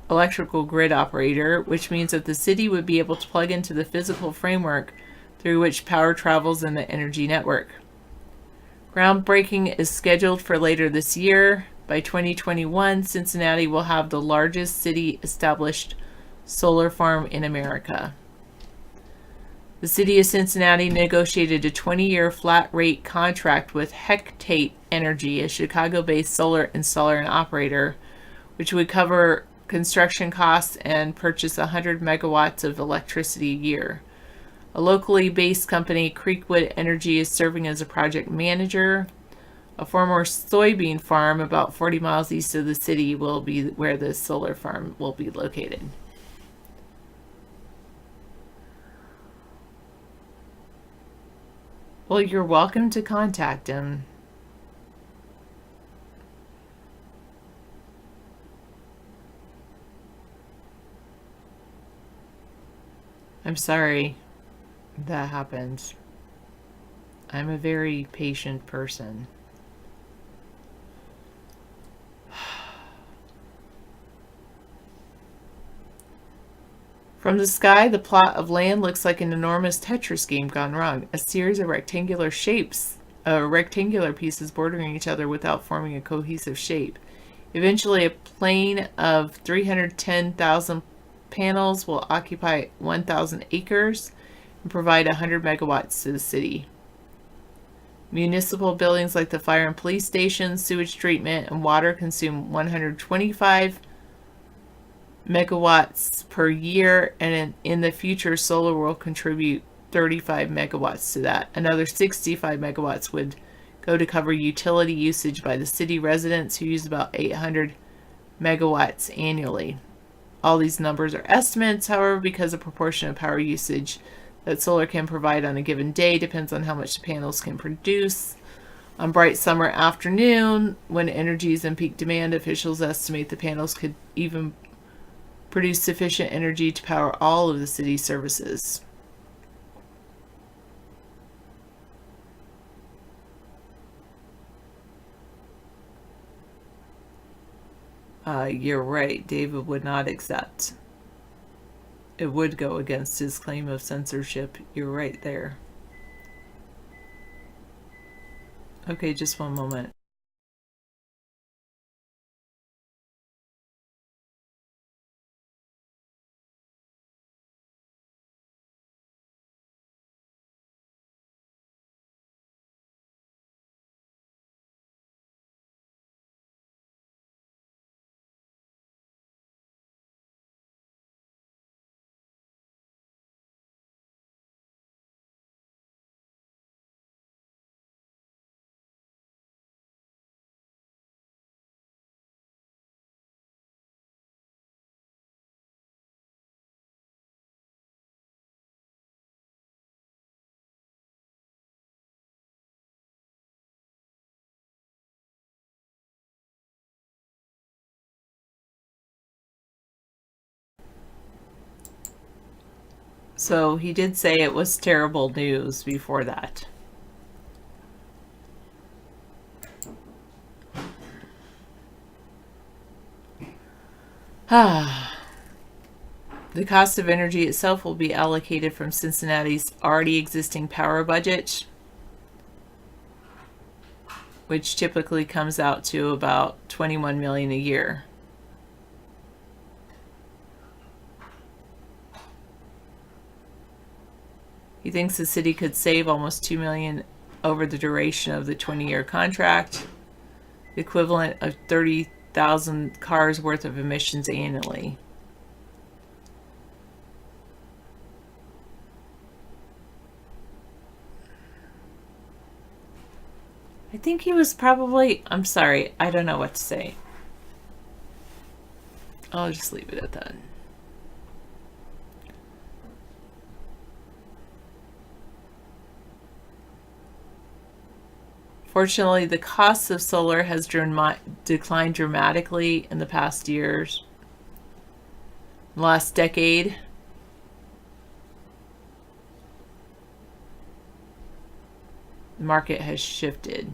Speaker 5: electrical grid operator, which means that the city would be able to plug into the physical framework through which power travels in the energy network. Groundbreaking is scheduled for later this year. By 2021, Cincinnati will have the largest city-established solar farm in America. The city of Cincinnati negotiated a 20-year flat rate contract with Hectate Energy, a Chicago-based solar installer and operator, which would cover construction costs and purchase 100 megawatts of electricity a year. A locally based company, Creekwood Energy, is serving as a project manager. A former soybean farm about 40 miles east of the city will be where the solar farm will be located. Well, you're welcome to contact him. I'm sorry that happened. I'm a very patient person. From the sky, the plot of land looks like an enormous Tetris game gone wrong. A series of rectangular pieces bordering each other without forming a cohesive shape. Eventually, a plane of 310,000 panels will occupy 1,000 acres and provide 100 megawatts to the city. Municipal buildings like the fire and police station, sewage treatment, and water consume 125 megawatts per year, and in the future, solar will contribute 35 megawatts to that. Another 65 megawatts would go to cover utility usage by the city residents, who use about 800 megawatts annually. All these numbers are estimates, however, because the proportion of power usage that solar can provide on a given day depends on how much the panels can produce. On bright summer afternoon, when energy is in peak demand, officials estimate the panels could even produce sufficient energy to power all of the city's services. You're right, David would not accept. It would go against his claim of censorship. You're right there. Okay, just one moment. So he did say it was terrible news before that. The cost of energy itself will be allocated from Cincinnati's already existing power budget, which typically comes out to about $21 million a year. He thinks the city could save almost $2 million over the duration of the 20-year contract, the equivalent of 30,000 cars worth of emissions annually. I think he was probably, I'm sorry, I don't know what to say. I'll just leave it at that. Fortunately, the cost of solar has declined dramatically in the past years. Last decade, the market has shifted.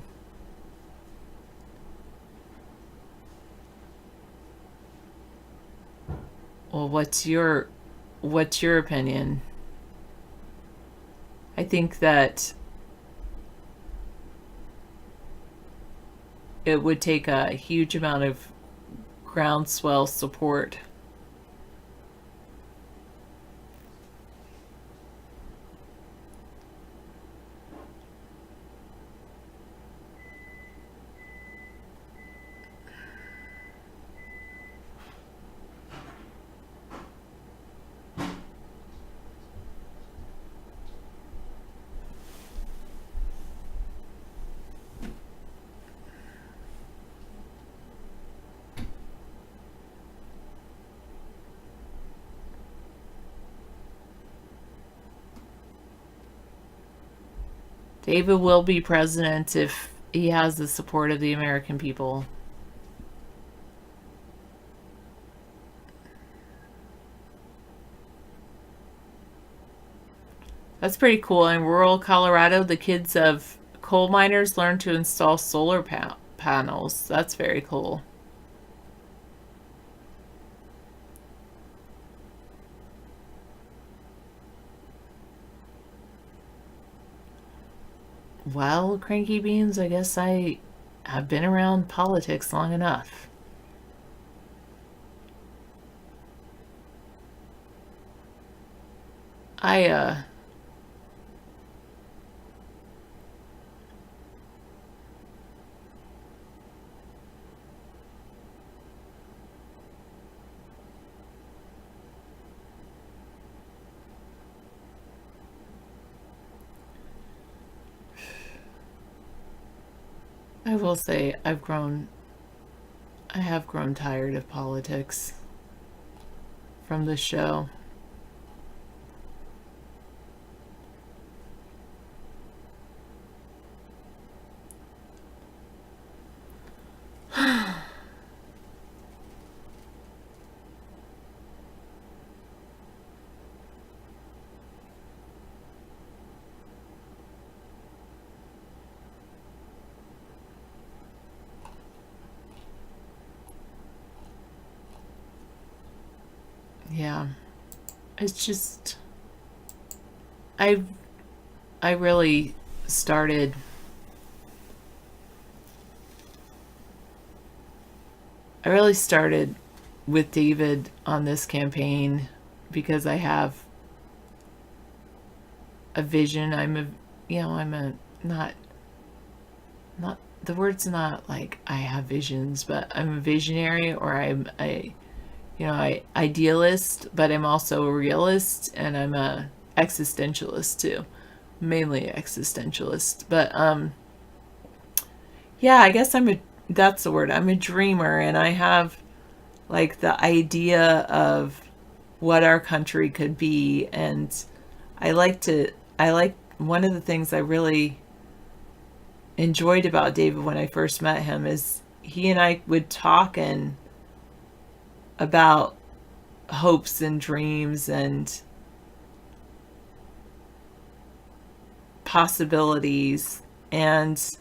Speaker 5: Well, what's your opinion? I think that it would take a huge amount of groundswell support. David will be president if he has the support of the American people. That's pretty cool. In rural Colorado, the kids of coal miners learn to install solar panels. That's very cool. Well, Cranky Beans, I guess I have been around politics long enough. I will say I have grown tired of politics from this show. Yeah, it's just, I really started with David on this campaign because I have a vision. The word's not like I have visions, but I'm a visionary, or I'm a idealist, but I'm also a realist, and I'm a existentialist too, mainly existentialist. But yeah, I guess that's the word. I'm a dreamer, and I have like the idea of what our country could be, and I like one of the things I really enjoyed about David when I first met him is he and I would talk about hopes and dreams, and possibilities, and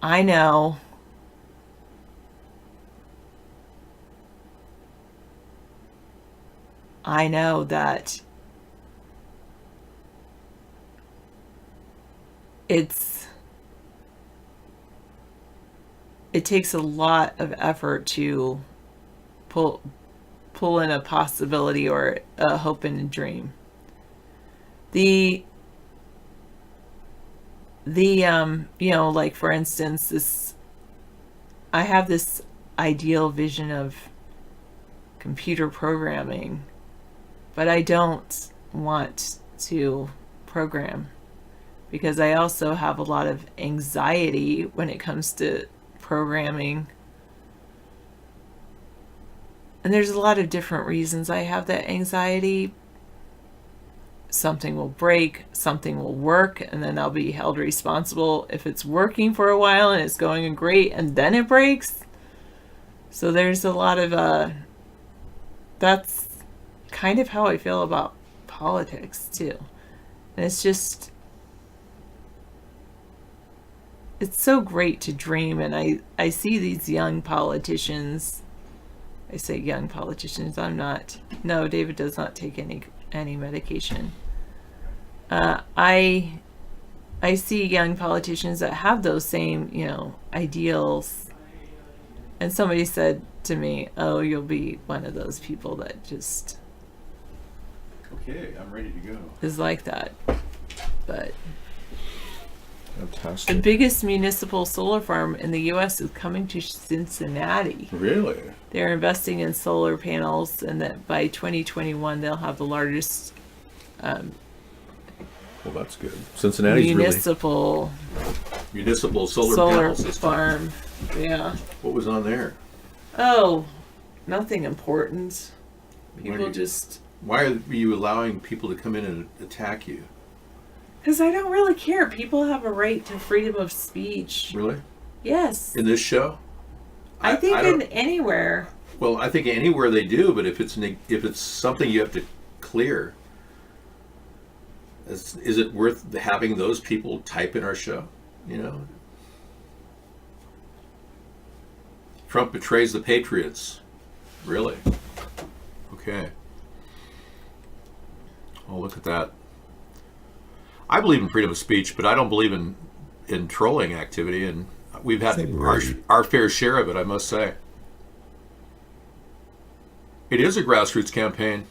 Speaker 5: I know that it takes a lot of effort to pull in a possibility or a hope and a dream. Like for instance, I have this ideal vision of computer programming, but I don't want to program because I also have a lot of anxiety when it comes to programming. And there's a lot of different reasons I have that anxiety. Something will break, something will work, and then I'll be held responsible if it's working for a while and it's going great and then it breaks. So there's a lot of that's kind of how I feel about politics too. And it's so great to dream, and I see these young politicians. I say young politicians, I'm not. No, David does not take any medication. I see young politicians that have those same, ideals. And somebody said to me, "Oh, you'll be one of those people that just
Speaker 2: Okay, I'm ready to go.
Speaker 5: is like that." But
Speaker 2: Fantastic.
Speaker 5: the biggest municipal solar farm in the U.S. is coming to Cincinnati.
Speaker 2: Really?
Speaker 5: They're investing in solar panels, and that by 2021 they'll have the largest
Speaker 2: Well, that's good. Cincinnati's
Speaker 5: municipal
Speaker 2: municipal solar panel system.
Speaker 5: farm. Yeah.
Speaker 2: What was on there?
Speaker 5: Oh, nothing important. People
Speaker 2: you-
Speaker 5: just
Speaker 2: Why are you allowing people to come in and attack you?
Speaker 5: because I don't really care. People have a right to freedom of speech.
Speaker 2: Really?
Speaker 5: Yes.
Speaker 2: In this show?
Speaker 5: I think
Speaker 2: don't-
Speaker 5: in anywhere.
Speaker 2: Well, I think anywhere they do, but if it's something you have to clear, is it worth having those people type in our show? Trump betrays the patriots. Really? Okay. Oh, look at that. I believe in freedom of speech, but I don't believe in trolling activity, and we've had our fair share of it, I must say. It is a grassroots campaign.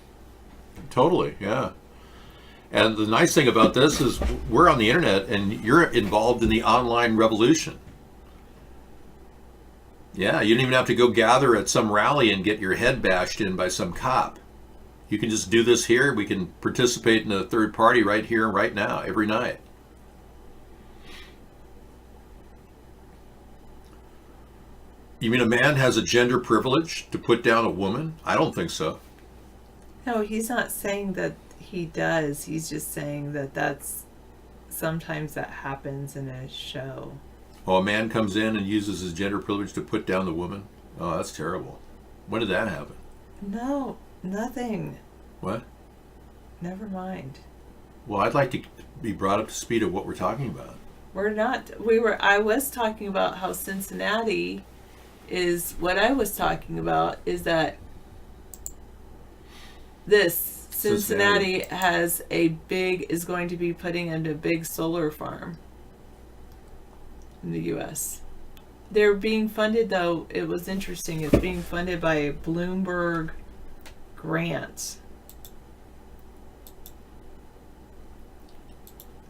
Speaker 2: Totally, yeah. And the nice thing about this is we're on the internet and you're involved in the online revolution. Yeah, you don't even have to go gather at some rally and get your head bashed in by some cop. You can just do this here. We can participate in a third party right here, right now, every night. You mean a man has a gender privilege to put down a woman? I don't think so.
Speaker 5: No, he's not saying that he does. He's just saying that sometimes that happens in a show.
Speaker 2: Oh, a man comes in and uses his gender privilege to put down the woman? Oh, that's terrible. When did that happen?
Speaker 5: No, nothing.
Speaker 2: What?
Speaker 5: Never mind.
Speaker 2: Well, I'd like to be brought up to speed of what we're talking about.
Speaker 5: I was talking about how Cincinnati is, what I was talking about is that this Cincinnati is going to be putting in a big solar farm in the U.S. They're being funded, though, it was interesting, it's being funded by a Bloomberg grant.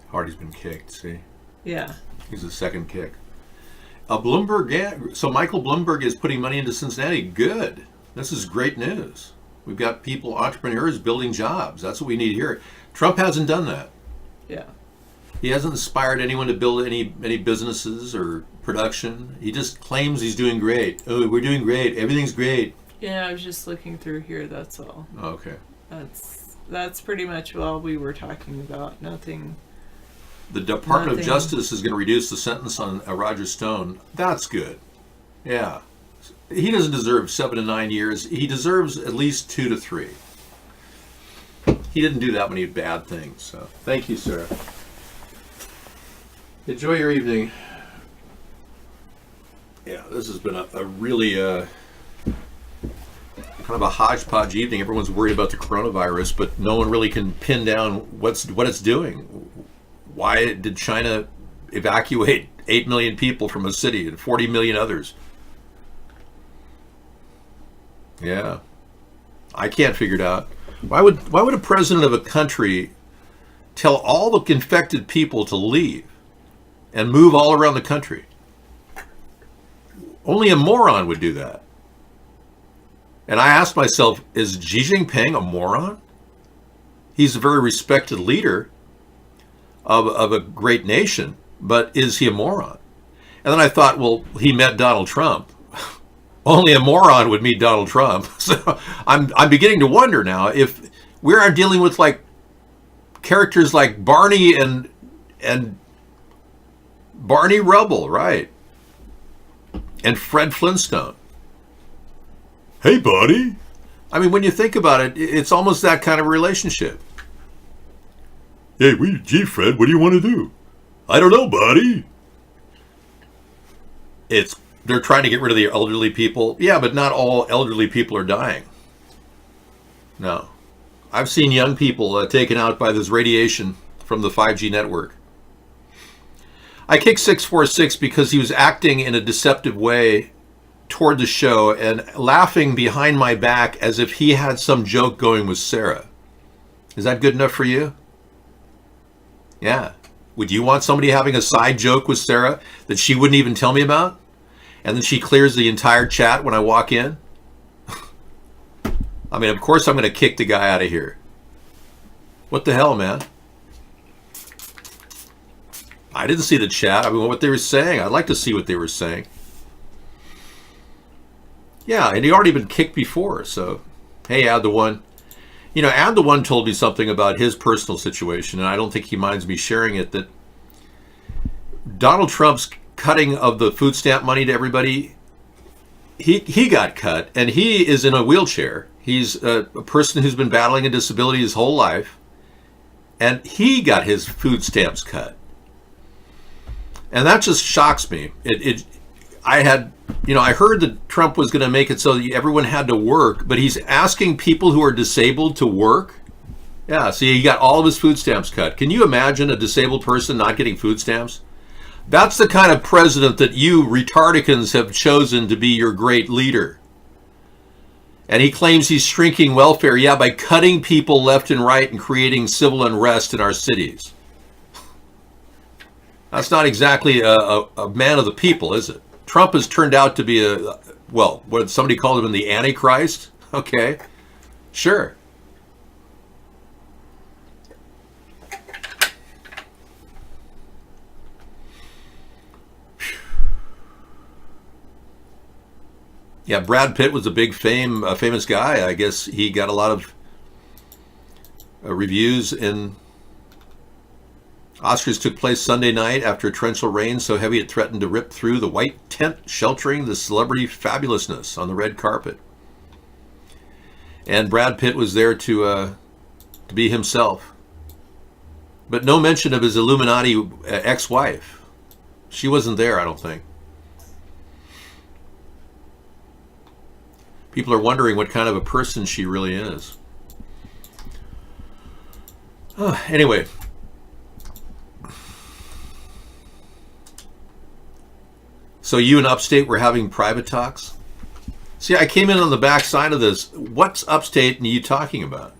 Speaker 2: Hardy's been kicked, see?
Speaker 5: Yeah.
Speaker 2: He's the second kick. So Michael Bloomberg is putting money into Cincinnati. Good. This is great news. We've got people, entrepreneurs, building jobs. That's what we need here. Trump hasn't done that.
Speaker 5: Yeah.
Speaker 2: He hasn't inspired anyone to build any businesses or production. He just claims he's doing great. Oh, we're doing great. Everything's great.
Speaker 5: Yeah, I was just looking through here, that's all.
Speaker 2: Okay.
Speaker 5: That's pretty much all we were talking about. Nothing.
Speaker 2: The Department of Justice is going to reduce the sentence on Roger Stone. That's good. Yeah. He doesn't deserve 7 to 9 years. He deserves at least 2 to 3. He didn't do that many bad things. So thank you, sir. Enjoy your evening. Yeah, this has been a really kind of a hodgepodge evening. Everyone's worried about the coronavirus, but no one really can pin down what it's doing. Why did China evacuate 8 million people from a city and 40 million others? Yeah, I can't figure it out. Why would a president of a country tell all the infected people to leave and move all around the country? Only a moron would do that. And I asked myself, is Xi Jinping a moron? He's a very respected leader of a great nation, but is he a moron? And then I thought, well, he met Donald Trump. Only a moron would meet Donald Trump. So I'm beginning to wonder now if we are dealing with like characters like Barney and Barney Rubble, right? And Fred Flintstone. Hey, buddy. I mean, when you think about it, it's almost that kind of relationship. Hey, gee, Fred, what do you want to do? I don't know, buddy. They're trying to get rid of the elderly people. Yeah, but not all elderly people are dying. No. I've seen young people taken out by this radiation from the 5G network. I kicked 646 because he was acting in a deceptive way toward the show and laughing behind my back as if he had some joke going with Sarah. Is that good enough for you? Yeah. Would you want somebody having a side joke with Sarah that she wouldn't even tell me about? And then she clears the entire chat when I walk in? I mean, of course I'm going to kick the guy out of here. What the hell, man? I didn't see the chat. I mean, what they were saying. I'd like to see what they were saying. Yeah, and he already been kicked before, so hey, Add the One. You know, Add the One told me something about his personal situation, and I don't think he minds me sharing it, that Donald Trump's cutting of the food stamp money to everybody, he got cut, and he is in a wheelchair. He's a person who's been battling a disability his whole life, and he got his food stamps cut. And that just shocks me. I heard that Trump was going to make it so that everyone had to work, but he's asking people who are disabled to work. Yeah, see, he got all of his food stamps cut. Can you imagine a disabled person not getting food stamps? That's the kind of president that you retardicans have chosen to be your great leader. And he claims he's shrinking welfare, yeah, by cutting people left and right and creating civil unrest in our cities. That's not exactly a man of the people, is it? Trump has turned out to be what somebody called him the Antichrist? Okay, sure. Yeah, Brad Pitt was a big famous guy. I guess he got a lot of reviews in Oscars took place Sunday night after a torrential rain so heavy it threatened to rip through the white tent sheltering the celebrity fabulousness on the red carpet. And Brad Pitt was there to be himself. But no mention of his Illuminati ex-wife. She wasn't there, I don't think. People are wondering what kind of a person she really is. Anyway. So you and Upstate were having private talks? See, I came in on the back side of this. What's Upstate and you talking about?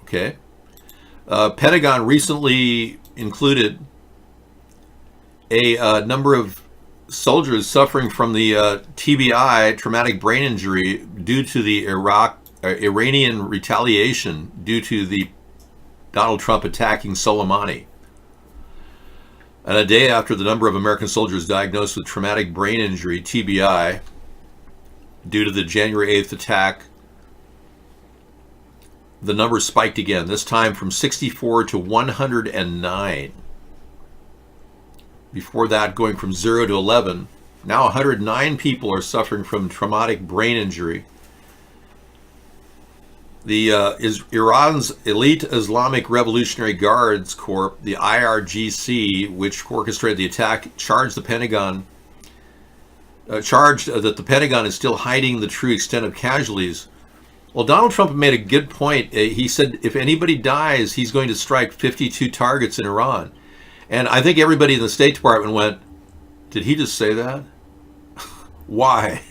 Speaker 2: Okay. Pentagon recently included a number of soldiers suffering from the TBI, traumatic brain injury, due to the Iranian retaliation due to the Donald Trump attacking Soleimani. And a day after the number of American soldiers diagnosed with traumatic brain injury, TBI, due to the January 8th attack, the number spiked again, this time from 64 to 109. Before that, going from 0 to 11, Now 109 people are suffering from traumatic brain injury. The Iran's Elite Islamic Revolutionary Guards Corps, the IRGC, which orchestrated the attack, charged that the Pentagon is still hiding the true extent of casualties. Well, Donald Trump made a good point. He said if anybody dies, he's going to strike 52 targets in Iran. And I think everybody in the State Department went, did he just say that? Why?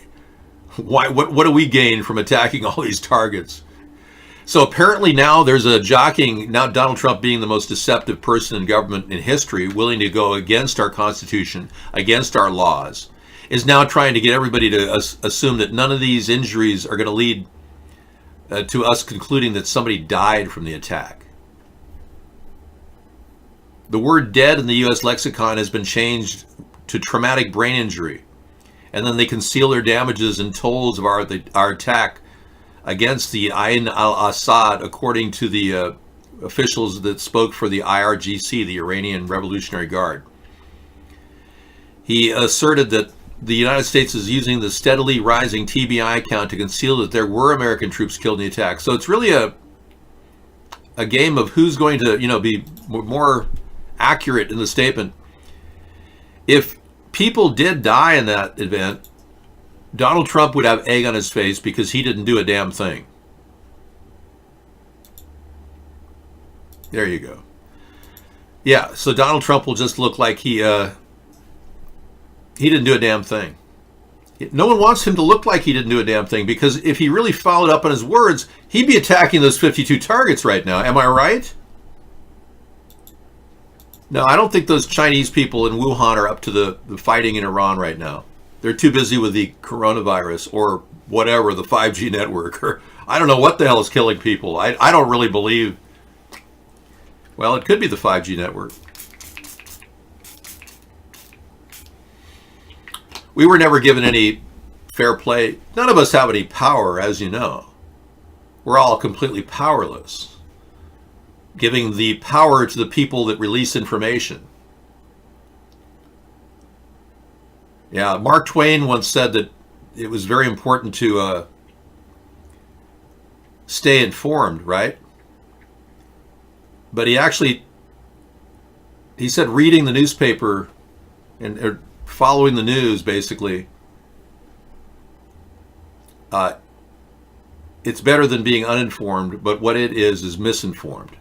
Speaker 2: What do we gain from attacking all these targets? So apparently now there's a jockeying, now Donald Trump being the most deceptive person in government in history, willing to go against our Constitution, against our laws, is now trying to get everybody to assume that none of these injuries are going to lead to us concluding that somebody died from the attack. The word dead in the U.S. lexicon has been changed to traumatic brain injury. And then they conceal their damages and tolls of our attack against the Ain al-Assad, according to the officials that spoke for the IRGC, the Iranian Revolutionary Guard. He asserted that the United States is using the steadily rising TBI count to conceal that there were American troops killed in the attack. So it's really a game of who's going to, be more accurate in the statement. If people did die in that event, Donald Trump would have egg on his face because he didn't do a damn thing. There you go. Yeah, so Donald Trump will just look like he didn't do a damn thing. No one wants him to look like he didn't do a damn thing, because if he really followed up on his words, he'd be attacking those 52 targets right now. Am I right? No, I don't think those Chinese people in Wuhan are up to the fighting in Iran right now. They're too busy with the coronavirus or whatever, the 5G network, or I don't know what the hell is killing people. I don't really believe. Well, it could be the 5G network. We were never given any fair play. None of us have any power, as you know. We're all completely powerless, giving the power to the people that release information. Yeah, Mark Twain once said that it was very important to stay informed, right? But he said reading the newspaper and following the news, basically, it's better than being uninformed, but what it is misinformed.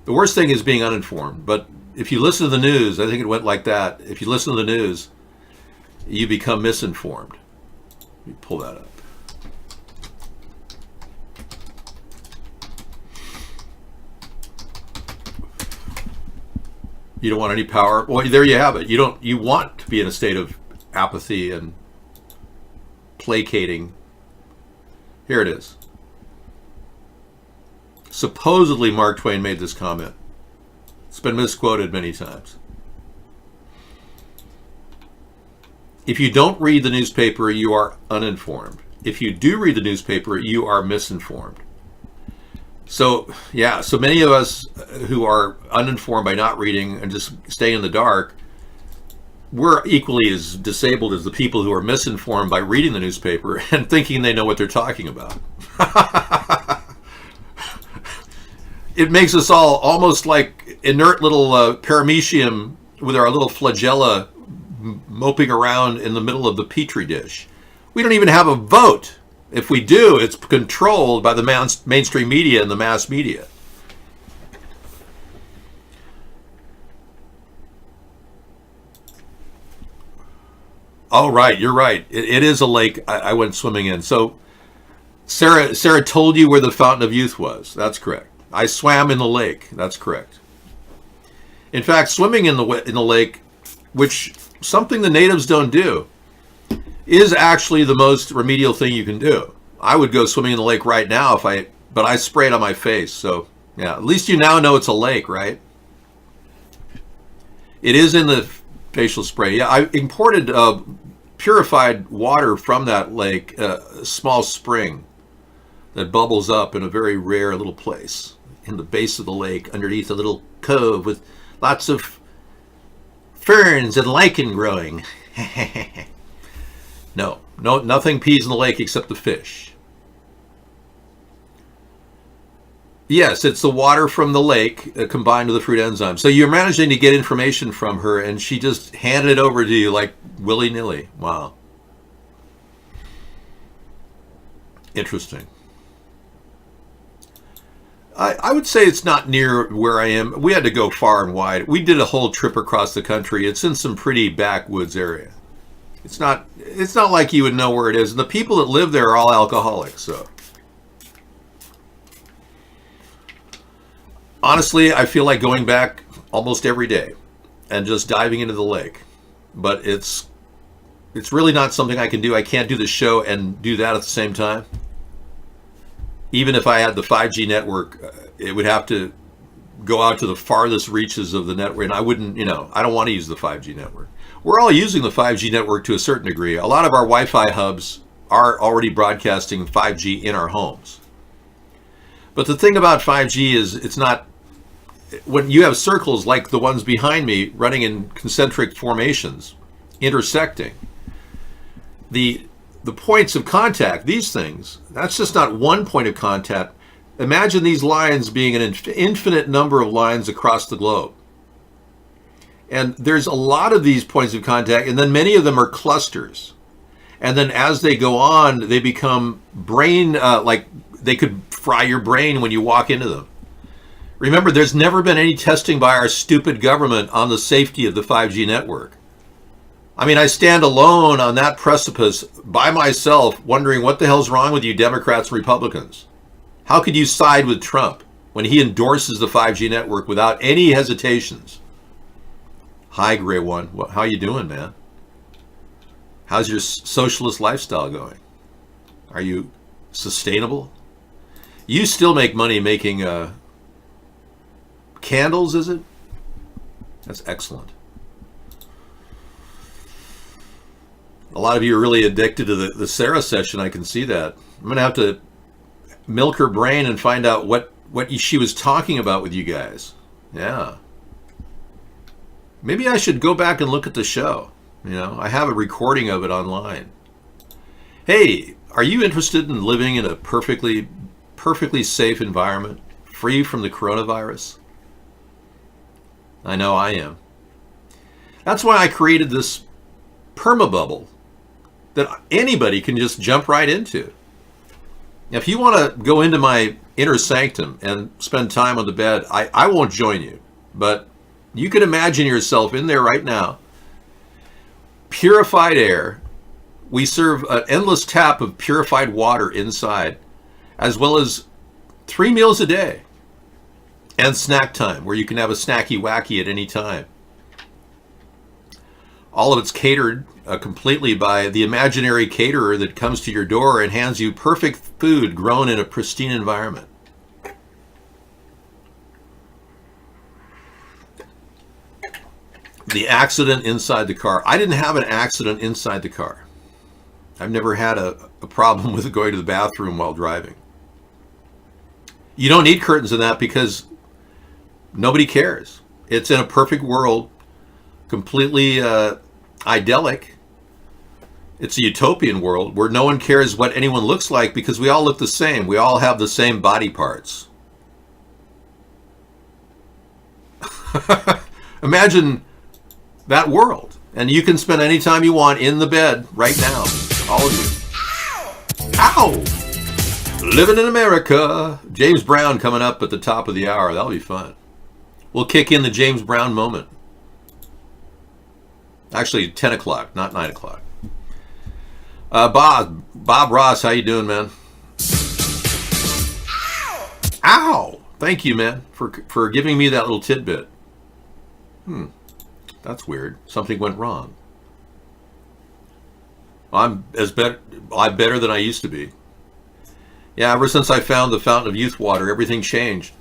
Speaker 2: The worst thing is being uninformed, but if you listen to the news, I think it went like that. If you listen to the news, you become misinformed. Let me pull that up. You don't want any power. Well, there you have it. You want to be in a state of apathy and placating. Here it is. Supposedly Mark Twain made this comment. It's been misquoted many times. If you don't read the newspaper, you are uninformed. If you do read the newspaper, you are misinformed. So, yeah, so many of us who are uninformed by not reading and just stay in the dark, we're equally as disabled as the people who are misinformed by reading the newspaper and thinking they know what they're talking about. It makes us all almost like inert little paramecium with our little flagella moping around in the middle of the petri dish. We don't even have a vote. If we do, it's controlled by the mainstream media and the mass media. Oh, right, you're right. It is a lake I went swimming in. So Sarah told you where the Fountain of Youth was. That's correct. I swam in the lake. That's correct. In fact, swimming in the lake, which something the natives don't do, is actually the most remedial thing you can do. I would go swimming in the lake right now but I spray it on my face. So yeah, at least you now know it's a lake, right? It is in the facial spray. Yeah, I imported purified water from that lake, a small spring that bubbles up in a very rare little place in the base of the lake, underneath a little cove with lots of ferns and lichen growing. No, nothing pees in the lake except the fish. Yes, it's the water from the lake combined with the fruit enzyme. So you're managing to get information from her, and she just handed it over to you like willy-nilly. Wow. Interesting. I would say it's not near where I am. We had to go far and wide. We did a whole trip across the country. It's in some pretty backwoods area. It's not like you would know where it is. And the people that live there are all alcoholics, so. Honestly, I feel like going back almost every day and just diving into the lake. But it's really not something I can do. I can't do the show and do that at the same time. Even if I had the 5G network, it would have to go out to the farthest reaches of the network. And I wouldn't, I don't want to use the 5G network. We're all using the 5G network to a certain degree. A lot of our Wi-Fi hubs are already broadcasting 5G in our homes. But the thing about 5G is it's not, when you have circles like the ones behind me running in concentric formations, intersecting, the points of contact, these things, that's just not one point of contact. Imagine these lines being an infinite number of lines across the globe. And there's a lot of these points of contact, and then many of them are clusters. And then as they go on, they become brain, like they could fry your brain when you walk into them. Remember, there's never been any testing by our stupid government on the safety of the 5G network. I mean, I stand alone on that precipice by myself wondering what the hell's wrong with you Democrats and Republicans. How could you side with Trump when he endorses the 5G network without any hesitations? Hi, Gray One. How you doing, man? How's your socialist lifestyle going? Are you sustainable? You still make money making candles, is it? That's excellent. A lot of you are really addicted to the Sarah session. I can see that. I'm going to have to milk her brain and find out what she was talking about with you guys. Yeah. Maybe I should go back and look at the show. I have a recording of it online. Hey, are you interested in living in a perfectly safe environment, free from the coronavirus? I know I am. That's why I created this permabubble that anybody can just jump right into. If you want to go into my inner sanctum and spend time on the bed, I won't join you. But you can imagine yourself in there right now. Purified air. We serve an endless tap of purified water inside, as well as 3 meals a day. And snack time, where you can have a snacky wacky at any time. All of it's catered completely by the imaginary caterer that comes to your door and hands you perfect food grown in a pristine environment. The accident inside the car. I didn't have an accident inside the car. I've never had a problem with going to the bathroom while driving. You don't need curtains in that because nobody cares. It's in a perfect world, completely idyllic. It's a utopian world where no one cares what anyone looks like because we all look the same. We all have the same body parts. Imagine that world. And you can spend any time you want in the bed right now. All of you. Ow! Living in America. James Brown coming up at the top of the hour. That'll be fun. We'll kick in the James Brown moment. Actually, 10 o'clock, not 9 o'clock. Bob Ross, how you doing, man? Ow! Thank you, man, for giving me that little tidbit. That's weird. Something went wrong. I'm better than I used to be. Yeah, ever since I found the fountain of youth water, everything changed.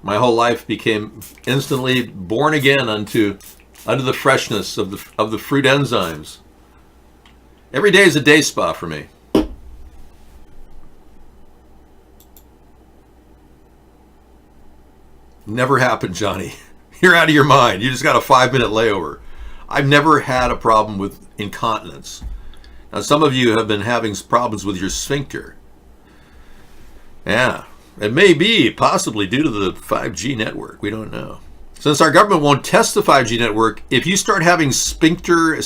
Speaker 2: My whole life became instantly born again unto the freshness of the fruit enzymes. Every day is a day spa for me. Never happened, Johnny. You're out of your mind. You just got a 5-minute layover. I've never had a problem with incontinence. Now, some of you have been having problems with your sphincter. Yeah, it may be possibly due to the 5G network. We don't know. Since our government won't test the 5G network, if you start having sphincter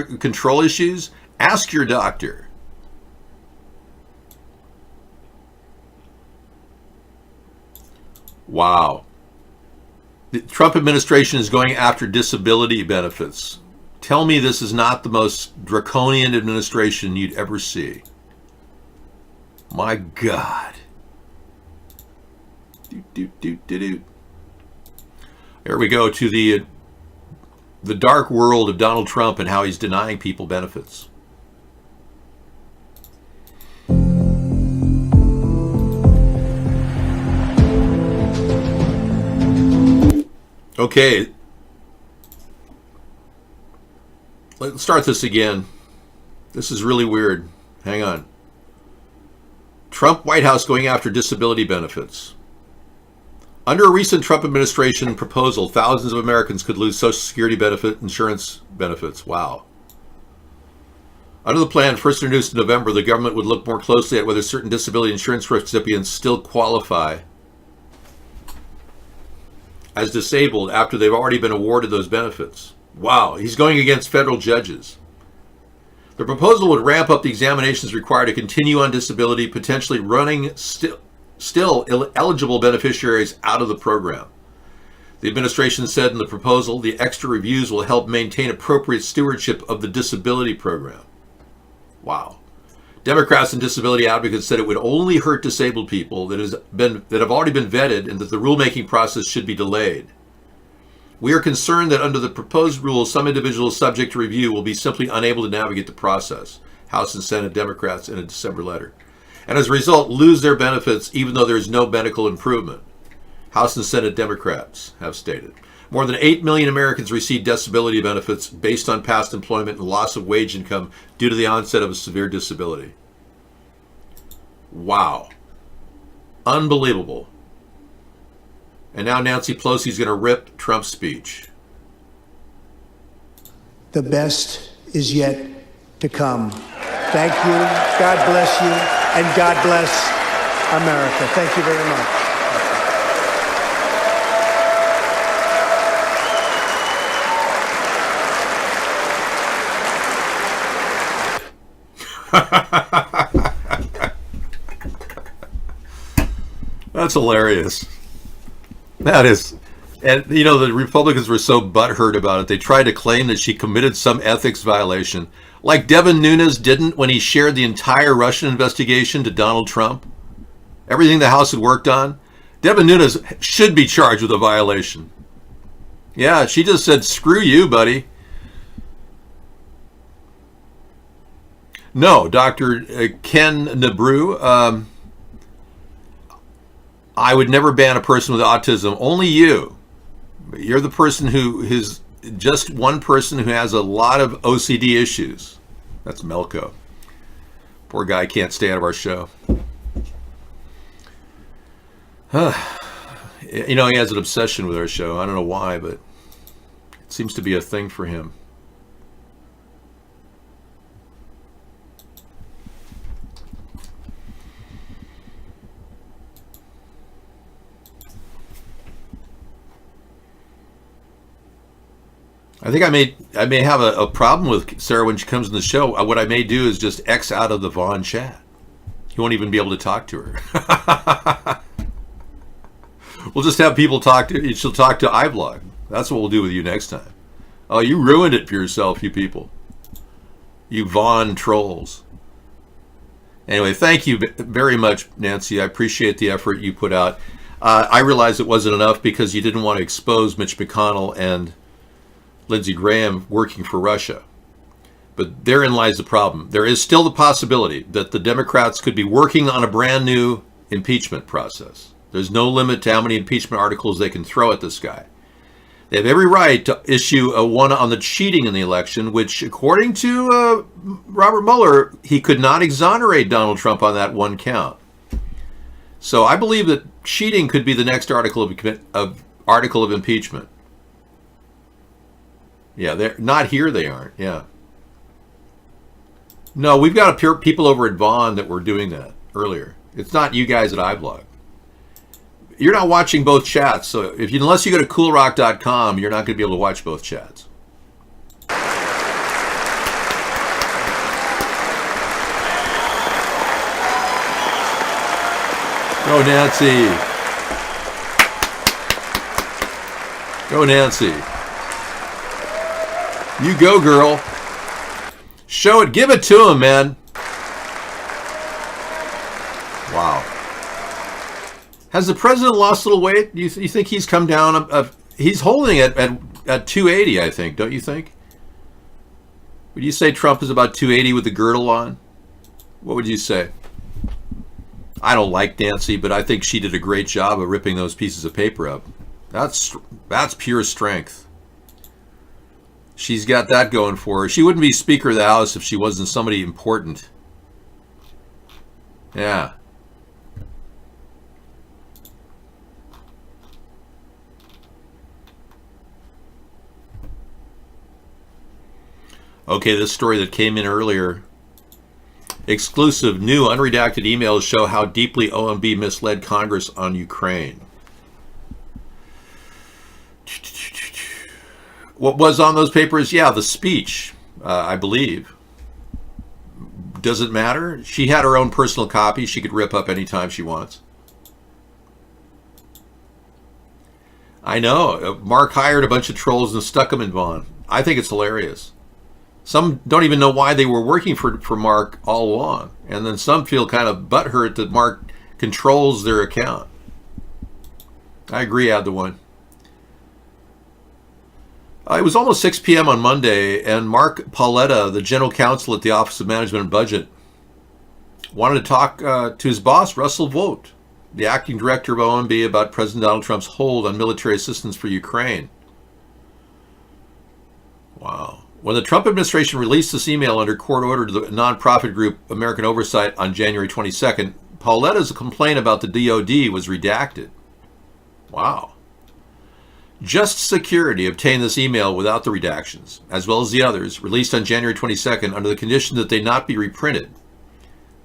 Speaker 2: control issues, ask your doctor. Wow. The Trump administration is going after disability benefits. Tell me this is not the most draconian administration you'd ever see. My God. Here we go to the dark world of Donald Trump and how he's denying people benefits. Okay. Let's start this again. This is really weird. Hang on. Trump White House going after disability benefits. Under a recent Trump administration proposal, thousands of Americans could lose Social Security insurance benefits. Wow. Under the plan first introduced in November, the government would look more closely at whether certain disability insurance recipients still qualify as disabled after they've already been awarded those benefits. Wow, he's going against federal judges. The proposal would ramp up the examinations required to continue on disability, potentially running still eligible beneficiaries out of the program. The administration said in the proposal the extra reviews will help maintain appropriate stewardship of the disability program. Wow. Democrats and disability advocates said it would only hurt disabled people that have already been vetted and that the rulemaking process should be delayed. We are concerned that under the proposed rules, some individuals subject to review will be simply unable to navigate the process, House and Senate Democrats in a December letter, and as a result lose their benefits even though there is no medical improvement, House and Senate Democrats have stated. More than 8 million Americans receive disability benefits based on past employment and loss of wage income due to the onset of a severe disability. Wow. Unbelievable. And now Nancy Pelosi's going to rip Trump's speech.
Speaker 11: The best is yet to come. Thank you. God bless you. And God bless America. Thank you very much.
Speaker 2: That's hilarious. That is. And, you know, the Republicans were so butthurt about it. They tried to claim that she committed some ethics violation, like Devin Nunes didn't when he shared the entire Russian investigation to Donald Trump. Everything the House had worked on. Devin Nunes should be charged with a violation. Yeah, she just said, screw you, buddy. No, Dr. Ken Nabru, I would never ban a person with autism. Only you. You're the person who is just one person who has a lot of OCD issues. That's Melko. Poor guy can't stay out of our show. You know, he has an obsession with our show. I don't know why, but it seems to be a thing for him. I think I may have a problem with Sarah when she comes in the show. What I may do is just X out of the Vaughn chat. You won't even be able to talk to her. We'll just have people talk to. She'll talk to iVlog. That's what we'll do with you next time. Oh, you ruined it for yourself, you people. You Vaughn trolls. Anyway, thank you very much, Nancy. I appreciate the effort you put out. I realize it wasn't enough because you didn't want to expose Mitch McConnell and Lindsey Graham working for Russia. But therein lies the problem. There is still the possibility that the Democrats could be working on a brand new impeachment process. There's no limit to how many impeachment articles they can throw at this guy. They have every right to issue a one on the cheating in the election, which, according to Robert Mueller, he could not exonerate Donald Trump on that one count. So I believe that cheating could be the next article of impeachment. Yeah, they're not here. They aren't. Yeah. No, we've got people over at Vaughn that were doing that earlier. It's not you guys at iBlog. You're not watching both chats, so unless you go to coolrock.com, you're not going to be able to watch both chats. Go Nancy. Go Nancy. You go, girl. Show it. Give it to him, man. Wow. Has the president lost a little weight? You think he's come down? He's holding it at 280, I think. Don't you think? Would you say Trump is about 280 with the girdle on? What would you say? I don't like Nancy, but I think she did a great job of ripping those pieces of paper up. That's pure strength. She's got that going for her. She wouldn't be Speaker of the House if she wasn't somebody important. Yeah. Okay, this story that came in earlier. Exclusive new unredacted emails show how deeply OMB misled Congress on Ukraine. What was on those papers? Yeah, the speech, I believe. Does it matter? She had her own personal copy. She could rip up anytime she wants. I know. Mark hired a bunch of trolls and stuck them in Vaughn. I think it's hilarious. Some don't even know why they were working for Mark all along. And then some feel kind of butthurt that Mark controls their account. I agree, add the one. It was almost 6 p.m. on Monday, and Mark Paoletta, the general counsel at the Office of Management and Budget, wanted to talk to his boss, Russell Vought, the acting director of OMB, about President Donald Trump's hold on military assistance for Ukraine. Wow. When the Trump administration released this email under court order to the nonprofit group American Oversight on January 22nd, Pauletta's complaint about the DOD was redacted. Wow. Just Security obtained this email without the redactions, as well as the others, released on January 22nd under the condition that they not be reprinted.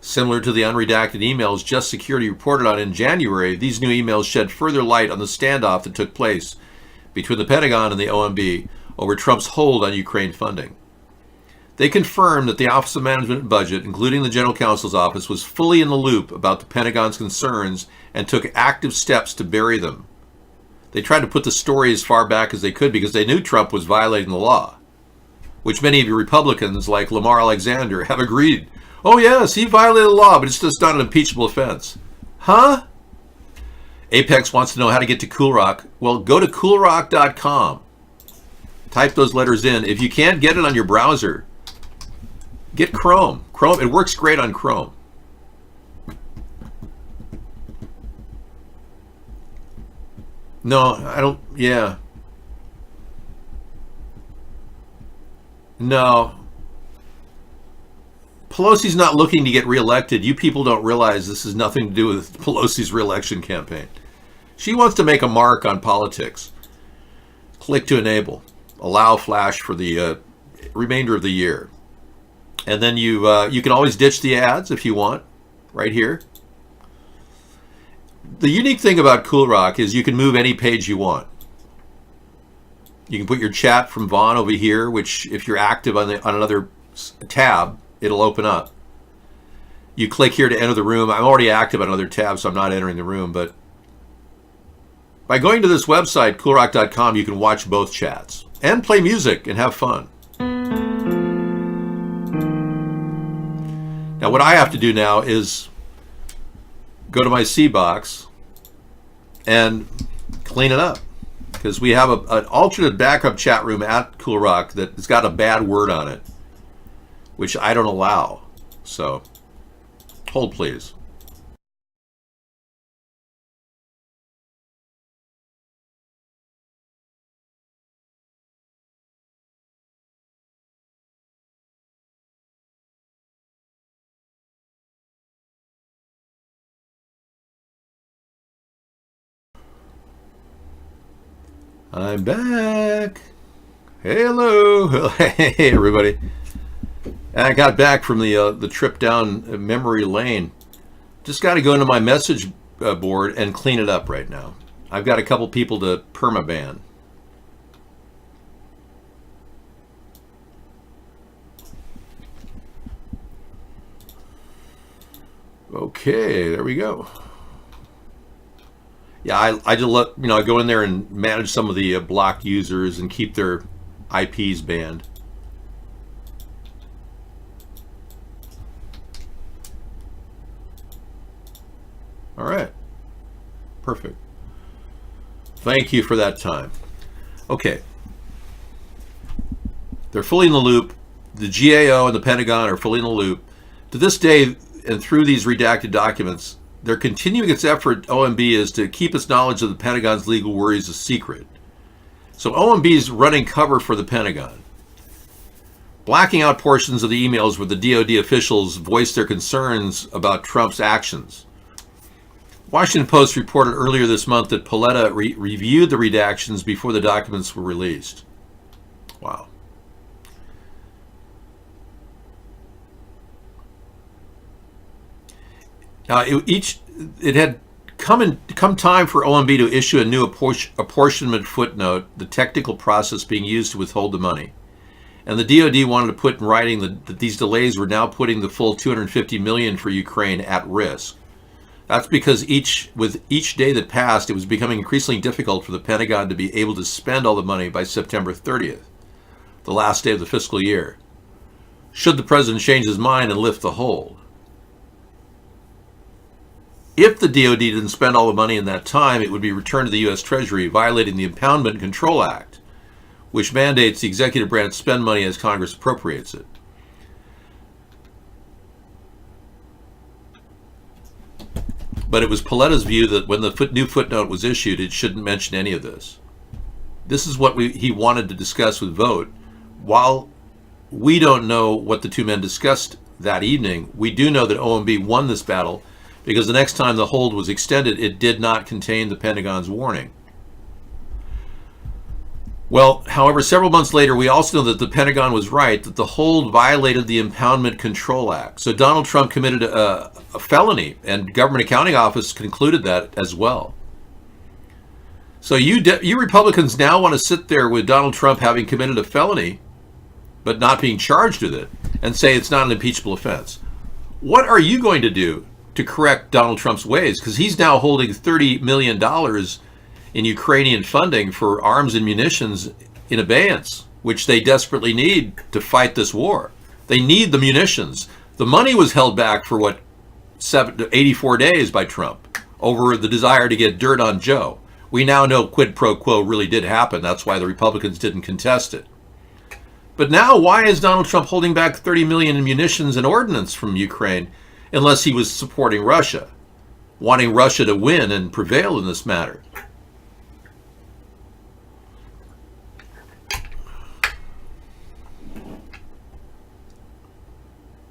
Speaker 2: Similar to the unredacted emails Just Security reported on in January, these new emails shed further light on the standoff that took place between the Pentagon and the OMB over Trump's hold on Ukraine funding. They confirmed that the Office of Management and Budget, including the General Counsel's office, was fully in the loop about the Pentagon's concerns and took active steps to bury them. They tried to put the story as far back as they could because they knew Trump was violating the law, which many of you Republicans, like Lamar Alexander, have agreed. Oh yes, he violated the law, but it's just not an impeachable offense. Huh? Apex wants to know how to get to Cool Rock. Well, go to coolrock.com. Type those letters in. If you can't get it on your browser, get Chrome. Chrome, it works great on Chrome. No, I don't, yeah. No. Pelosi's not looking to get reelected. You people don't realize this has nothing to do with Pelosi's reelection campaign. She wants to make a mark on politics. Click to enable. Allow flash for the remainder of the year. And then you can always ditch the ads if you want, right here. The unique thing about Cool Rock is you can move any page you want. You can put your chat from Vaughn over here, which if you're active on another tab, it'll open up. You click here to enter the room. I'm already active on another tab, so I'm not entering the room. But by going to this website, coolrock.com, you can watch both chats and play music and have fun. Now, what I have to do now is go to my C box and clean it up, because we have an alternate backup chat room at Cool Rock that has got a bad word on it, which I don't allow. So hold please. I'm back. Hello. Hey, everybody. And I got back from the trip down memory lane. Just got to go into my message board and clean it up right now. I've got a couple people to permaban. Okay, there we go. Yeah, I just let I go in there and manage some of the blocked users and keep their IPs banned. All right, perfect. Thank you for that time. Okay, they're fully in the loop. The GAO and the Pentagon are fully in the loop. To this day, and through these redacted documents, they're continuing its effort, OMB is, to keep its knowledge of the Pentagon's legal worries a secret. So OMB is running cover for the Pentagon, blacking out portions of the emails where the DoD officials voiced their concerns about Trump's actions. Washington Post reported earlier this month that Paletta reviewed the redactions before the documents were released. Wow. It had come time for OMB to issue a new apportionment footnote, the technical process being used to withhold the money. And the DoD wanted to put in writing that these delays were now putting the full $250 million for Ukraine at risk. That's because with each day that passed, it was becoming increasingly difficult for the Pentagon to be able to spend all the money by September 30th, the last day of the fiscal year, should the president change his mind and lift the hold. If the DoD didn't spend all the money in that time, it would be returned to the U.S. Treasury, violating the Impoundment Control Act, which mandates the executive branch spend money as Congress appropriates it. But it was Paletta's view that when the new footnote was issued, it shouldn't mention any of this. This is what he wanted to discuss with Vogt. While we don't know what the two men discussed that evening, we do know that OMB won this battle, because the next time the hold was extended, it did not contain the Pentagon's warning. Well, however, several months later, we also know that the Pentagon was right, that the hold violated the Impoundment Control Act. So Donald Trump committed a felony, and Government Accounting Office concluded that as well. So you Republicans now want to sit there with Donald Trump having committed a felony, but not being charged with it, and say it's not an impeachable offense. What are you going to do to correct Donald Trump's ways? Because he's now holding $30 million in Ukrainian funding for arms and munitions in abeyance, which they desperately need to fight this war. They need the munitions. The money was held back for 84 days by Trump over the desire to get dirt on Joe. We now know quid pro quo really did happen. That's why the Republicans didn't contest it. But now, why is Donald Trump holding back $30 million in munitions and ordnance from Ukraine, unless he was supporting Russia, wanting Russia to win and prevail in this matter?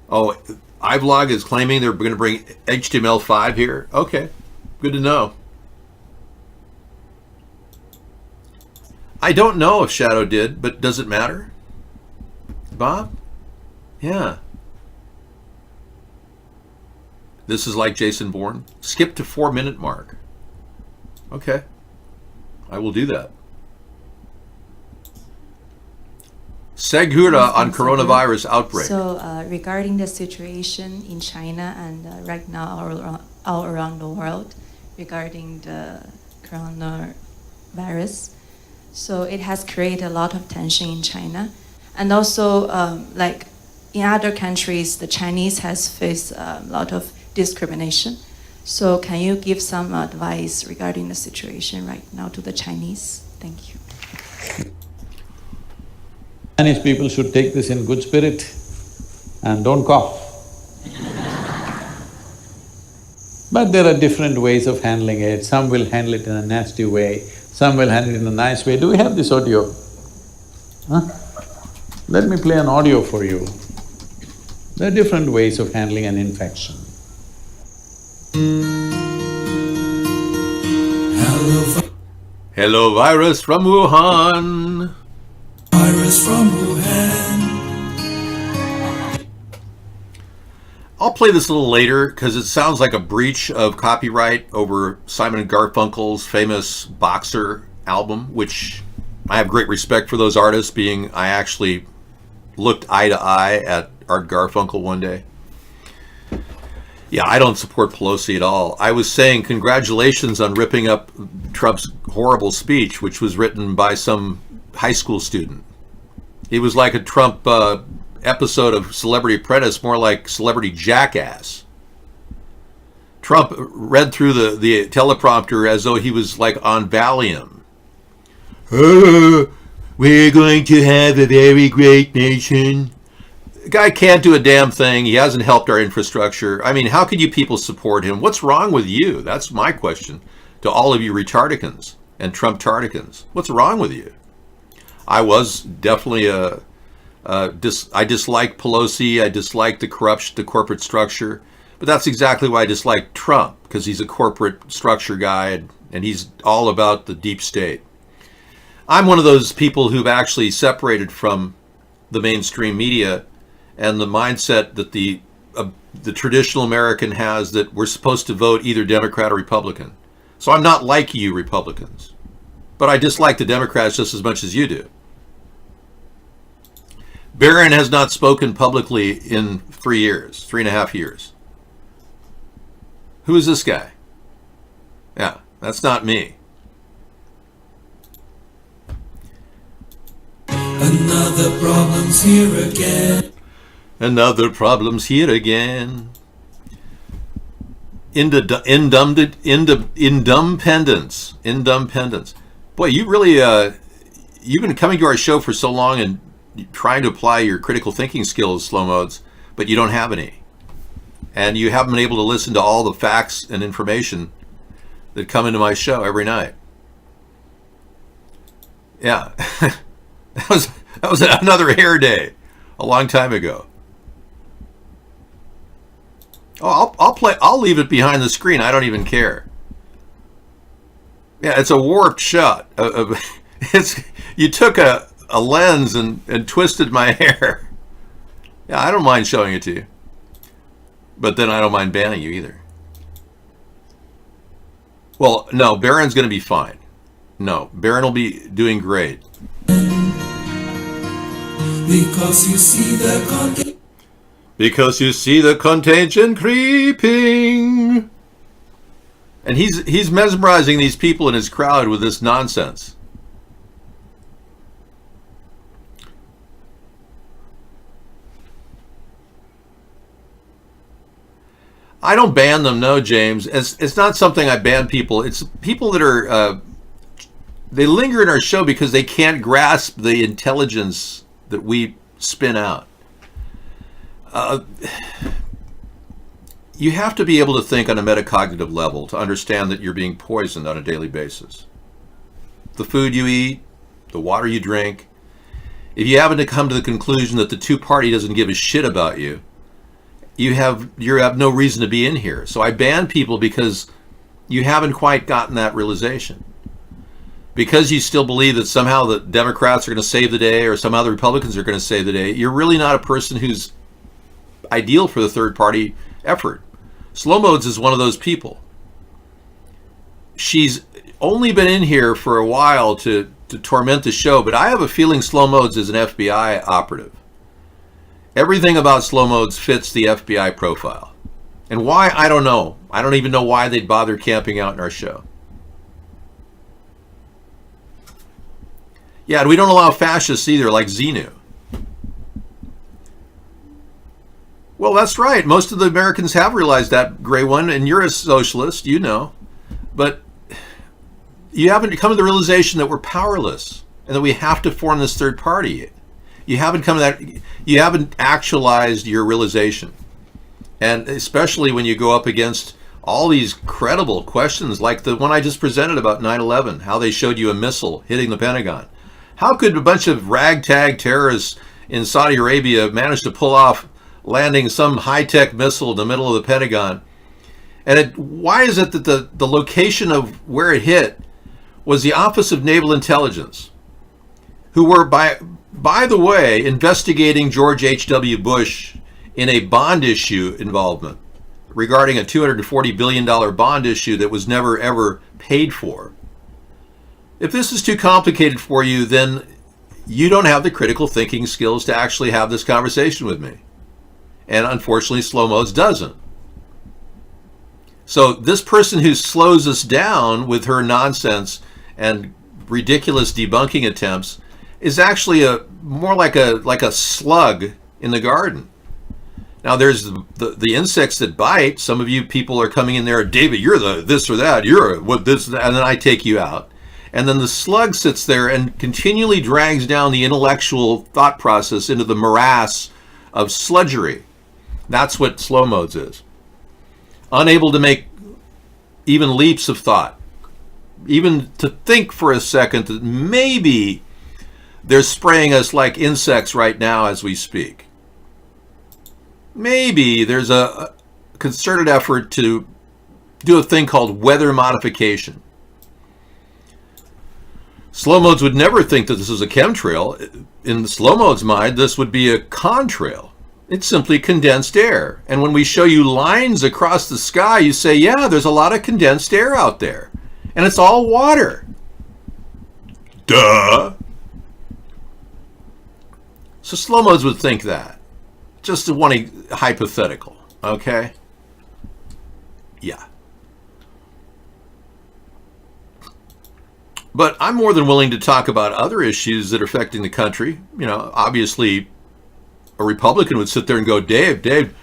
Speaker 2: Oh, iVlog is claiming they're going to bring HTML5 here? Okay, good to know. I don't know if Shadow did, but does it matter? Bob? Yeah. This is like Jason Bourne. Skip to 4-minute mark. Okay. I will do that. Segura on coronavirus outbreak.
Speaker 12: So regarding the situation in China and right now all around the world regarding the coronavirus, so it has created a lot of tension in China. And also, like in other countries, the Chinese has faced a lot of discrimination. So can you give some advice regarding the situation right now to the Chinese? Thank you.
Speaker 13: Chinese people should take this in good spirit and don't cough. But there are different ways of handling it. Some will handle it in a nasty way, some will handle it in a nice way. Do we have this audio? Huh? Let me play an audio for you. There are different ways of handling an infection.
Speaker 2: Hello, virus from Wuhan.
Speaker 14: Virus from Wuhan.
Speaker 2: I'll play this a little later because it sounds like a breach of copyright over Simon & Garfunkel's famous Boxer album, which I have great respect for those artists, being I actually looked eye to eye at Art Garfunkel one day. Yeah, I don't support Pelosi at all. I was saying congratulations on ripping up Trump's horrible speech, which was written by some high school student. It was like a Trump episode of Celebrity Apprentice, more like Celebrity Jackass. Trump read through the teleprompter as though he was like on Valium. We're going to have a very great nation. The guy can't do a damn thing. He hasn't helped our infrastructure. I mean, how can you people support him? What's wrong with you? That's my question to all of you retardicans and Trump-tarticans. What's wrong with you? I was definitely I dislike Pelosi. I dislike the corporate structure. But that's exactly why I dislike Trump, because he's a corporate structure guy and he's all about the deep state. I'm one of those people who've actually separated from the mainstream media and the mindset that the traditional American has, that we're supposed to vote either Democrat or Republican. So I'm not like you Republicans, but I dislike the Democrats just as much as you do. Barron has not spoken publicly in 3.5 years. Who is this guy? Yeah, that's not me.
Speaker 14: Another problem's here again.
Speaker 2: Another problem's here again. Indumpendence. Boy, you really, you've been coming to our show for so long and trying to apply your critical thinking skills, Slow Modes, but you don't have any. And you haven't been able to listen to all the facts and information that come into my show every night. Yeah. That was another hair day a long time ago. Oh, I'll leave it behind the screen. I don't even care. Yeah, it's a warped shot. You took a lens and twisted my hair. Yeah, I don't mind showing it to you. But then I don't mind banning you either. Well, no, Barron's going to be fine. No, Barron will be doing great.
Speaker 14: Because you see
Speaker 2: the contagion creeping. And he's mesmerizing these people in his crowd with this nonsense. I don't ban them, no, James. It's not something I ban people. It's people that are they linger in our show because they can't grasp the intelligence that we spin out. You have to be able to think on a metacognitive level to understand that you're being poisoned on a daily basis. The food you eat, the water you drink. If you happen to come to the conclusion that the two-party doesn't give a shit about you, you have no reason to be in here. So I ban people because you haven't quite gotten that realization. Because you still believe that somehow the Democrats are going to save the day or somehow the Republicans are going to save the day, you're really not a person who's ideal for the third party effort. Slow Modes is one of those people. She's only been in here for a while to torment the show, but I have a feeling Slow Modes is an FBI operative. Everything about Slow Modes fits the FBI profile. And why, I don't know. I don't even know why they'd bother camping out in our show. Yeah, and we don't allow fascists either, like Xenu. Well, that's right. Most of the Americans have realized that, Gray One, and you're a socialist, you know. But you haven't come to the realization that we're powerless and that we have to form this third party. You haven't come to that. You haven't actualized your realization. And especially when you go up against all these credible questions like the one I just presented about 9/11, how they showed you a missile hitting the Pentagon. How could a bunch of ragtag terrorists in Saudi Arabia manage to pull off landing some high-tech missile in the middle of the Pentagon? And why is it that the location of where it hit was the Office of Naval Intelligence, who were, by the way, investigating George H.W. Bush in a bond issue involvement regarding a $240 billion bond issue that was never ever paid for. If this is too complicated for you, then you don't have the critical thinking skills to actually have this conversation with me. And unfortunately, Slow Modes doesn't. So this person who slows us down with her nonsense and ridiculous debunking attempts is actually more like a slug in the garden. Now there's the insects that bite. Some of you people are coming in there, David, you're the this or that, you're what this, and then I take you out. And then the slug sits there and continually drags down the intellectual thought process into the morass of sludgery. That's what Slow Modes is. Unable to make even leaps of thought. Even to think for a second that maybe they're spraying us like insects right now as we speak. Maybe there's a concerted effort to do a thing called weather modification. Slow Modes would never think that this is a chemtrail. In Slow Mode's mind, this would be a contrail. It's simply condensed air. And when we show you lines across the sky, you say, yeah, there's a lot of condensed air out there. And it's all water. Duh. So Slow Modes would think that. Just one hypothetical, okay? Yeah. But I'm more than willing to talk about other issues that are affecting the country. You know, obviously, a Republican would sit there and go, Dave,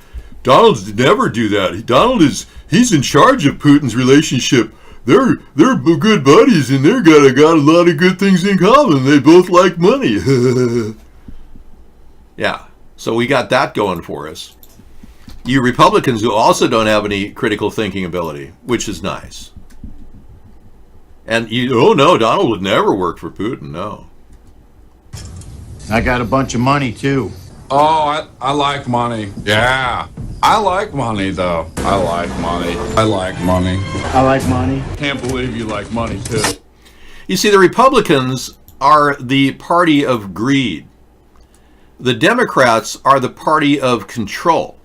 Speaker 2: Donald's never do that. Donald he's in charge of Putin's relationship. They're good buddies, and they're got a lot of good things in common. They both like money. Yeah. So we got that going for us. You Republicans who also don't have any critical thinking ability, which is nice. And oh no, Donald would never work for Putin, no.
Speaker 15: I got a bunch of money too.
Speaker 16: Oh, I like money. Yeah. I like money though. I like money. I like money.
Speaker 15: I like money.
Speaker 16: Can't believe you like money too.
Speaker 2: You see, the Republicans are the party of greed. The Democrats are the party of control.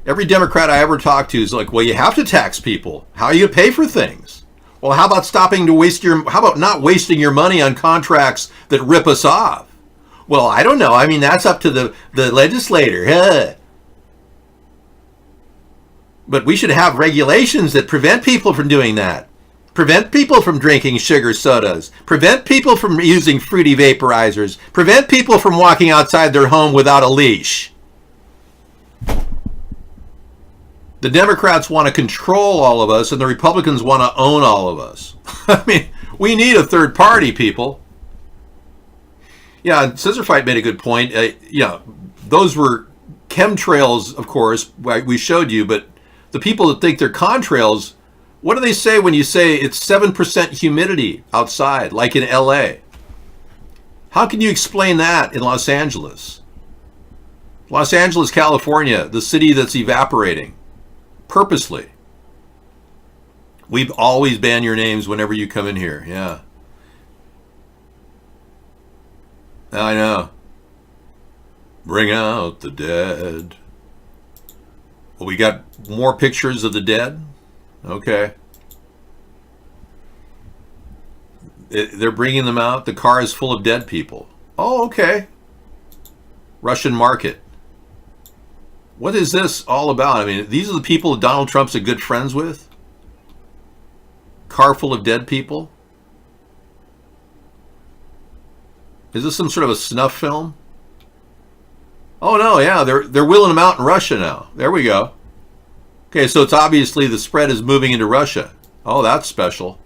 Speaker 2: Every Democrat I ever talked to is like, well, you have to tax people. How are you going to pay for things? Well, how about how about not wasting your money on contracts that rip us off? Well, I don't know. I mean, that's up to the legislator. Huh? But we should have regulations that prevent people from doing that. Prevent people from drinking sugar sodas. Prevent people from using fruity vaporizers. Prevent people from walking outside their home without a leash. The Democrats want to control all of us, and the Republicans want to own all of us. I mean, we need a third party, people. Yeah, Scissorfight made a good point. Those were chemtrails, of course, we showed you, but the people that think they're contrails, what do they say when you say it's 7% humidity outside, like in LA? How can you explain that in Los Angeles? Los Angeles, California, the city that's evaporating purposely. We've always banned your names whenever you come in here. Yeah. I know. Bring out the dead. Well, we got more pictures of the dead? Okay. They're bringing them out. The car is full of dead people. Oh, okay. Russian market. What is this all about? I mean, these are the people that Donald Trump's good friends with? Car full of dead people? Is this some sort of a snuff film? Oh no, yeah, they're wheeling them out in Russia now. There we go. Okay, so it's obviously the spread is moving into Russia. Oh, that's special.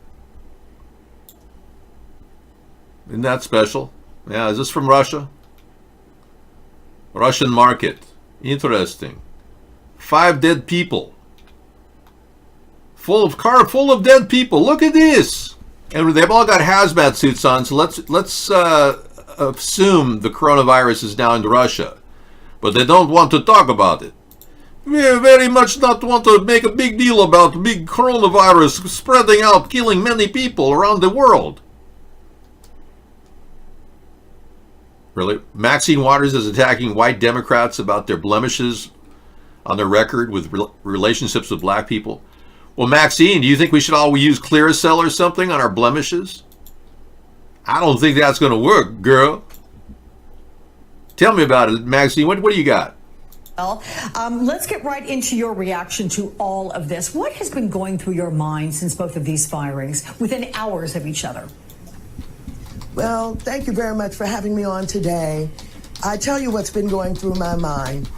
Speaker 2: Isn't that special? Yeah, is this from Russia? Russian market. Interesting. 5 dead people. Car full of dead people. Look at this. And they've all got hazmat suits on, so let's assume the coronavirus is now in Russia. But they don't want to talk about it. We very much not want to make a big deal about the big coronavirus spreading out, killing many people around the world. Really? Maxine Waters is attacking white Democrats about their blemishes on their record with relationships with black people. Well, Maxine, do you think we should all use Clearasil or something on our blemishes? I don't think that's going to work, girl. Tell me about it, Maxine. What do you got?
Speaker 17: Well, let's get right into your reaction to all of this. What has been going through your mind since both of these firings, within hours of each other?
Speaker 18: Well, thank you very much for having me on today. I tell you what's been going through my mind.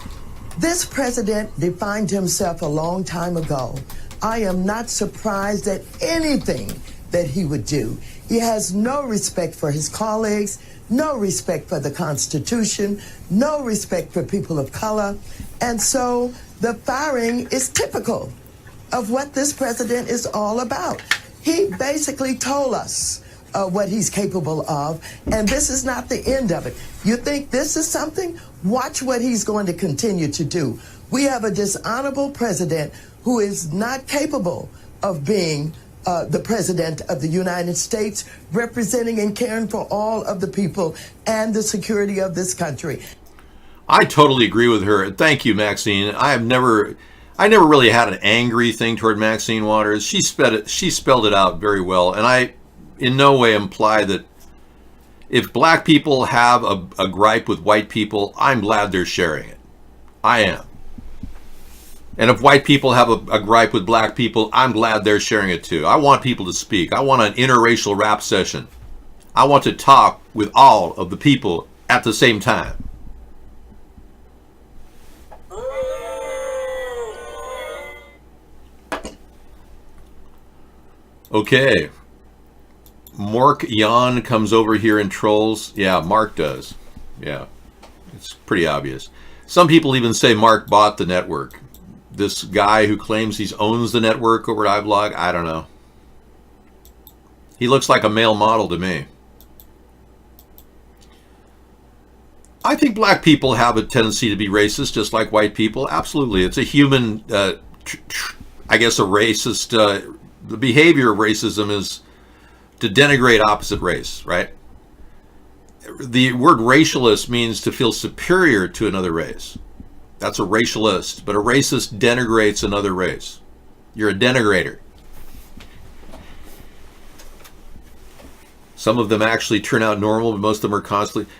Speaker 18: This president defined himself a long time ago. I am not surprised at anything that he would do. He has no respect for his colleagues, no respect for the Constitution, no respect for people of color. And so the firing is typical of what this president is all about. He basically told us what he's capable of, and this is not the end of it. You think this is something? Watch what he's going to continue to do. We have a dishonorable president who is not capable of being the president of the United States, representing and caring for all of the people and the security of this country.
Speaker 2: I totally agree with her. Thank you, Maxine. I never really had an angry thing toward Maxine Waters. She spelled it out very well, and I in no way imply that if black people have a gripe with white people, I'm glad they're sharing it. I am. And if white people have a gripe with black people, I'm glad they're sharing it too. I want people to speak. I want an interracial rap session. I want to talk with all of the people at the same time. Okay. Mark Yan comes over here and trolls. Yeah, Mark does. Yeah, it's pretty obvious. Some people even say Mark bought the network. This guy who claims he owns the network over at iBlog, I don't know. He looks like a male model to me. I think black people have a tendency to be racist, just like white people. Absolutely. It's a human, I guess a racist, the behavior of racism is to denigrate opposite race, right? The word racialist means to feel superior to another race. That's a racialist, but a racist denigrates another race. You're a denigrator. Some of them actually turn out normal, but most of them are constantly...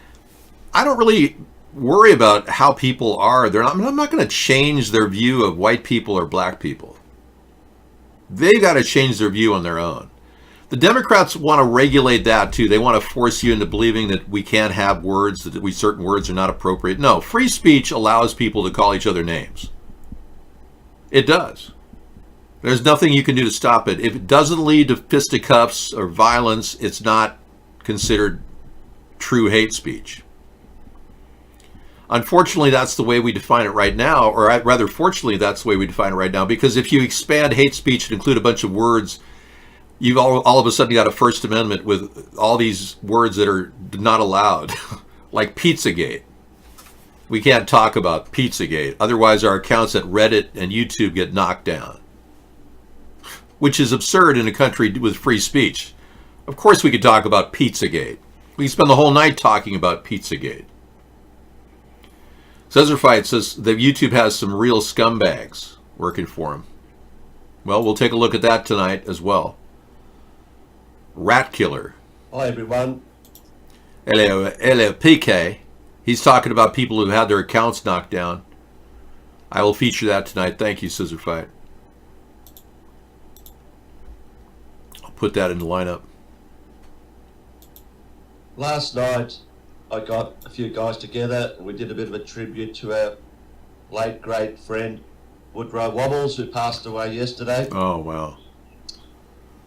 Speaker 2: I don't really worry about how people are. I'm not going to change their view of white people or black people. They've got to change their view on their own. The Democrats want to regulate that too. They want to force you into believing that we can't have words, that certain words are not appropriate. No, free speech allows people to call each other names. It does. There's nothing you can do to stop it. If it doesn't lead to fisticuffs or violence, it's not considered true hate speech. Unfortunately, that's the way we define it right now, or rather, fortunately, that's the way we define it right now, because if you expand hate speech to include a bunch of words, you've all of a sudden got a First Amendment with all these words that are not allowed, like Pizzagate. We can't talk about Pizzagate. Otherwise, our accounts at Reddit and YouTube get knocked down, which is absurd in a country with free speech. Of course, we could talk about Pizzagate. We can spend the whole night talking about Pizzagate. Cesarfight says that YouTube has some real scumbags working for him. Well, we'll take a look at that tonight as well. Rat Killer.
Speaker 19: Hi everyone.
Speaker 2: Hello, PK. He's talking about people who've had their accounts knocked down. I will feature that tonight. Thank you, Scissorfight. I'll put that in the lineup.
Speaker 19: Last night I got a few guys together and we did a bit of a tribute to our late great friend Woodrow Wobbles, who passed away yesterday.
Speaker 2: Oh, wow.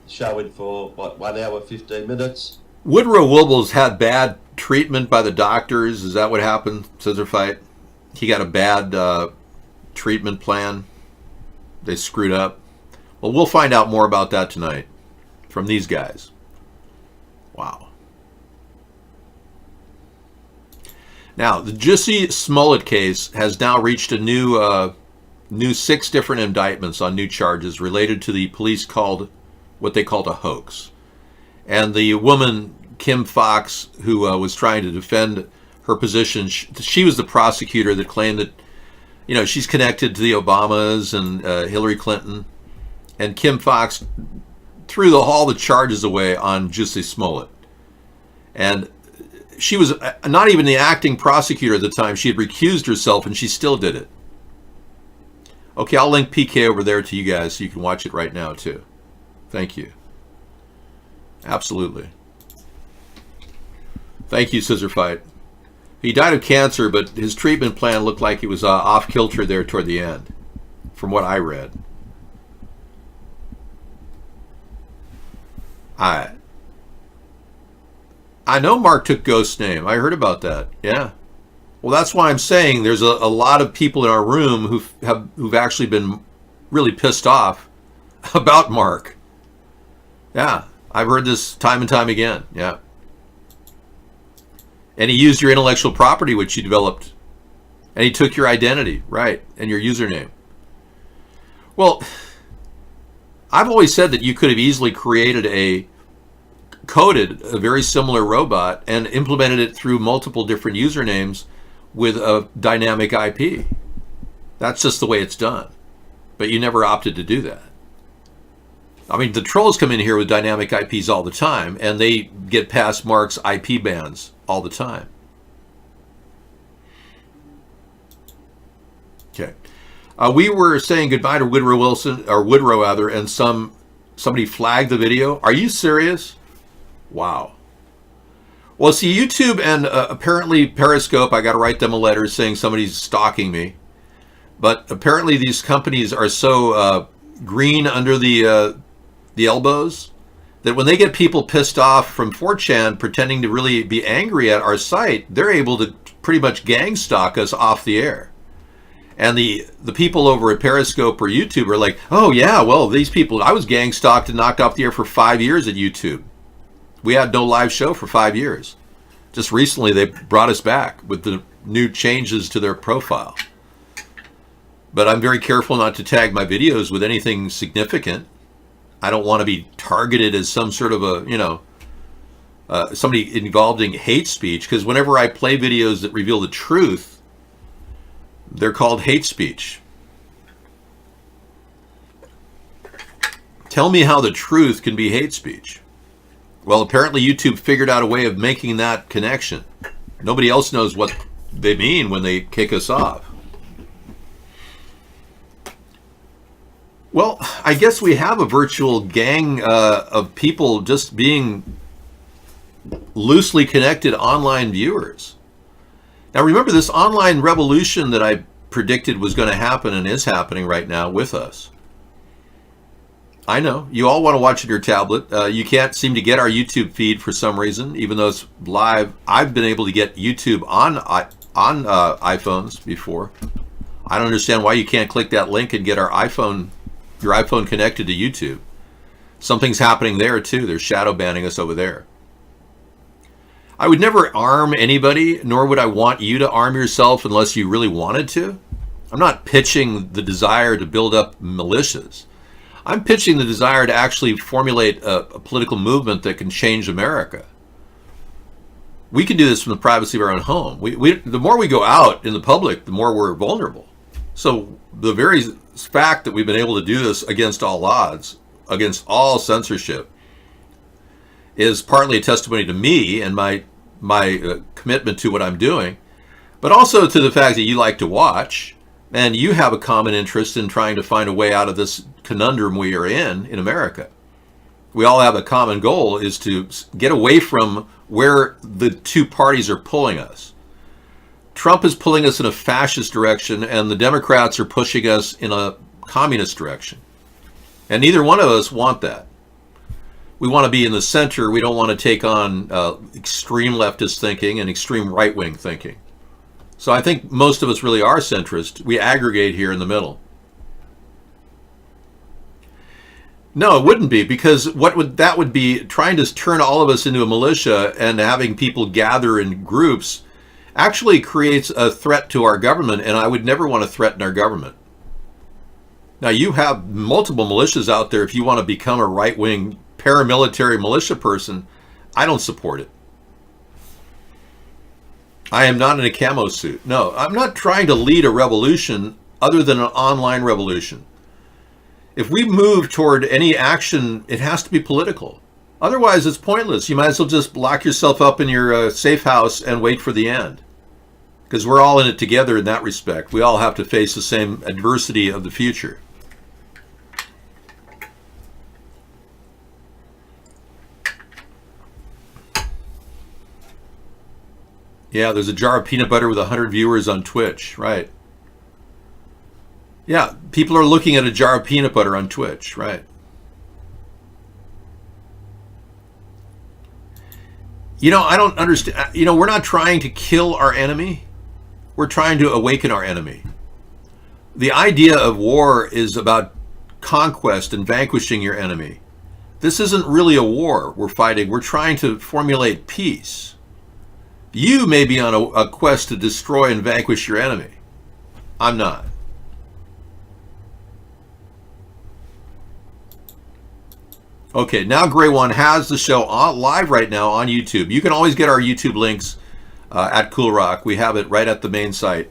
Speaker 19: Show went for, what, 1 hour, 15 minutes.
Speaker 2: Woodrow Wobbles had bad treatment by the doctors. Is that what happened, Scissorfight? He got a bad treatment plan. They screwed up. Well, we'll find out more about that tonight from these guys. Wow. Now, the Jussie Smollett case has now reached a new 6 different indictments on new charges related to the police called what they called a hoax. And the woman, Kim Fox, who was trying to defend her position, she was the prosecutor that claimed that You know, she's connected to the Obamas and Hillary Clinton, and Kim Foxx threw all the charges away on Jussie Smollett. And she was not even the acting prosecutor at the time. She had recused herself, and she still did it. Okay, I'll link PK over there to you guys so you can watch it right now too. Thank you. Absolutely. Thank you, Scissor Fight. He died of cancer, but his treatment plan looked like he was off kilter there toward the end, from what I read. I know Mark took Ghost's name. I heard about that. Yeah. Well, that's why I'm saying there's a lot of people in our room who've actually been really pissed off about Mark. Yeah, I've heard this time and time again. Yeah. And he used your intellectual property, which you developed. And he took your identity, right, and your username. Well, I've always said that you could have easily coded a very similar robot and implemented it through multiple different usernames with a dynamic IP. That's just the way it's done. But you never opted to do that. I mean, the trolls come in here with dynamic IPs all the time, and they get past Mark's IP bans all the time. Okay. We were saying goodbye to Woodrow Wilson, or Woodrow rather, and somebody flagged the video. Are you serious? Wow. Well, see, YouTube and apparently Periscope, I got to write them a letter saying somebody's stalking me. But apparently these companies are so green under the elbows that when they get people pissed off from 4chan pretending to really be angry at our site, they're able to pretty much gang stalk us off the air. And the people over at Periscope or YouTube are like, oh yeah, well, these people, I was gang stalked and knocked off the air for 5 years at YouTube. We had no live show for 5 years. Just recently, they brought us back with the new changes to their profile. But I'm very careful not to tag my videos with anything significant. I don't want to be targeted as some sort of a, somebody involved in hate speech, because whenever I play videos that reveal the truth, they're called hate speech. Tell me how the truth can be hate speech. Well, apparently YouTube figured out a way of making that connection. Nobody else knows what they mean when they kick us off. Well, I guess we have a virtual gang of people just being loosely connected online viewers. Now remember, this online revolution that I predicted was going to happen and is happening right now with us. I know. You all want to watch it on your tablet. You can't seem to get our YouTube feed for some reason, even though it's live. I've been able to get YouTube on iPhones before. I don't understand why you can't click that link and get your iPhone connected to YouTube. Something's happening there too. They're shadow banning us over there. I would never arm anybody, nor would I want you to arm yourself unless you really wanted to. I'm not pitching the desire to build up militias. I'm pitching the desire to actually formulate a political movement that can change America. We can do this from the privacy of our own home. The more we go out in the public, the more we're vulnerable. So the very fact that we've been able to do this against all odds, against all censorship, is partly a testimony to me and my commitment to what I'm doing, but also to the fact that you like to watch, and you have a common interest in trying to find a way out of this conundrum we are in America. We all have a common goal, is to get away from where the two parties are pulling us. Trump is pulling us in a fascist direction, and the Democrats are pushing us in a communist direction. And neither one of us want that. We want to be in the center. We don't want to take on extreme leftist thinking and extreme right-wing thinking. So I think most of us really are centrist. We aggregate here in the middle. No, it wouldn't be, because that would be trying to turn all of us into a militia, and having people gather in groups actually creates a threat to our government, and I would never want to threaten our government. Now, you have multiple militias out there. If you want to become a right-wing paramilitary militia person, I don't support it. I am not in a camo suit. No, I'm not trying to lead a revolution other than an online revolution. If we move toward any action, it has to be political. Otherwise, it's pointless. You might as well just lock yourself up in your safe house and wait for the end. Because we're all in it together in that respect. We all have to face the same adversity of the future. Yeah, there's a jar of peanut butter with 100 viewers on Twitch, right? Yeah, people are looking at a jar of peanut butter on Twitch, right? You know, I don't understand. You know, we're not trying to kill our enemy. We're trying to awaken our enemy. The idea of war is about conquest and vanquishing your enemy. This isn't really a war we're fighting. We're trying to formulate peace. You may be on a quest to destroy and vanquish your enemy. I'm not. Okay, now Grey One has the show live right now on YouTube. You can always get our YouTube links at Cool Rock. We have it right at the main site.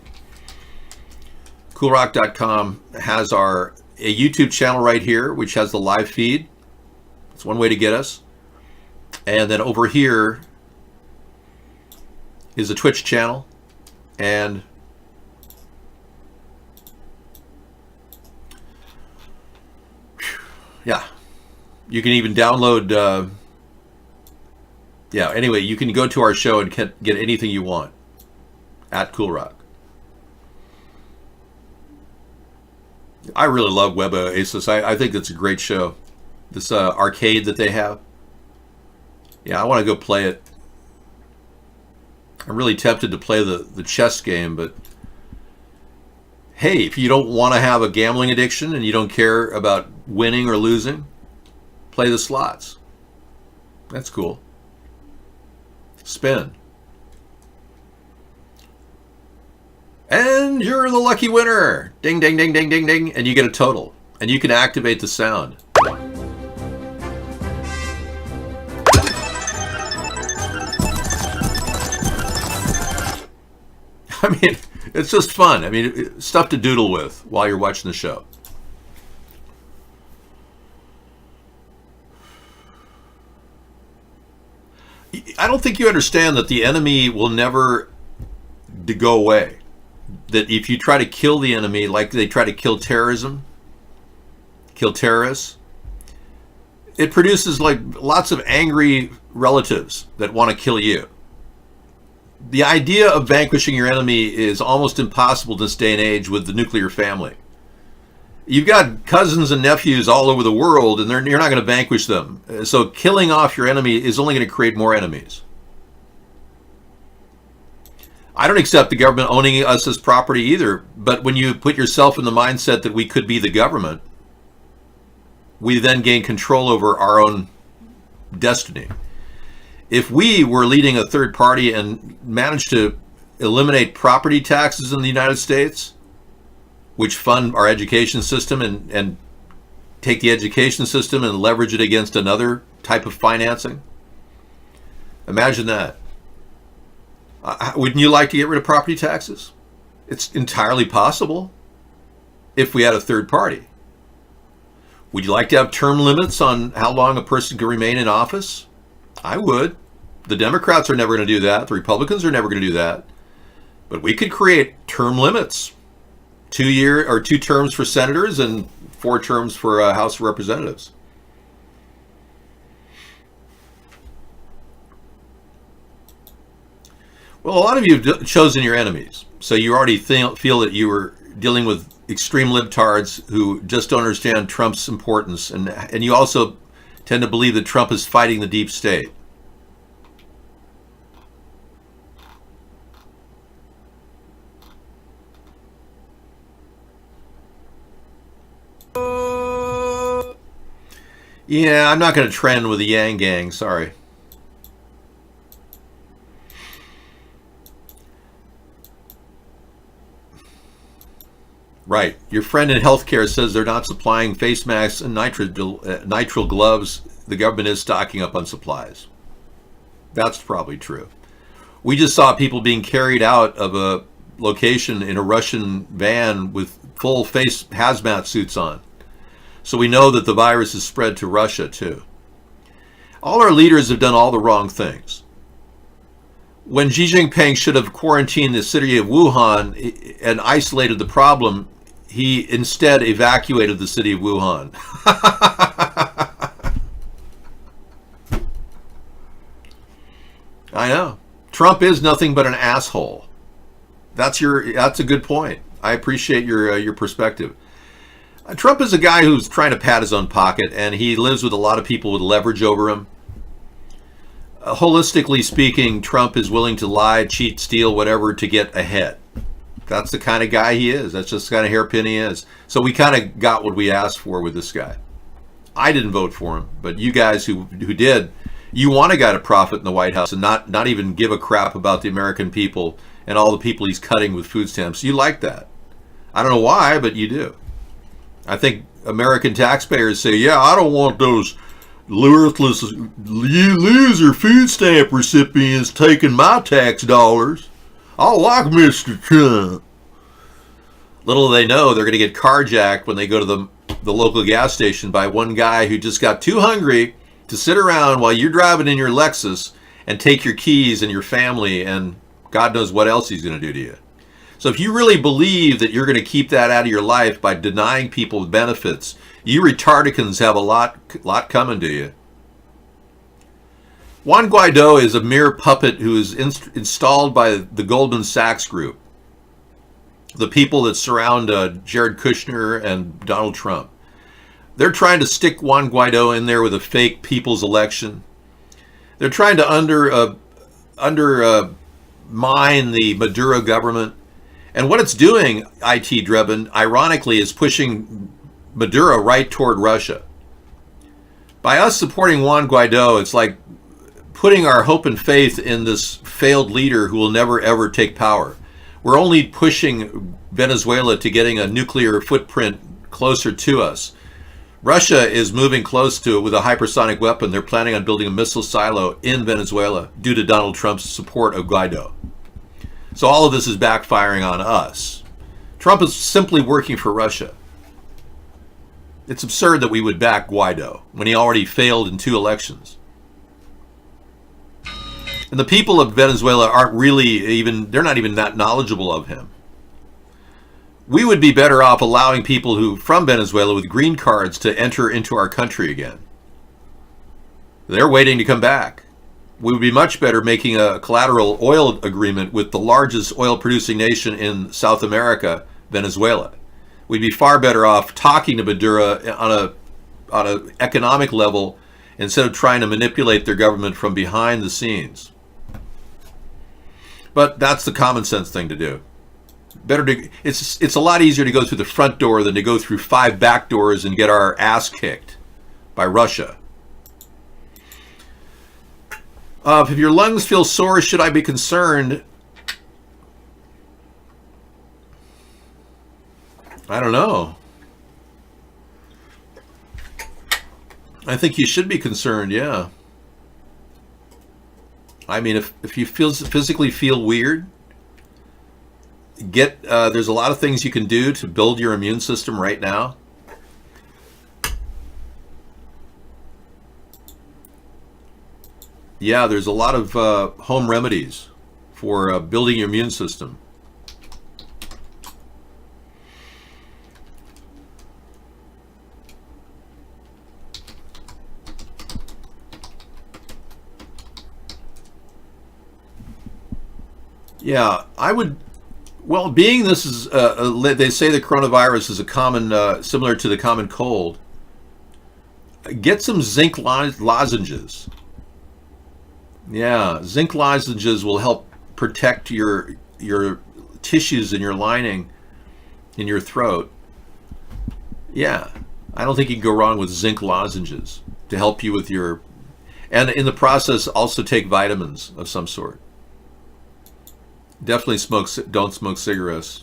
Speaker 2: CoolRock.com has a YouTube channel right here, which has the live feed. It's one way to get us. And then over here is a Twitch channel. And yeah, you can even download anyway, you can go to our show and get anything you want at Cool Rock. I really love Web Oasis. I think it's a great show. This arcade that they have. Yeah, I want to go play it. I'm really tempted to play the chess game, but hey, if you don't want to have a gambling addiction and you don't care about winning or losing, play the slots. That's cool. Spin. And you're the lucky winner. Ding, ding, ding, ding, ding, ding. And you get a total. And you can activate the sound. I mean, it's just fun. I mean, stuff to doodle with while you're watching the show. I don't think you understand that the enemy will never go away. That if you try to kill the enemy, like they try to kill terrorism, kill terrorists, it produces like lots of angry relatives that want to kill you. The idea of vanquishing your enemy is almost impossible in this day and age with the nuclear family. You've got cousins and nephews all over the world, and you're not going to vanquish them. So killing off your enemy is only going to create more enemies. I don't accept the government owning us as property either, but when you put yourself in the mindset that we could be the government, we then gain control over our own destiny. If we were leading a third party and managed to eliminate property taxes in the United States, which fund our education system and take the education system and leverage it against another type of financing, imagine that. Wouldn't you like to get rid of property taxes? It's entirely possible if we had a third party. Would you like to have term limits on how long a person can remain in office? I would. The Democrats are never going to do that. The Republicans are never going to do that. But we could create term limits. 2 terms for senators and 4 terms for House of Representatives. Well, a lot of you have chosen your enemies. So you already feel that you were dealing with extreme libtards who just don't understand Trump's importance. And you also tend to believe that Trump is fighting the deep state. Yeah, I'm not going to trend with the Yang Gang, sorry. Right. Your friend in healthcare says they're not supplying face masks and nitrile gloves. The government is stocking up on supplies. That's probably true. We just saw people being carried out of a location in a Russian van with full face hazmat suits on. So we know that the virus is spread to Russia too. All our leaders have done all the wrong things. When Xi Jinping should have quarantined the city of Wuhan and isolated the problem, he instead evacuated the city of Wuhan. I know. Trump is nothing but an asshole. That's a good point. I appreciate your perspective. Trump is a guy who's trying to pat his own pocket, and he lives with a lot of people with leverage over him. Holistically speaking, Trump is willing to lie, cheat, steal, whatever to get ahead. That's the kind of guy he is. That's just the kind of hairpin he is. So we kind of got what we asked for with this guy. I didn't vote for him, but you guys who did, you want a guy to profit in the White House and not even give a crap about the American people and all the people he's cutting with food stamps. You like that. I don't know why, but you do. I think American taxpayers say, yeah, I don't want those worthless loser food stamp recipients taking my tax dollars. I like Mr. Trump. Little do they know they're going to get carjacked when they go to the local gas station by one guy who just got too hungry to sit around while you're driving in your Lexus and take your keys and your family and God knows what else he's going to do to you. So if you really believe that you're going to keep that out of your life by denying people benefits, you retardicans have a lot coming to you. Juan Guaido is a mere puppet who is installed by the Goldman Sachs Group, the people that surround Jared Kushner and Donald Trump. They're trying to stick Juan Guaido in there with a fake people's election. They're trying to undermine the Maduro government. And what it's doing, IT Drebin, ironically, is pushing Maduro right toward Russia. By us supporting Juan Guaido, it's like putting our hope and faith in this failed leader who will never ever take power. We're only pushing Venezuela to getting a nuclear footprint closer to us. Russia is moving close to it with a hypersonic weapon. They're planning on building a missile silo in Venezuela due to Donald Trump's support of Guaido. So all of this is backfiring on us. Trump is simply working for Russia. It's absurd that we would back Guaido when he already failed in 2 elections. And the people of Venezuela aren't really they're not even that knowledgeable of him. We would be better off allowing people from Venezuela with green cards to enter into our country again. They're waiting to come back. We would be much better making a collateral oil agreement with the largest oil producing nation in South America, Venezuela. We'd be far better off talking to Maduro on an economic level instead of trying to manipulate their government from behind the scenes. But that's the common sense thing to do. It's a lot easier to go through the front door than to go through 5 back doors and get our ass kicked by Russia. If your lungs feel sore, should I be concerned? I don't know. I think you should be concerned, yeah. I mean, if you physically feel weird, there's a lot of things you can do to build your immune system right now. Yeah, there's a lot of home remedies for building your immune system. Yeah, I would. Well, being this is, they say the coronavirus is a common, similar to the common cold. Get some zinc lozenges. Yeah, zinc lozenges will help protect your tissues in your lining, in your throat. Yeah, I don't think you can go wrong with zinc lozenges to help you with and in the process also take vitamins of some sort. Definitely don't smoke cigarettes.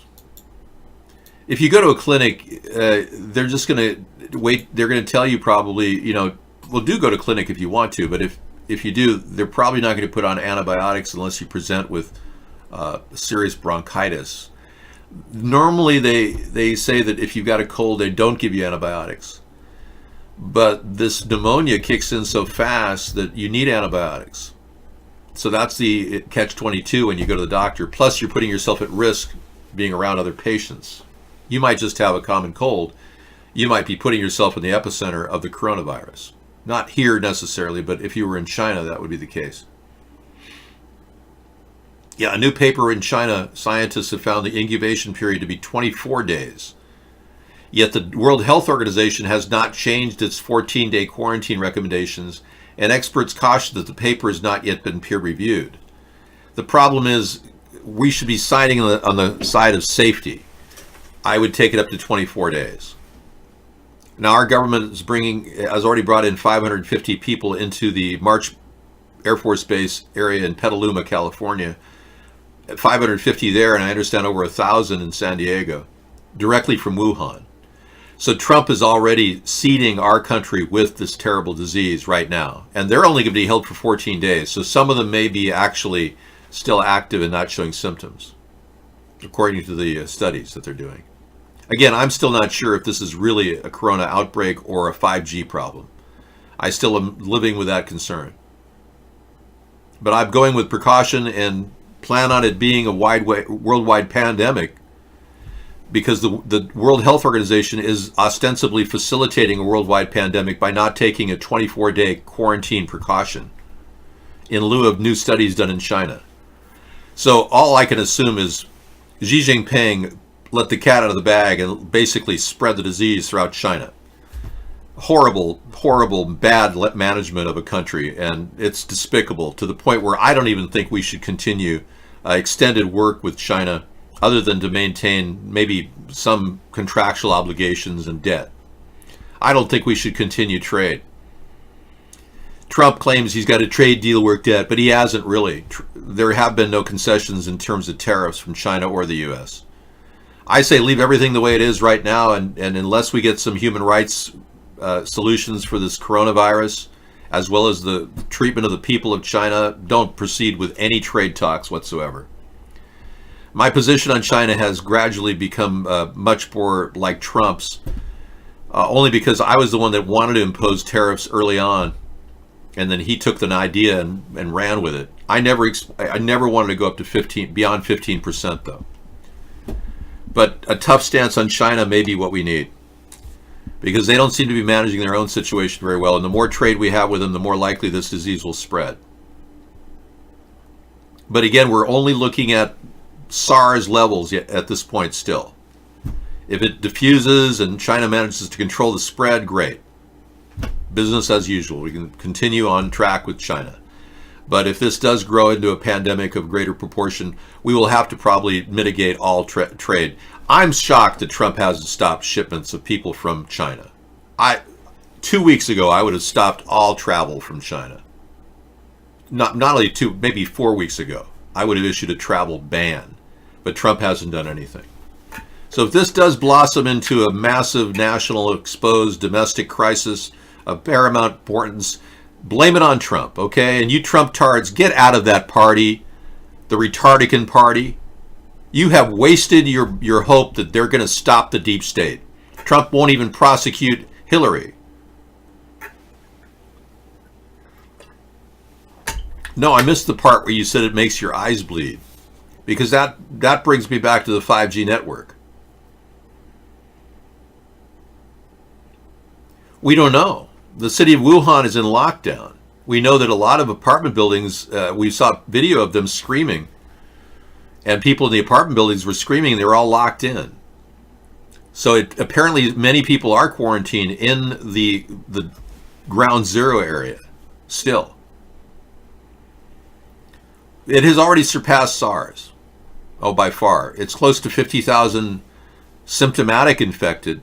Speaker 2: If you go to a clinic, they're just going to wait. They're going to tell you probably, well, do go to clinic if you want to, but if you do, they're probably not going to put on antibiotics unless you present with serious bronchitis. Normally, they say that if you've got a cold, they don't give you antibiotics. But this pneumonia kicks in so fast that you need antibiotics. So that's the catch-22 when you go to the doctor. Plus, you're putting yourself at risk being around other patients. You might just have a common cold. You might be putting yourself in the epicenter of the coronavirus. Not here necessarily, but if you were in China, that would be the case. Yeah, a new paper in China, scientists have found the incubation period to be 24 days. Yet the World Health Organization has not changed its 14-day quarantine recommendations, and experts caution that the paper has not yet been peer-reviewed. The problem is we should be siding on the side of safety. I would take it up to 24 days. Now, our government has already brought in 550 people into the March Air Force Base area in Petaluma, California. 550 there, and I understand over 1,000 in San Diego, directly from Wuhan. So Trump is already seeding our country with this terrible disease right now. And they're only going to be held for 14 days. So some of them may be actually still active and not showing symptoms, according to the studies that they're doing. Again, I'm still not sure if this is really a corona outbreak or a 5G problem. I still am living with that concern. But I'm going with precaution and plan on it being a worldwide pandemic, because the World Health Organization is ostensibly facilitating a worldwide pandemic by not taking a 24-day quarantine precaution in lieu of new studies done in China. So all I can assume is Xi Jinping let the cat out of the bag and basically spread the disease throughout China. Horrible, horrible, bad management of a country, and it's despicable to the point where I don't even think we should continue extended work with China other than to maintain maybe some contractual obligations and debt. I don't think we should continue trade. Trump claims he's got a trade deal worked out, but he hasn't really. There have been no concessions in terms of tariffs from China or the U.S. I say leave everything the way it is right now, and unless we get some human rights solutions for this coronavirus, as well as the treatment of the people of China, don't proceed with any trade talks whatsoever. My position on China has gradually become much more like Trump's, only because I was the one that wanted to impose tariffs early on, and then he took an idea and ran with it. I never wanted to go up to beyond 15% though. But a tough stance on China may be what we need, because they don't seem to be managing their own situation very well, and the more trade we have with them, the more likely this disease will spread. But again, we're only looking at SARS levels at this point still. If it diffuses and China manages to control the spread, great. Business as usual. We can continue on track with China. But if this does grow into a pandemic of greater proportion, we will have to probably mitigate all trade. I'm shocked that Trump hasn't stopped shipments of people from China. 2 weeks ago, I would have stopped all travel from China. Not only maybe 4 weeks ago, I would have issued a travel ban. But Trump hasn't done anything. So if this does blossom into a massive national exposed domestic crisis of paramount importance, blame it on Trump, okay? And you Trump-tards, get out of that party, the Retardican party. You have wasted your hope that they're going to stop the deep state. Trump won't even prosecute Hillary. No, I missed the part where you said it makes your eyes bleed, because that brings me back to the 5G network. We don't know. The city of Wuhan is in lockdown. We know that a lot of apartment buildings, we saw video of them screaming, and people in the apartment buildings were screaming. They were all locked in. So apparently many people are quarantined in the ground zero area still. It has already surpassed SARS. Oh, by far. It's close to 50,000 symptomatic infected,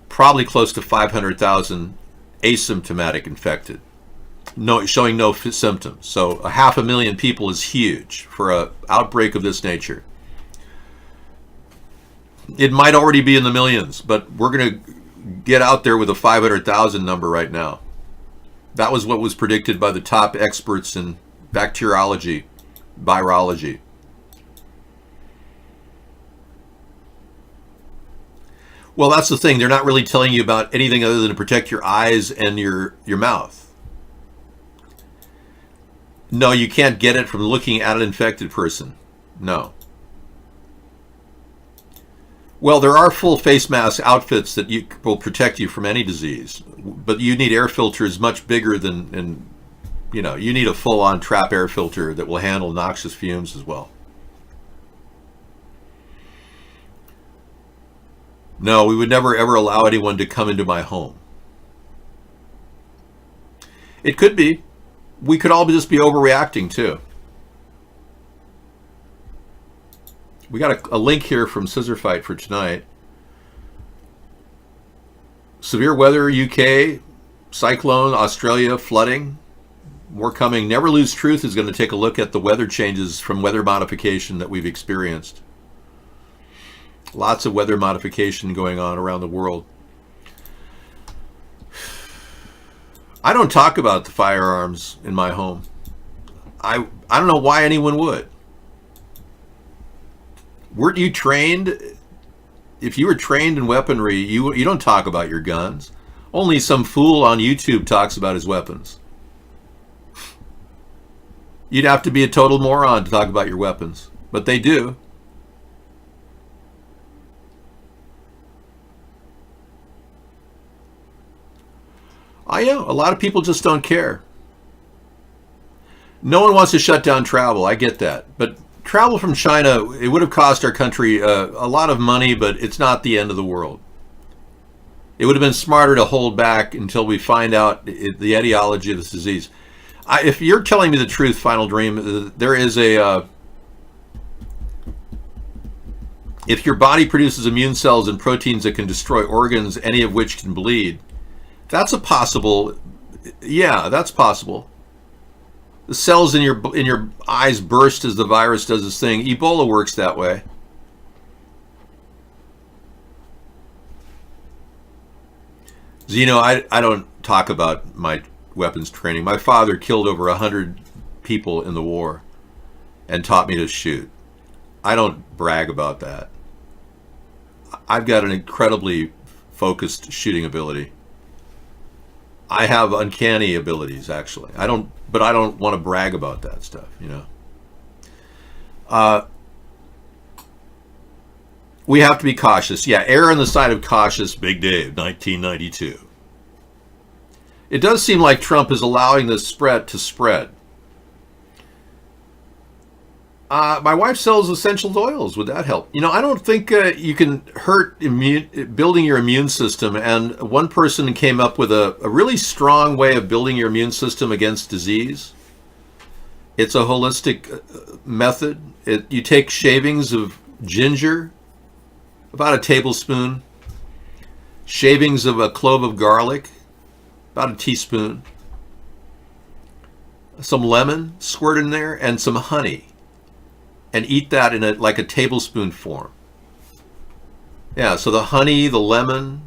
Speaker 2: probably close to 500,000 asymptomatic infected, showing no symptoms. So 500,000 people is huge for an outbreak of this nature. It might already be in the millions, but we're going to get out there with a 500,000 number right now. That was what was predicted by the top experts in bacteriology, virology. Well, that's the thing. They're not really telling you about anything other than to protect your eyes and your mouth. No, you can't get it from looking at an infected person. No. Well, there are full face mask outfits that will protect you from any disease, but you need air filters much bigger than, you need a full-on trap air filter that will handle noxious fumes as well. No, we would never ever allow anyone to come into my home. It could be. We could all just be overreacting too. We got a link here from Scissor Fight for tonight. Severe weather, UK, cyclone, Australia, flooding. More coming. Never Lose Truth is going to take a look at the weather changes from weather modification that we've experienced. Lots of weather modification going on around the world. I don't talk about the firearms in my home. I don't know why anyone would. Weren't you trained? If you were trained in weaponry, you don't talk about your guns. Only some fool on YouTube talks about his weapons. You'd have to be a total moron to talk about your weapons, but they do. I know, a lot of people just don't care. No one wants to shut down travel, I get that. But travel from China, it would have cost our country a lot of money, but it's not the end of the world. It would have been smarter to hold back until we find out the etiology of this disease. If you're telling me the truth, Final Dream, there is if your body produces immune cells and proteins that can destroy organs, any of which can bleed, that's a possible, yeah, that's possible. The cells in your eyes burst as the virus does its thing. Ebola works that way. Zeno, I don't talk about my weapons training. My father killed over 100 people in the war and taught me to shoot. I don't brag about that. I've got an incredibly focused shooting ability. I have uncanny abilities, actually. But I don't want to brag about that stuff, We have to be cautious. Yeah, err on the side of cautious, Big Dave, 1992. It does seem like Trump is allowing this spread to spread. My wife sells essential oils. Would that help? I don't think you can hurt building your immune system. And one person came up with a really strong way of building your immune system against disease. It's a holistic method. You take shavings of ginger, about a tablespoon, shavings of a clove of garlic, about a teaspoon, some lemon, squirt in there, and some honey. And eat that in like a tablespoon form. Yeah, so the honey, the lemon.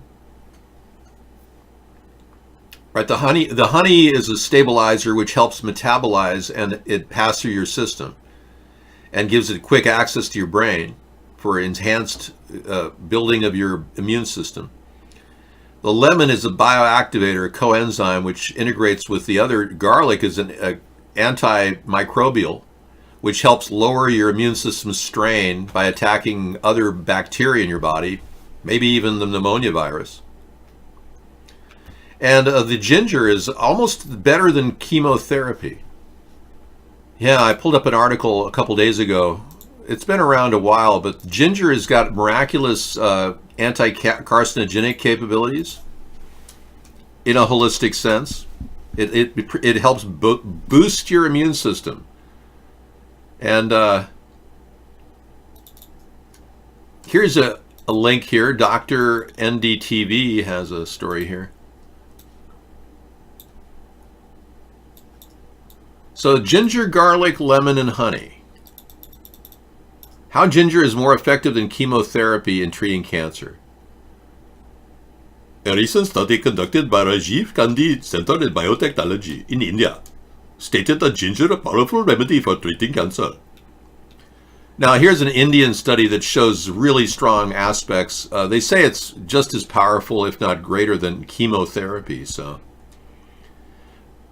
Speaker 2: Right, the honey is a stabilizer which helps metabolize and it pass through your system and gives it quick access to your brain for enhanced building of your immune system. The lemon is a bioactivator, a coenzyme, which integrates with the other. Garlic is an antimicrobial, which helps lower your immune system's strain by attacking other bacteria in your body, maybe even the pneumonia virus. And the ginger is almost better than chemotherapy. Yeah, I pulled up an article a couple days ago. It's been around a while, but ginger has got miraculous anti-carcinogenic capabilities in a holistic sense. It helps boost your immune system. And here's a link here. Dr. NDTV has a story here. So ginger, garlic, lemon, and honey. How ginger is more effective than chemotherapy in treating cancer. A recent study conducted by Rajiv Gandhi Center in Biotechnology in India stated that ginger a powerful remedy for treating cancer. Now, here's an Indian study that shows really strong aspects. They say it's just as powerful, if not greater, than chemotherapy. So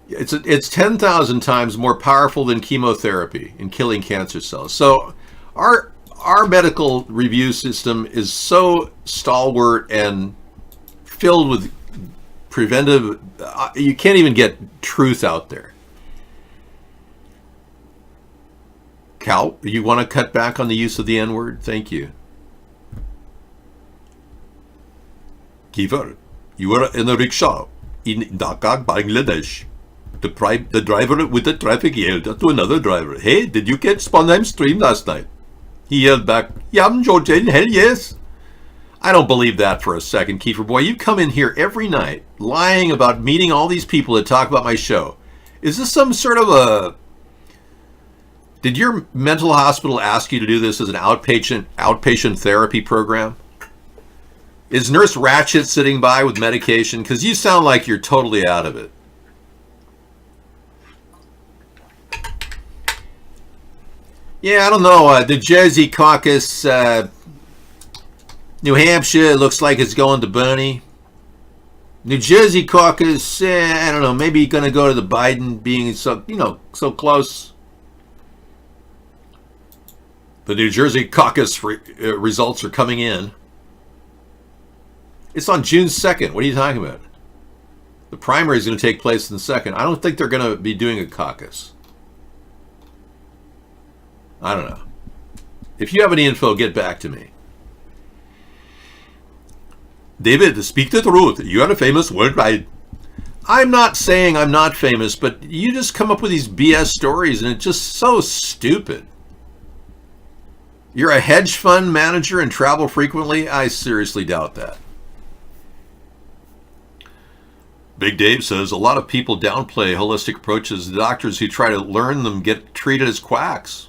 Speaker 2: it's 10,000 times more powerful than chemotherapy in killing cancer cells. So our medical review system is so stalwart and filled with preventive. You can't even get truth out there. Cal, you want to cut back on the use of the N-word? Thank you. Kiefer, you were in a rickshaw in Dhaka, Bangladesh. The driver with the traffic yelled to another driver, "Hey, did you catch Sponheim stream last night?" He yelled back, "Yum, Georgian, hell yes." I don't believe that for a second, Kiefer boy. You come in here every night lying about meeting all these people that talk about my show. Is this some sort of a... Did your mental hospital ask you to do this as an outpatient therapy program? Is Nurse Ratchet sitting by with medication? Because you sound like you're totally out of it. Yeah, I don't know. The Jersey caucus, New Hampshire looks like it's going to Bernie. New Jersey caucus, I don't know. Maybe going to go to the Biden being so, so close. The New Jersey caucus results are coming in. It's on June 2nd. What are you talking about? The primary is going to take place in the 2nd. I don't think they're going to be doing a caucus. I don't know. If you have any info, get back to me. David, to speak the truth, you are famous worldwide. I'm not saying I'm not famous, but you just come up with these BS stories and it's just so stupid. You're a hedge fund manager and travel frequently? I seriously doubt that. Big Dave says a lot of people downplay holistic approaches. The doctors who try to learn them get treated as quacks.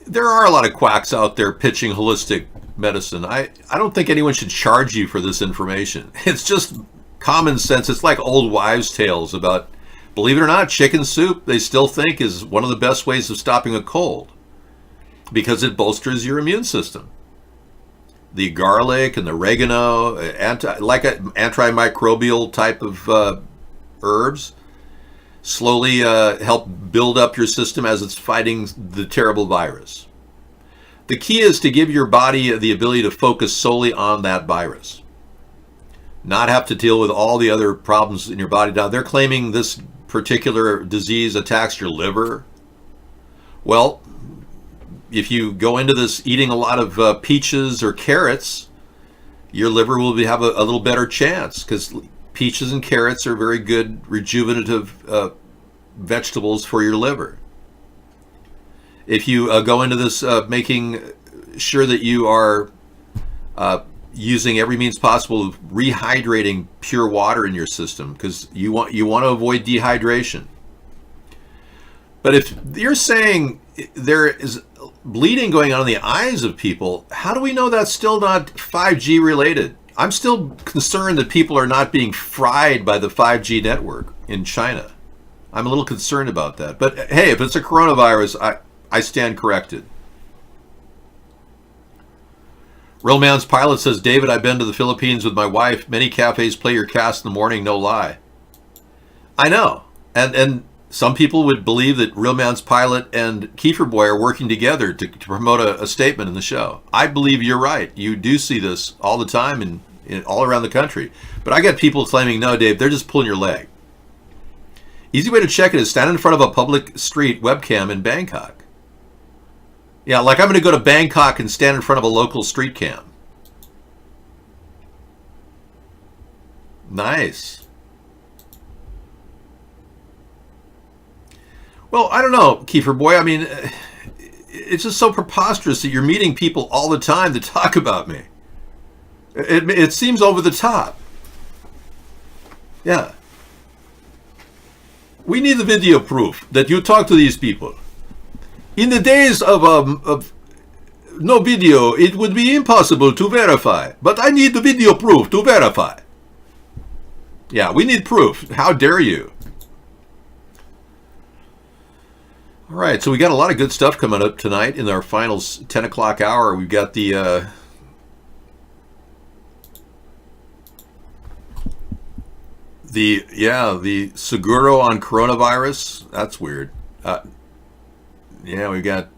Speaker 2: There are a lot of quacks out there pitching holistic medicine. I don't think anyone should charge you for this information. It's just common sense. It's like old wives' tales about, believe it or not, chicken soup they still think is one of the best ways of stopping a cold, because it bolsters your immune system. The garlic and the oregano, like an antimicrobial type of herbs, slowly help build up your system as it's fighting the terrible virus. The key is to give your body the ability to focus solely on that virus, not have to deal with all the other problems in your body. Now, they're claiming this particular disease attacks your liver. Well, if you go into this eating a lot of peaches or carrots, your liver will have a little better chance, because peaches and carrots are very good rejuvenative vegetables for your liver. If you go into this making sure that you are using every means possible of rehydrating pure water in your system, because you want to avoid dehydration. But if you're saying there is bleeding going on in the eyes of people, how do we know that's still not 5G related? I'm still concerned that people are not being fried by the 5G network in China. I'm a little concerned about that. But hey, if it's a coronavirus, I stand corrected. Real Man's Pilot says, David, I've been to the Philippines with my wife. Many cafes play your cast in the morning, no lie. I know. And some people would believe that Real Man's Pilot and Kiefer Boy are working together to promote a statement in the show. I believe you're right. You do see this all the time and all around the country. But I get people claiming, no, Dave, they're just pulling your leg. Easy way to check it is stand in front of a public street webcam in Bangkok. Yeah, like I'm going to go to Bangkok and stand in front of a local street cam. Nice. Well, I don't know, Kiefer Boy. I mean, it's just so preposterous that you're meeting people all the time to talk about me. It seems over the top. Yeah. We need the video proof that you talk to these people. In the days of no video. It would be impossible to verify. But I need the video proof to verify. Yeah, we need proof. How dare you? All right, so we got a lot of good stuff coming up tonight in our final 10 o'clock hour. We've got the Seguro on coronavirus. That's weird. Yeah, we got.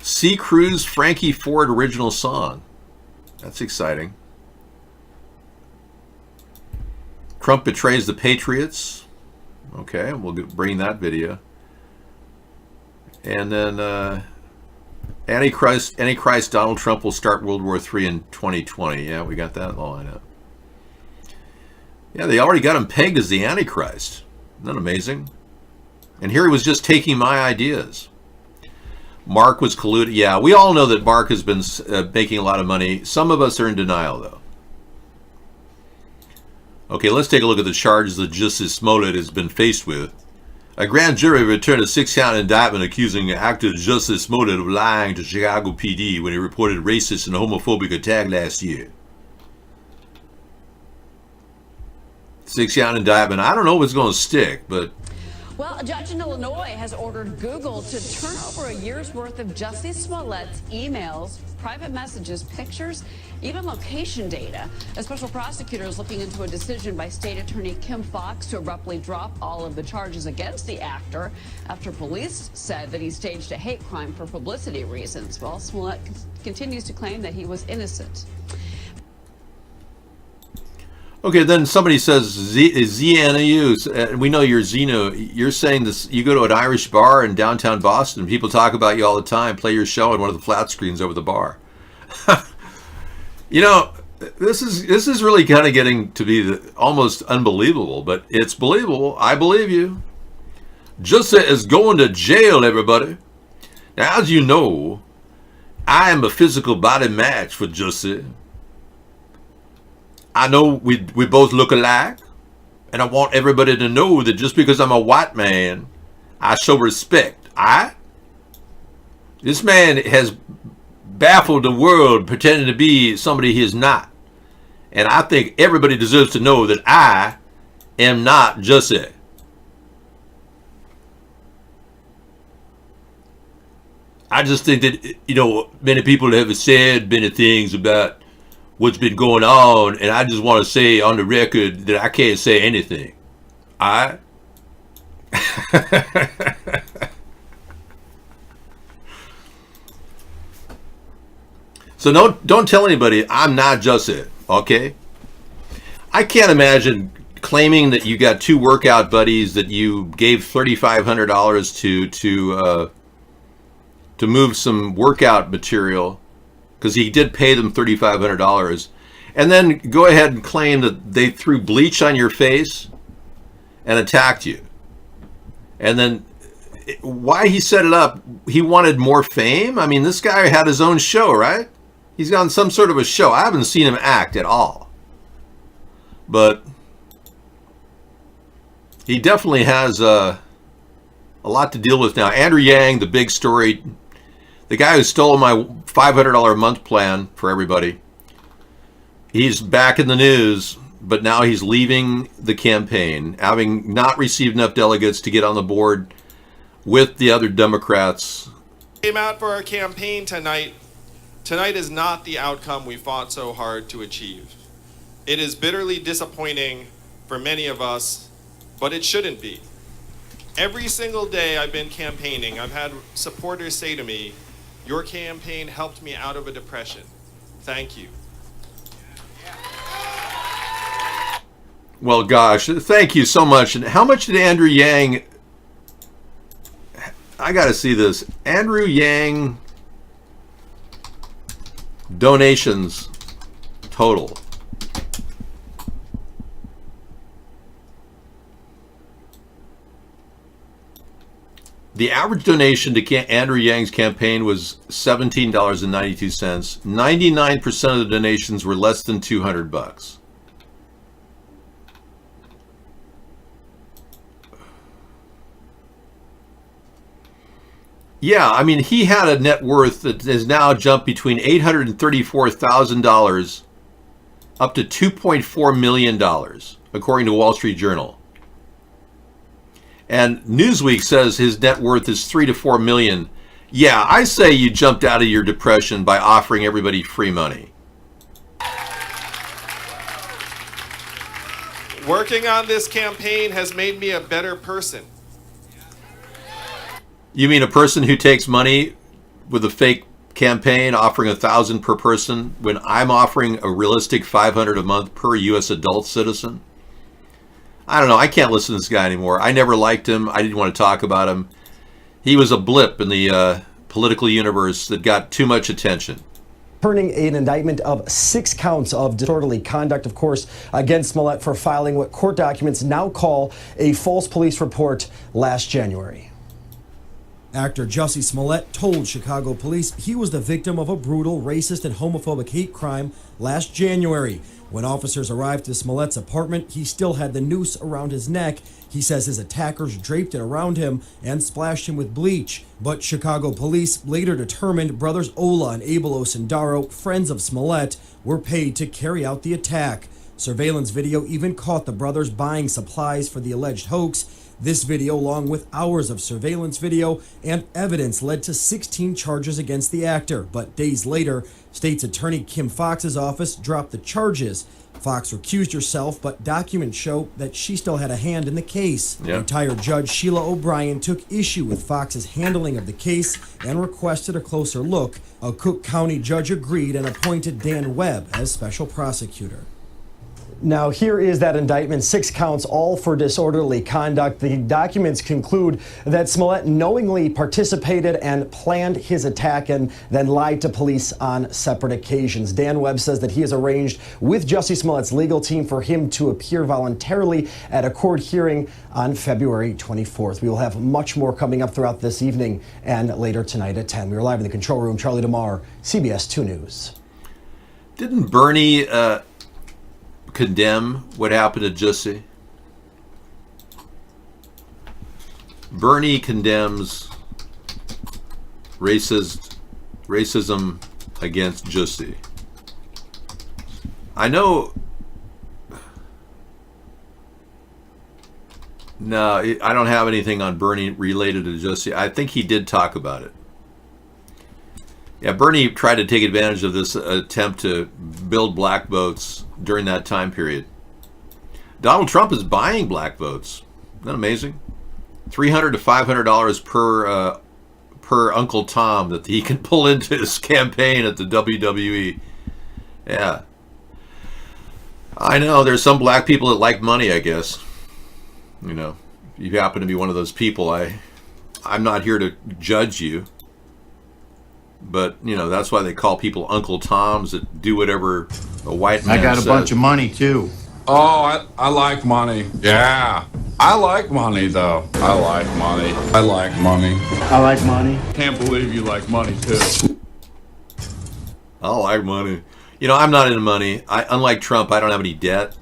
Speaker 2: Sea Cruise Frankie Ford original song. That's exciting. Trump betrays the Patriots. Okay, we'll bring that video. And then Antichrist Donald Trump will start World War III in 2020. Yeah, we got that line up. Yeah, they already got him pegged as the Antichrist. Isn't that amazing? And here he was just taking my ideas. Mark was colluded. Yeah, we all know that Mark has been making a lot of money. Some of us are in denial, though. Okay, let's take a look at the charges that Justice Smollett has been faced with. A grand jury returned a 6-count indictment accusing actor Justice Smollett of lying to Chicago PD when he reported racist and homophobic attack last year. 6-count indictment. I don't know if it's going to stick, but...
Speaker 20: Well, a judge in Illinois has ordered Google to turn over a year's worth of Justice Smollett's emails, private messages, pictures, even location data. A special prosecutor is looking into a decision by State Attorney Kim Foxx to abruptly drop all of the charges against the actor after police said that he staged a hate crime for publicity reasons. Well, Smollett continues to claim that he was innocent.
Speaker 2: Okay, then somebody says, ZNU, we know you're Zeno, you're saying this, you go to an Irish bar in downtown Boston, people talk about you all the time, play your show on one of the flat screens over the bar. You know, this is really kind of getting to be almost unbelievable, but it's believable. I believe you. Jussie is going to jail, everybody. Now, as you know, I am a physical body match for Jussie. I know we both look alike, and I want everybody to know that just because I'm a white man, I show respect. This man has baffled the world pretending to be somebody he is not. And I think everybody deserves to know that I am not Jussie. I just think that, you know, many people have said many things about what's been going on, and I just want to say on the record that I can't say anything. So don't tell anybody I'm not Jussie, okay? I can't imagine claiming that you got 2 workout buddies that you gave $3,500 to move some workout material, because he did pay them $3,500, and then go ahead and claim that they threw bleach on your face and attacked you. And then why he set it up, he wanted more fame? I mean, this guy had his own show, right? He's on some sort of a show. I haven't seen him act at all. But he definitely has a lot to deal with now. Andrew Yang, the big story, the guy who stole my $500 a month plan for everybody, he's back in the news, but now he's leaving the campaign, having not received enough delegates to get on the board with the other Democrats.
Speaker 3: Came out for our campaign tonight. Tonight is not the outcome we fought so hard to achieve. It is bitterly disappointing for many of us, but it shouldn't be. Every single day I've been campaigning, I've had supporters say to me, "Your campaign helped me out of a depression. Thank you."
Speaker 2: Well, gosh, thank you so much. And how much did Andrew Yang... I got to see this. Andrew Yang donations total. The average donation to Andrew Yang's campaign was $17.92. 99% of the donations were less than $200. Yeah, I mean, he had a net worth that has now jumped between $834,000 up to $2.4 million, according to Wall Street Journal. And Newsweek says his net worth is $3 to $4 million. Yeah, I say you jumped out of your depression by offering everybody free money.
Speaker 3: Working on this campaign has made me a better person.
Speaker 2: You mean a person who takes money with a fake campaign offering $1,000 per person when I'm offering a realistic $500 a month per U.S. adult citizen? I don't know. I can't listen to this guy anymore. I never liked him. I didn't want to talk about him. He was a blip in the political universe that got too much attention.
Speaker 21: Turning an indictment of 6 counts of disorderly conduct, of course, against Smollett for filing what court documents now call a false police report last January.
Speaker 22: Actor Jussie Smollett told Chicago police he was the victim of a brutal, racist, and homophobic hate crime last January. When officers arrived to Smollett's apartment, he still had the noose around his neck. He says his attackers draped it around him and splashed him with bleach. But Chicago police later determined brothers Ola and Abel Osindaro, friends of Smollett, were paid to carry out the attack. Surveillance video even caught the brothers buying supplies for the alleged hoax. This video, along with hours of surveillance video and evidence, led to 16 charges against the actor. But days later, State's Attorney Kim Foxx's office dropped the charges. Fox recused herself, but documents show that she still had a hand in the case.
Speaker 2: Yeah.
Speaker 22: Retired Judge Sheila O'Brien took issue with Fox's handling of the case and requested a closer look. A Cook County judge agreed and appointed Dan Webb as special prosecutor.
Speaker 21: Now, here is that indictment, 6 counts, all for disorderly conduct. The documents conclude that Smollett knowingly participated and planned his attack and then lied to police on separate occasions. Dan Webb says that he has arranged with Jussie Smollett's legal team for him to appear voluntarily at a court hearing on February 24th. We will have much more coming up throughout this evening and later tonight at 10. We are live in the control room. Charlie DeMar, CBS 2 News.
Speaker 2: Didn't Bernie condemn what happened to Jussie? Bernie condemns racism against Jussie. I know. No, I don't have anything on Bernie related to Jussie. I think he did talk about it. Yeah, Bernie tried to take advantage of this attempt to build black votes during that time period. Donald Trump is buying black votes. Isn't that amazing? $300 to $500 per Uncle Tom that he can pull into his campaign at the WWE. Yeah. I know, there's some black people that like money, I guess. You know, if you happen to be one of those people, I'm not here to judge you. But, you know, that's why they call people Uncle Toms that do whatever a white man
Speaker 15: I got
Speaker 2: says.
Speaker 15: a bunch of money, too.
Speaker 16: Oh, I like money. Yeah. I like money, though. I like money. I like money.
Speaker 15: I like money.
Speaker 16: Can't believe you like money, too.
Speaker 2: I like money. You know, I'm not into money. Unlike Trump, I don't have any debt.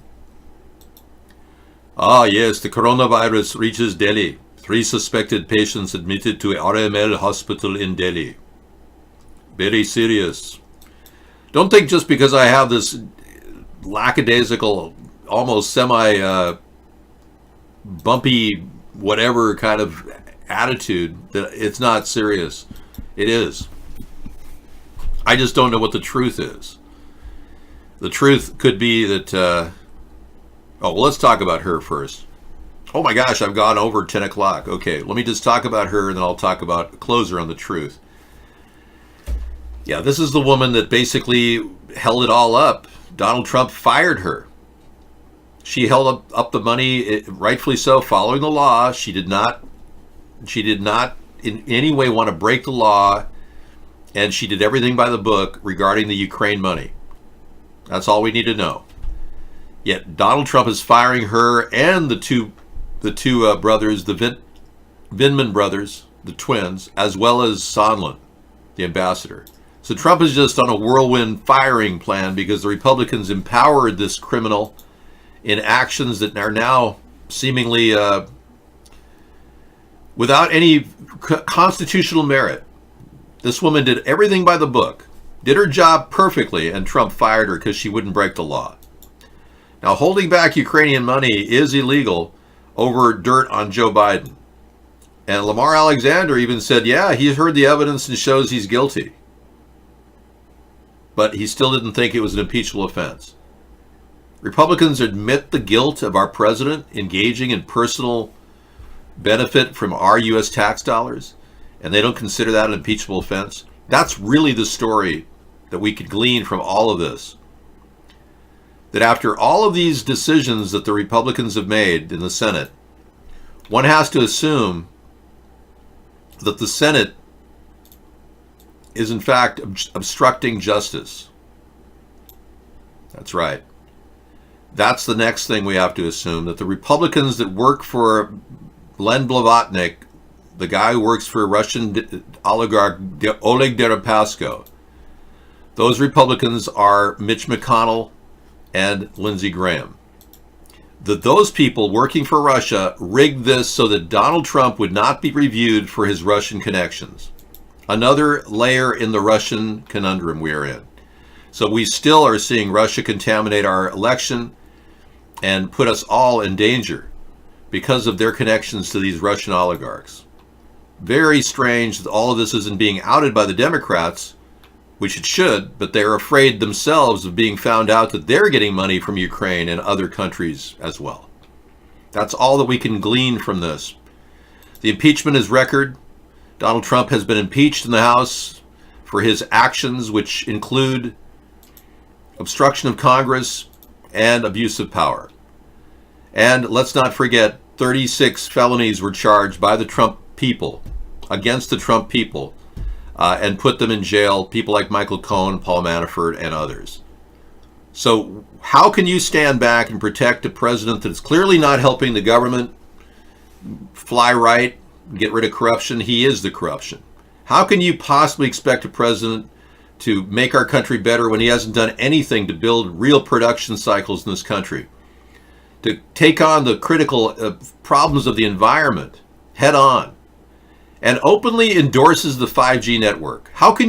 Speaker 2: Ah, yes, the coronavirus reaches Delhi. 3 suspected patients admitted to RML hospital in Delhi. Very serious. Don't think just because I have this lackadaisical, almost bumpy, whatever kind of attitude that it's not serious. It is. I just don't know what the truth is. The truth could be that, well, let's talk about her first. Oh my gosh, I've gone over 10 o'clock. Okay, let me just talk about her and then I'll talk about closer on the truth. Yeah, this is the woman that basically held it all up. Donald Trump fired her. She held up the money, rightfully so, following the law. She did not in any way want to break the law, and she did everything by the book regarding the Ukraine money. That's all we need to know. Yet Donald Trump is firing her and the two brothers, the Vindman brothers, the twins, as well as Sondland, the ambassador. So Trump is just on a whirlwind firing plan because the Republicans empowered this criminal in actions that are now seemingly, without any constitutional merit. This woman did everything by the book, did her job perfectly, and Trump fired her because she wouldn't break the law. Now, holding back Ukrainian money is illegal over dirt on Joe Biden. And Lamar Alexander even said, yeah, he's heard the evidence and shows he's guilty. But he still didn't think it was an impeachable offense. Republicans admit the guilt of our president engaging in personal benefit from our U.S. tax dollars, and they don't consider that an impeachable offense. That's really the story that we could glean from all of this. That after all of these decisions that the Republicans have made in the Senate, one has to assume that the Senate is in fact obstructing justice. That's right. That's the next thing we have to assume, that the Republicans that work for Len Blavatnik, the guy who works for Russian oligarch Oleg Deripaska, those Republicans are Mitch McConnell and Lindsey Graham. That those people working for Russia rigged this so that Donald Trump would not be reviewed for his Russian connections. Another layer in the Russian conundrum we are in. So we still are seeing Russia contaminate our election and put us all in danger because of their connections to these Russian oligarchs. Very strange that all of this isn't being outed by the Democrats, which it should, but they're afraid themselves of being found out that they're getting money from Ukraine and other countries as well. That's all that we can glean from this. The impeachment is record. Donald Trump has been impeached in the House for his actions, which include obstruction of Congress and abuse of power. And let's not forget, 36 felonies were charged by the Trump people, against the Trump people, and put them in jail, people like Michael Cohen, Paul Manafort, and others. So how can you stand back and protect a president that's clearly not helping the government fly right, get rid of corruption? He is the corruption. How can you possibly expect a president to make our country better when he hasn't done anything to build real production cycles in this country, to take on the critical problems of the environment head on, and openly endorses the 5G network? How can